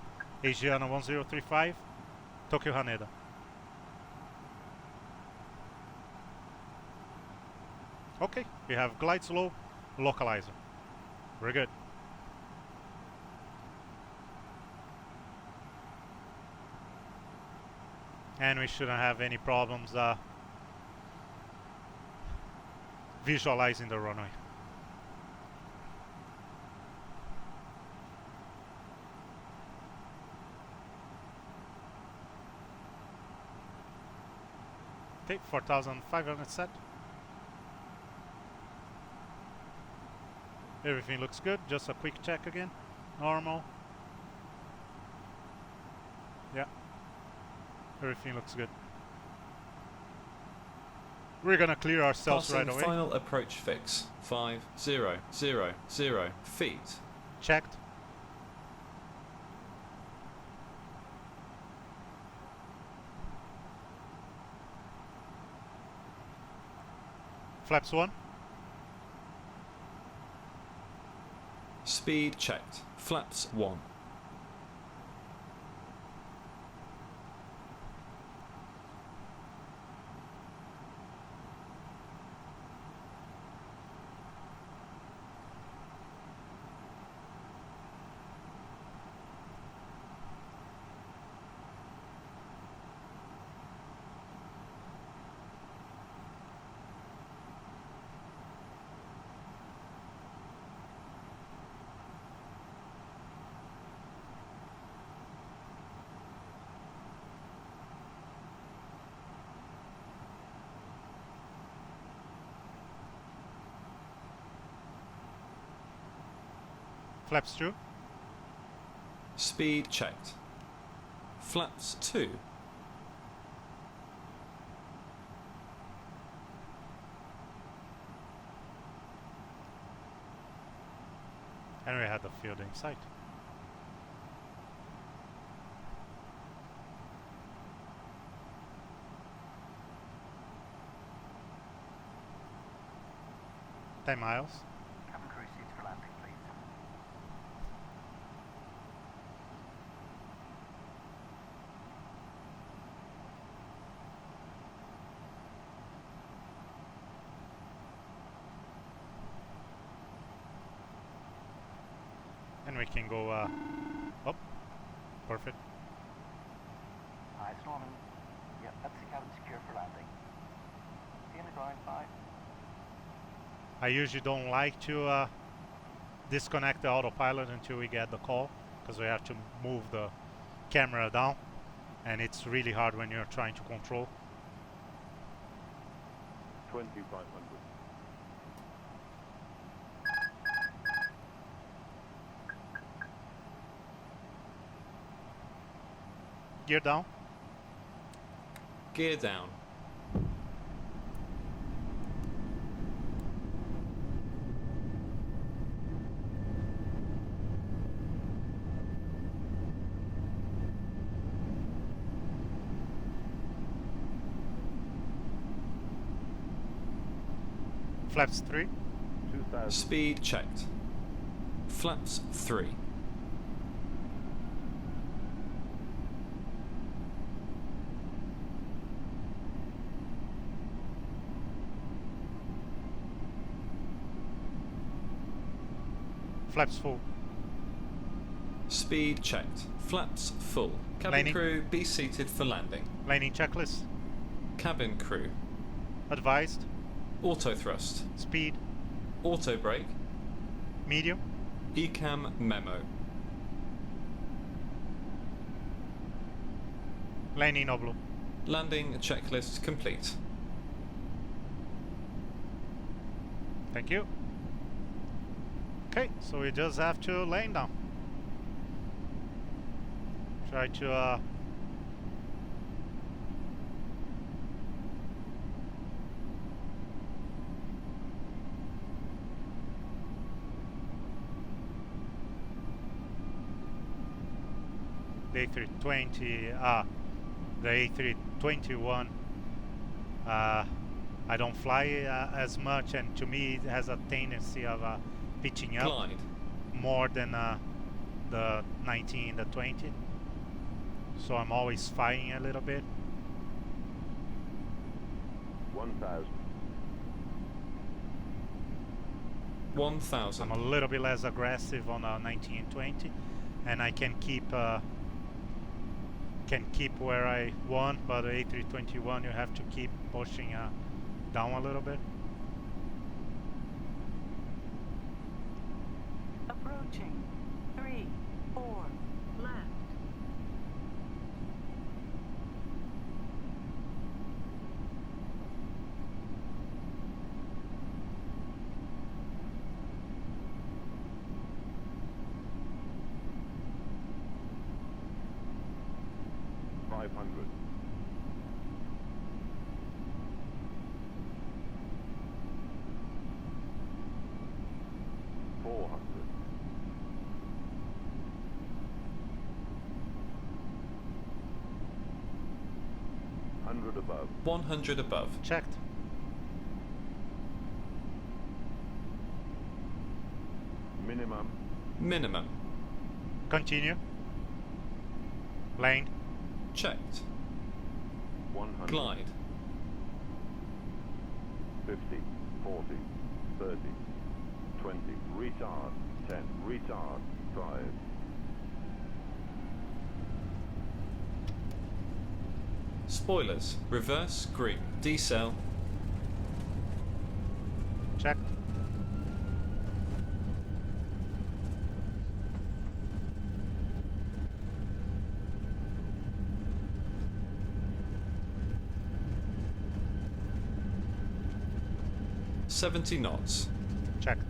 Asiana 1035, Tokyo Haneda. Okay, we have glide slope, localizer. We're good. And we shouldn't have any problems visualizing the runway. Okay, 4,500 set. Everything looks good. Just a quick check again. Normal. Yeah. Everything looks good. We're gonna clear ourselves Passing right away. Final approach fix. 5,000 feet. Checked. Flaps 1. Speed checked. Flaps 1. Flaps 2. Speed checked. Flaps 2. And we had the field in sight. Ten miles. Cabin crew seats for landing, please. And we can go up. Perfect. Hi, it's Norman. Yep, that's the cabin secure for landing. See you in the drawing, 5. I usually don't like to disconnect the autopilot until we get the call, because we have to move the camera down, and it's really hard when you're trying to control. 2500. Gear down. Gear down. Flaps 3. 2000. Speed checked. Flaps 3. Flaps full. Speed checked. Flaps full. Cabin Landing. crew, be seated for landing. Landing checklist. Cabin crew. Advised. Auto thrust. Speed. Auto brake. Medium. ECAM memo. Landing oblong. Landing checklist complete. Thank you. Okay, so we just have to land down. Try to the A320, the A321, I don't fly as much, and to me it has a tendency of pitching up Glide. more than the 19, the 20. So I'm always fighting a little bit. 1000. 1000. I'm a little bit less aggressive on 19 and 20, and I can keep where I want, but the A321 you have to keep pushing down a little bit. Approaching. 3, 4, left. Above. 100 above. Checked. Minimum. Minimum. Continue. Land. Checked. 100. Glide. 50, 40, 30, 20, retard, 10, retard, 5. Spoilers. Reverse green. Decel. Checked. $70 knots. Checked.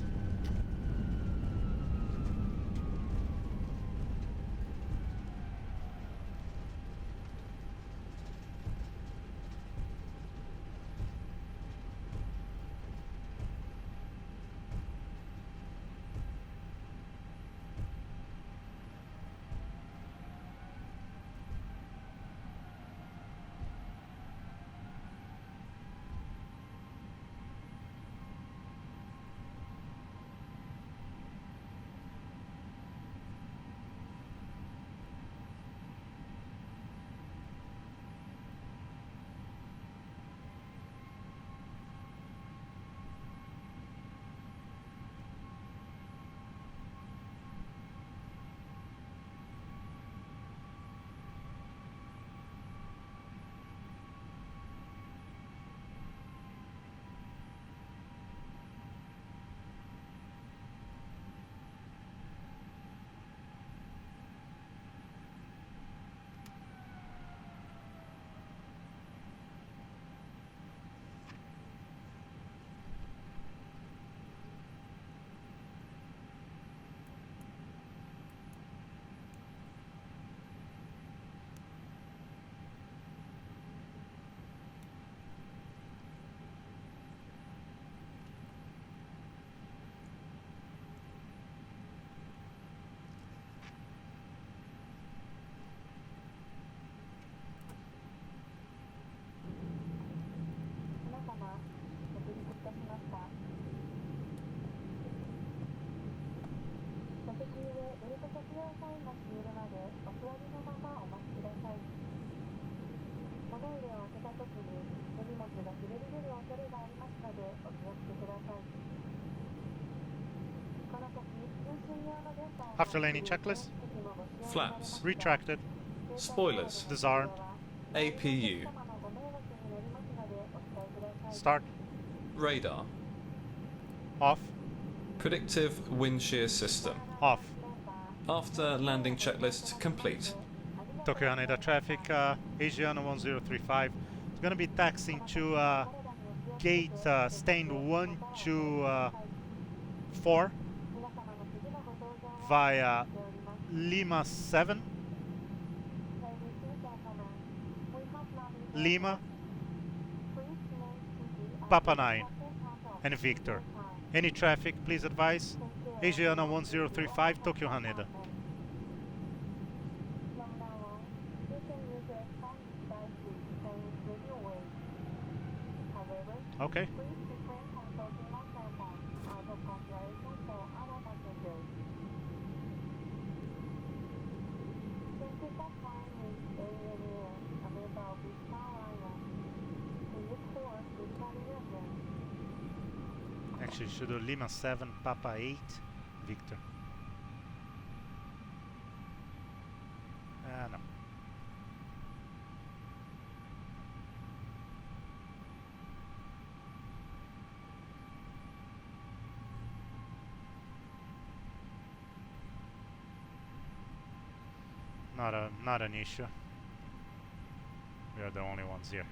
After landing checklist. Flaps. Retracted. Spoilers. Disarmed. APU. Start. Radar. Off. Predictive wind shear system. Off. After landing checklist complete. Tokyo Haneda traffic, Asiana 1035. It's going to be taxiing to gate stand 124 via Lima 7, Lima, Papa 9, and Victor. Any traffic, please advise. Asiana 1035, Tokyo Haneda. Okay. Actually, should do Lima 7, Papa 8, Victor. No. Not an issue. We are the only ones here.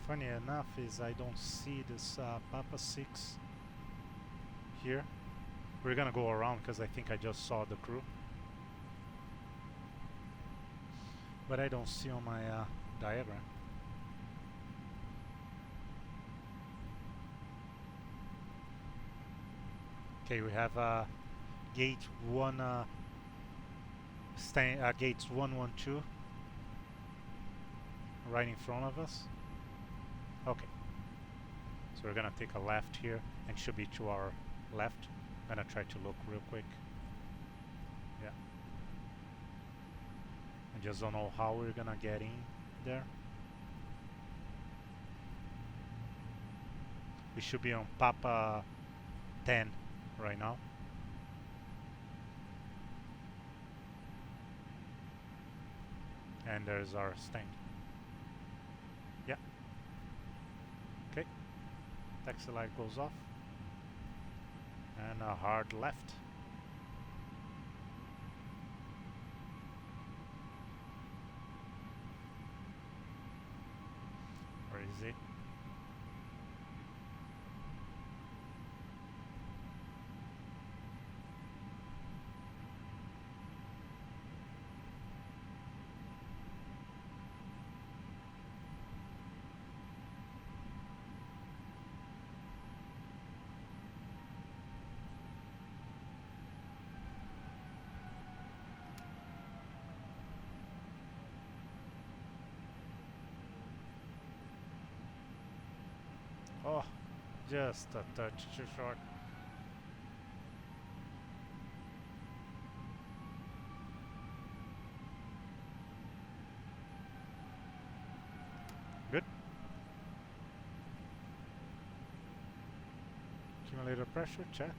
Funny enough is I don't see this Papa 6 here. We're gonna go around because I think I just saw the crew. But I don't see on my diagram. Okay, we have gate 1, gates 112 right in front of us. Okay, so we're gonna take a left here and should be to our left. I'm gonna try to look real quick. Yeah, I just don't know how we're gonna get in there. We should be on Papa 10 right now. And there's our stand. Yeah. Okay, taxi light goes off and a hard left. Where is it? Oh, just a touch too short. Good. Accumulator pressure checked.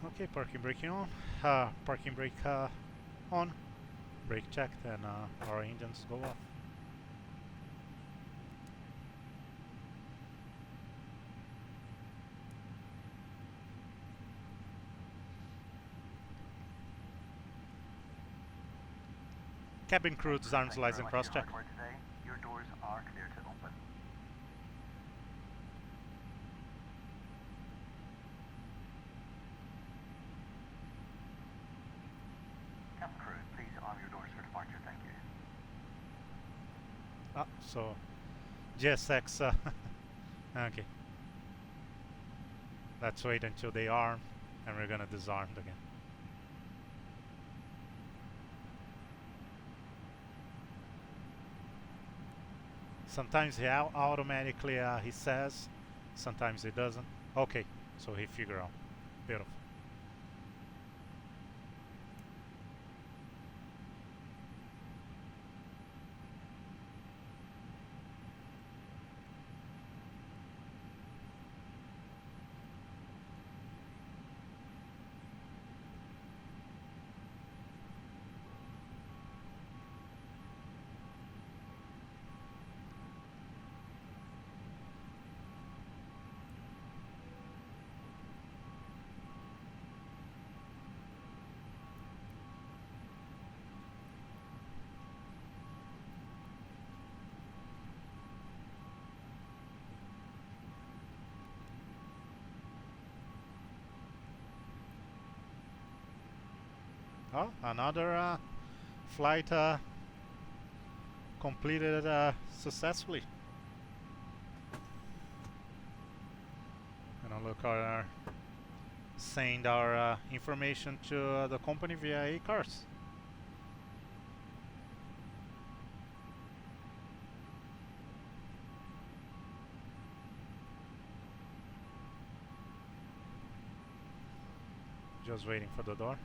Okay, parking braking on. Parking brake on. Brake checked, and our engines go off. Cabin crew disarms lights and cross check. Your doors are clear to open. Cabin crew, please arm your doors for departure. Thank you. So GSX. Okay. Let's wait until they arm, and we're gonna disarm again. Sometimes he automatically he says, sometimes he doesn't. Okay, so he figured out. Beautiful. Oh, another flight completed successfully. And look, send our information to the company via ACARS. Just waiting for the door.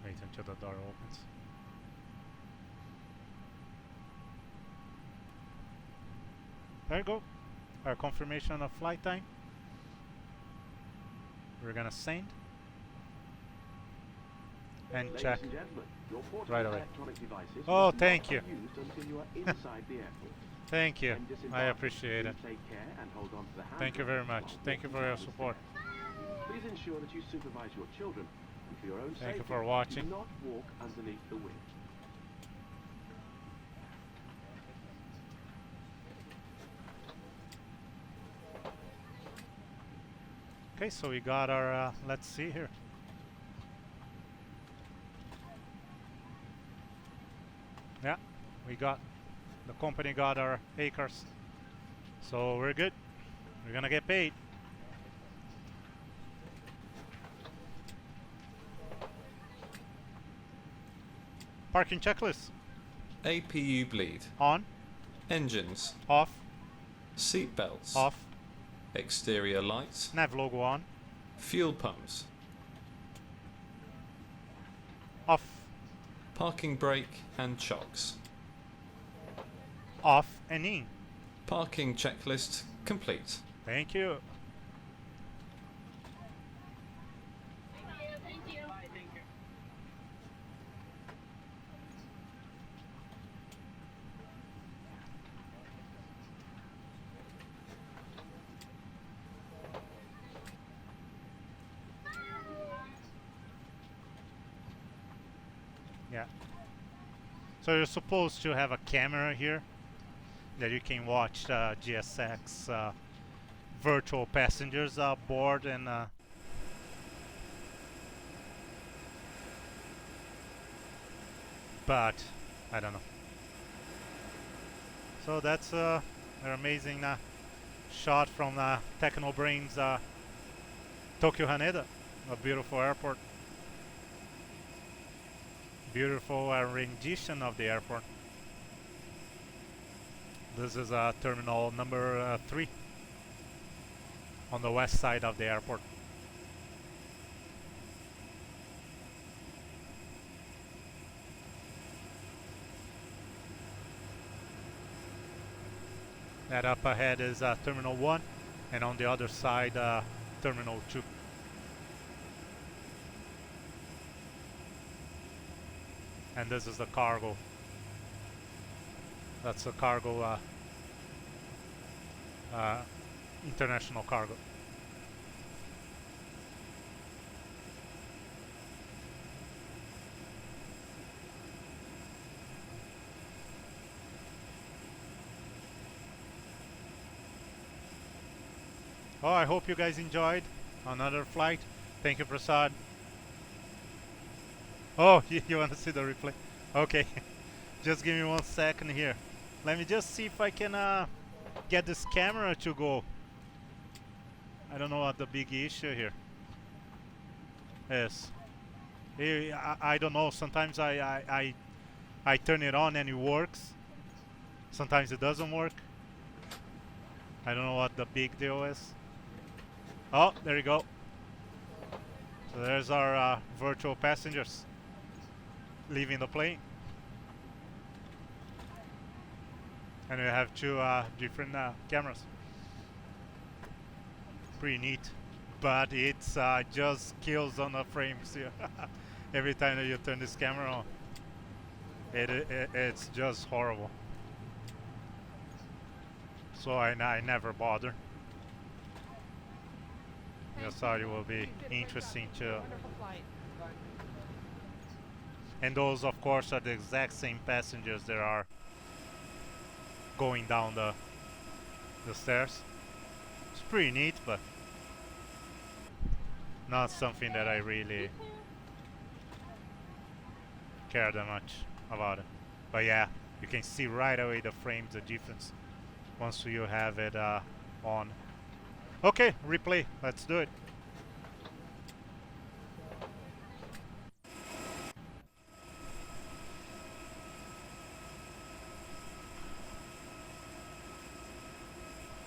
Wait until the door opens. There you go. Our confirmation of flight time. We're gonna send and Ladies check and gentlemen, your portable right away. electronic devices Oh, will thank not you. be used until you are inside the airport. Thank you. When I disembarking, appreciate it. please take care and hold on to the Thank you handrails very much. while Thank you walking for your down the support. stairs. Please ensure that you supervise your children, and for your own Thank you safety, for watching. do not walk underneath the wing. Okay, so we got our, let's see here. Yeah, we got, the company got our acres. So we're good. We're gonna get paid. Parking checklist. APU bleed. On. Engines. Off. Seat belts. Off. Exterior lights. Nav logo on. Fuel pumps. Off. Parking brake and chocks. Off and in. Parking checklist complete. Thank you. Yeah. So you're supposed to have a camera here that you can watch GSX virtual passengers board and but I don't know. So that's an amazing shot from TechnoBrain's Tokyo Haneda, a beautiful airport. Beautiful rendition of the airport. This is terminal number 3 on the west side of the airport. That up ahead is terminal 1, and on the other side terminal 2. And this is the cargo. That's the cargo, international cargo. Oh, I hope you guys enjoyed another flight. Thank you, Prasad. Oh, you want to see the replay? Okay, just give me 1 second here. Let me just see if I can get this camera to go. I don't know what the big issue here is. I don't know. Sometimes I turn it on and it works. Sometimes it doesn't work. I don't know what the big deal is. Oh, there you go. So there's our virtual passengers leaving the plane. And we have two different cameras. Pretty neat. But it's just kills on the frames here. Every time that you turn this camera on. It's just horrible. So I never bother. Just thought it will be interesting to. And those, of course, are the exact same passengers that are going down the stairs. It's pretty neat, but not something that I really care that much about it. But yeah, you can see right away the frames, the difference once you have it on. Okay, replay. Let's do it.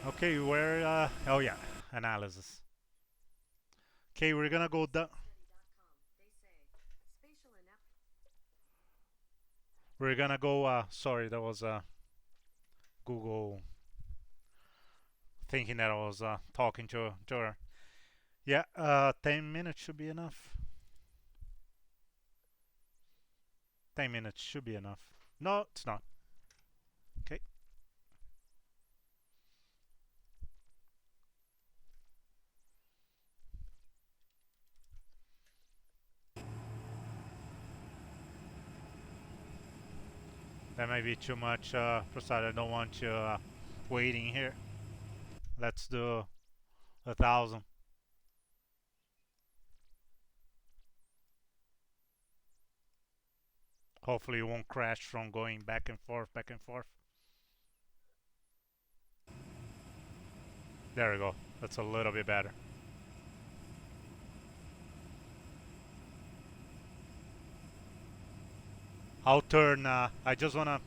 Okay, where oh yeah, analysis. Okay, we're gonna go down. We're gonna go sorry, that was Google thinking that I was talking to her. Yeah, 10 minutes should be enough. 10 minutes should be enough. No, it's not. Okay. That might be too much, Prasad. I don't want you waiting here. Let's do 1,000. Hopefully it won't crash from going back and forth, back and forth. There we go. That's a little bit better. I'll turn, I just wanna...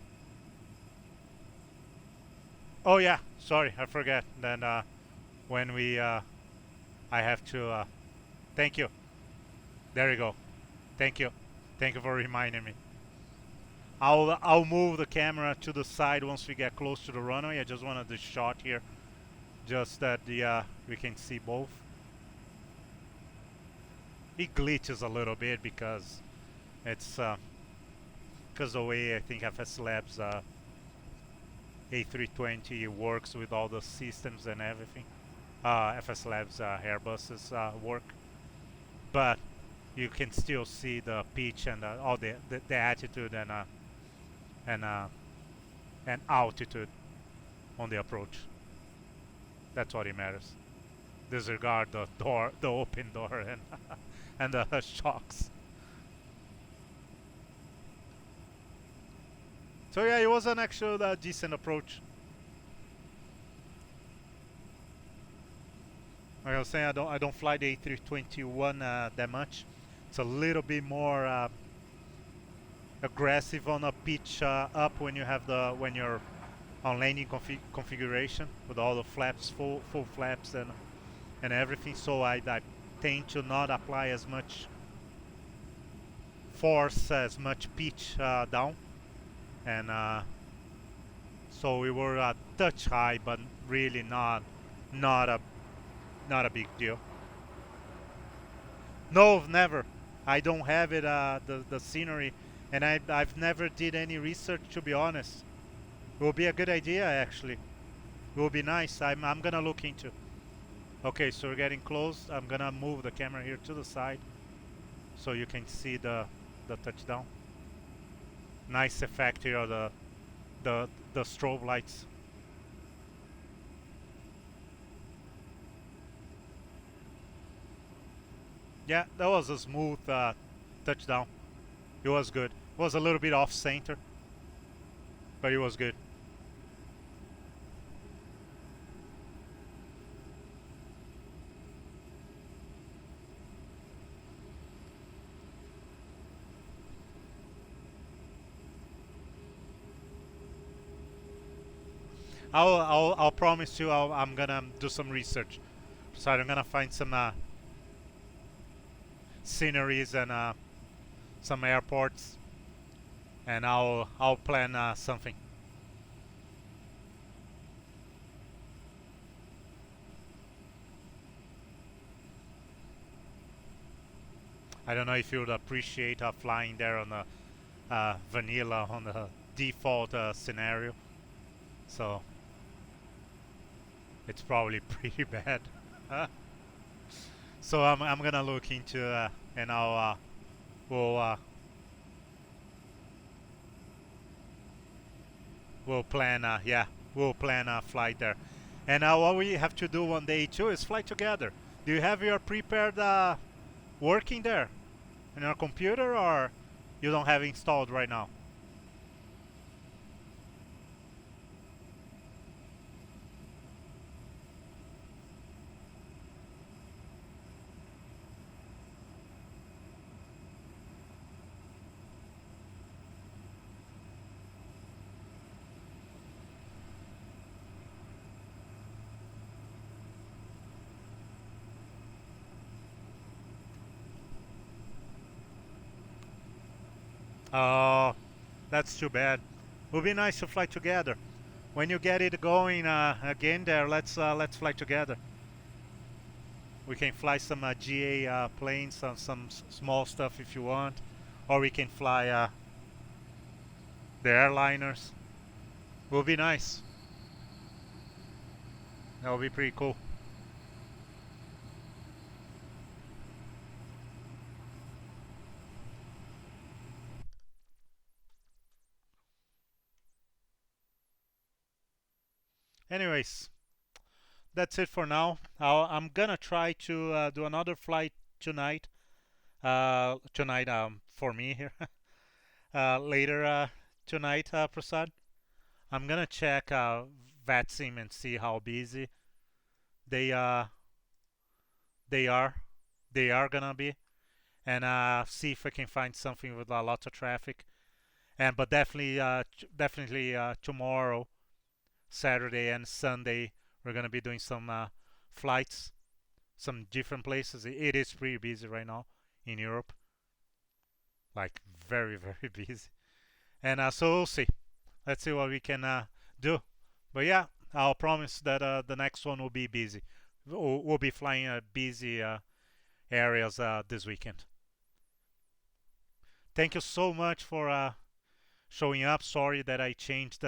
Oh yeah, sorry, I forget. Then when we, I have to, thank you. There you go. Thank you. Thank you for reminding me. I'll move the camera to the side once we get close to the runway. I just wanted this shot here, just that the we can see both. It glitches a little bit because it's because the way I think FSLabs A320 works with all the systems and everything. FSLabs Airbuses work, but you can still see the pitch and all the attitude and altitude on the approach. That's what it matters. Disregard the door, the open door, and and the shocks. So yeah, it was an actual decent approach. Like I was saying, I don't fly the A321 that much. It's a little bit more aggressive on a pitch up when you have when you're on landing configuration with all the flaps, full flaps and everything. So I tend to not apply as much force, as much pitch down, and so we were a touch high, but really not a big deal. No, never. I don't have it the scenery, and I've never did any research, to be honest. It will be a good idea, actually. It will be nice. I'm gonna look into. Okay, so we're getting close. I'm gonna move the camera here to the side so you can see the touchdown. Nice effect here of the strobe lights. Yeah, that was a smooth touchdown. It was good. It was a little bit off center, but it was good. I'll promise you I'm gonna do some research. So I'm gonna find some sceneries and some airports, and I'll plan something. I don't know if you would appreciate flying there on the vanilla, on the default scenario. So it's probably pretty bad. So I'm gonna look into and we'll plan we'll plan a flight there. And what we have to do one day too is fly together. Do you have your prepared working there on your computer, or you don't have installed right now? Oh, that's too bad. Would be nice to fly together. When you get it going again there, let's fly together. We can fly some GA planes, some small stuff if you want, or we can fly the airliners. Will be nice. That will be pretty cool. Anyways, that's it for now. I'm gonna try to do another flight tonight. Tonight for me here. Later tonight, Prasad. I'm gonna check VATSIM and see how busy they they are gonna be, and see if I can find something with lots of traffic. But definitely tomorrow, Saturday and Sunday, we're gonna be doing some flights, some different places. It is pretty busy right now in Europe, like very very busy. And so we'll see. Let's see what we can do. But yeah, I'll promise that the next one will be busy. We'll be flying busy areas this weekend. Thank you so much for showing up. Sorry that I changed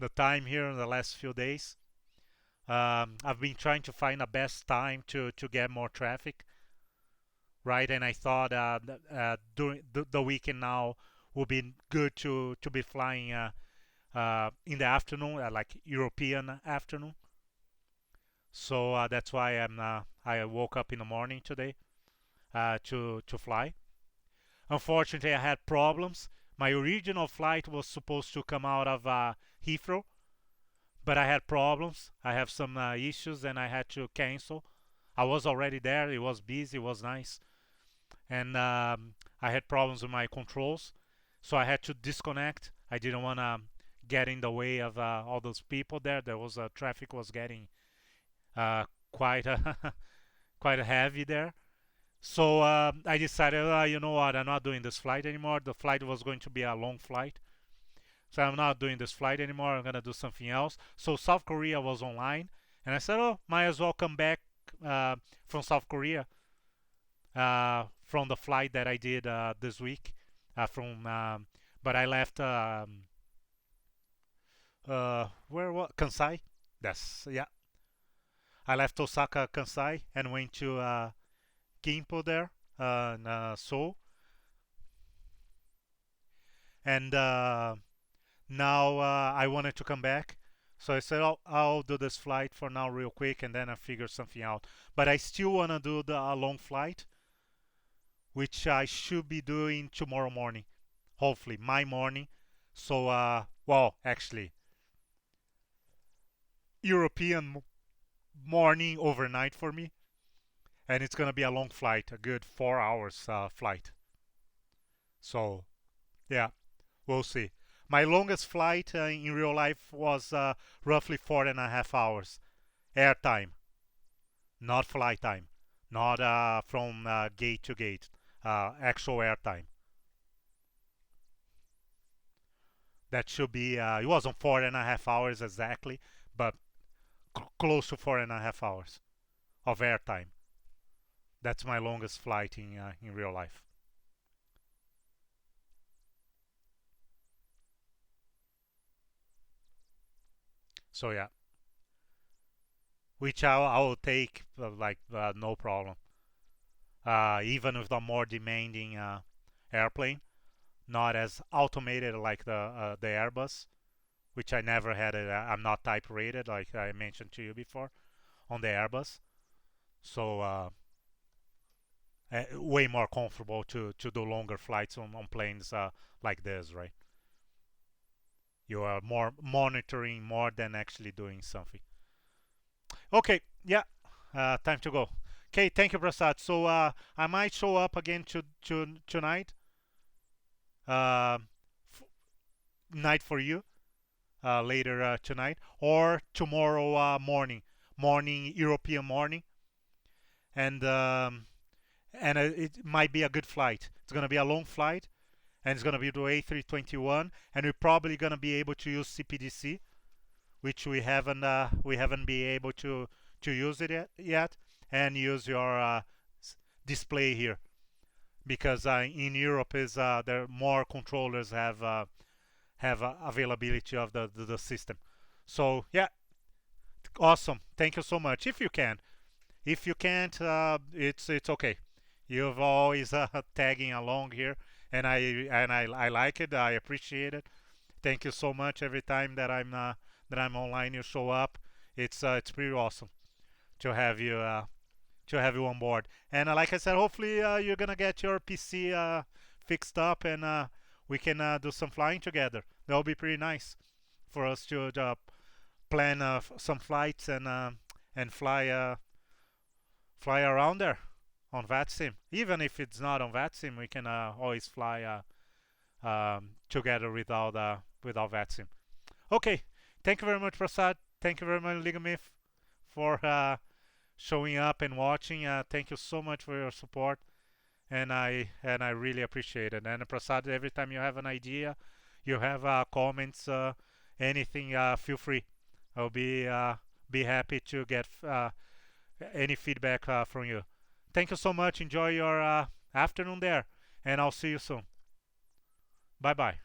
the time here in the last few days. I've been trying to find the best time to get more traffic, right? And I thought during the weekend now would be good to be flying in the afternoon, like European afternoon. So that's why I woke up in the morning today to fly. Unfortunately, I had problems. My original flight was supposed to come out of Heathrow, but I had problems. I have some issues, and I had to cancel. I was already there. It was busy. It was nice, and I had problems with my controls, so I had to disconnect. I didn't want to get in the way of all those people there. There was traffic was getting quite quite heavy there. So I decided, you know what, I'm not doing this flight anymore. The flight was going to be a long flight. So I'm not doing this flight anymore. I'm going to do something else. So South Korea was online. And I said, oh, might as well come back from South Korea from the flight that I did this week. But I left, where was Kansai? Yeah. I left Osaka, Kansai, and went to Gimpo there in Seoul. And now I wanted to come back. So I said, I'll do this flight for now real quick, and then I figure something out. But I still want to do a long flight which I should be doing tomorrow morning, hopefully my morning. So well, actually European morning overnight for me, and it's gonna be a long flight, a good 4 hours flight. So yeah, we'll see. My longest flight in real life was roughly 4.5 hours air time, not flight time, not from gate to gate, actual air time. That should be, it wasn't 4.5 hours exactly, but close to 4.5 hours of air time. That's my longest flight in real life. So yeah, which I will take like no problem. Even with the more demanding airplane, not as automated like the Airbus, which I never had it. I'm not type rated like I mentioned to you before on the Airbus, so way more comfortable to do longer flights on planes like this, right? You are more monitoring more than actually doing something. Okay, yeah, time to go. Okay, thank you, Prasad. So I might show up again tonight. Night for you, later tonight, or tomorrow morning European morning, and it might be a good flight. It's gonna be a long flight, and it's gonna be the A321, and we're probably gonna be able to use CPDC, which we haven't been able to use it yet, and use your display here, because in Europe is there more controllers have availability of the system. So yeah, awesome. Thank you so much. If you can, if you can't, it's okay. You've always tagging along here, and I like it. I appreciate it. Thank you so much. Every time that I'm online, you show up. It's pretty awesome to have you on board. And like I said, hopefully you're gonna get your PC fixed up, and we can do some flying together. That'll be pretty nice for us to plan some flights and fly around there on VATSIM. Even if it's not on VATSIM, we can always fly together without VATSIM. Okay, thank you very much, Prasad. Thank you very much, Ligamif, for showing up and watching. Thank you so much for your support, and I really appreciate it. And Prasad, every time you have an idea, you have comments, anything, feel free. I'll be happy to get any feedback from you. Thank you so much. Enjoy your afternoon there, and I'll see you soon. Bye bye.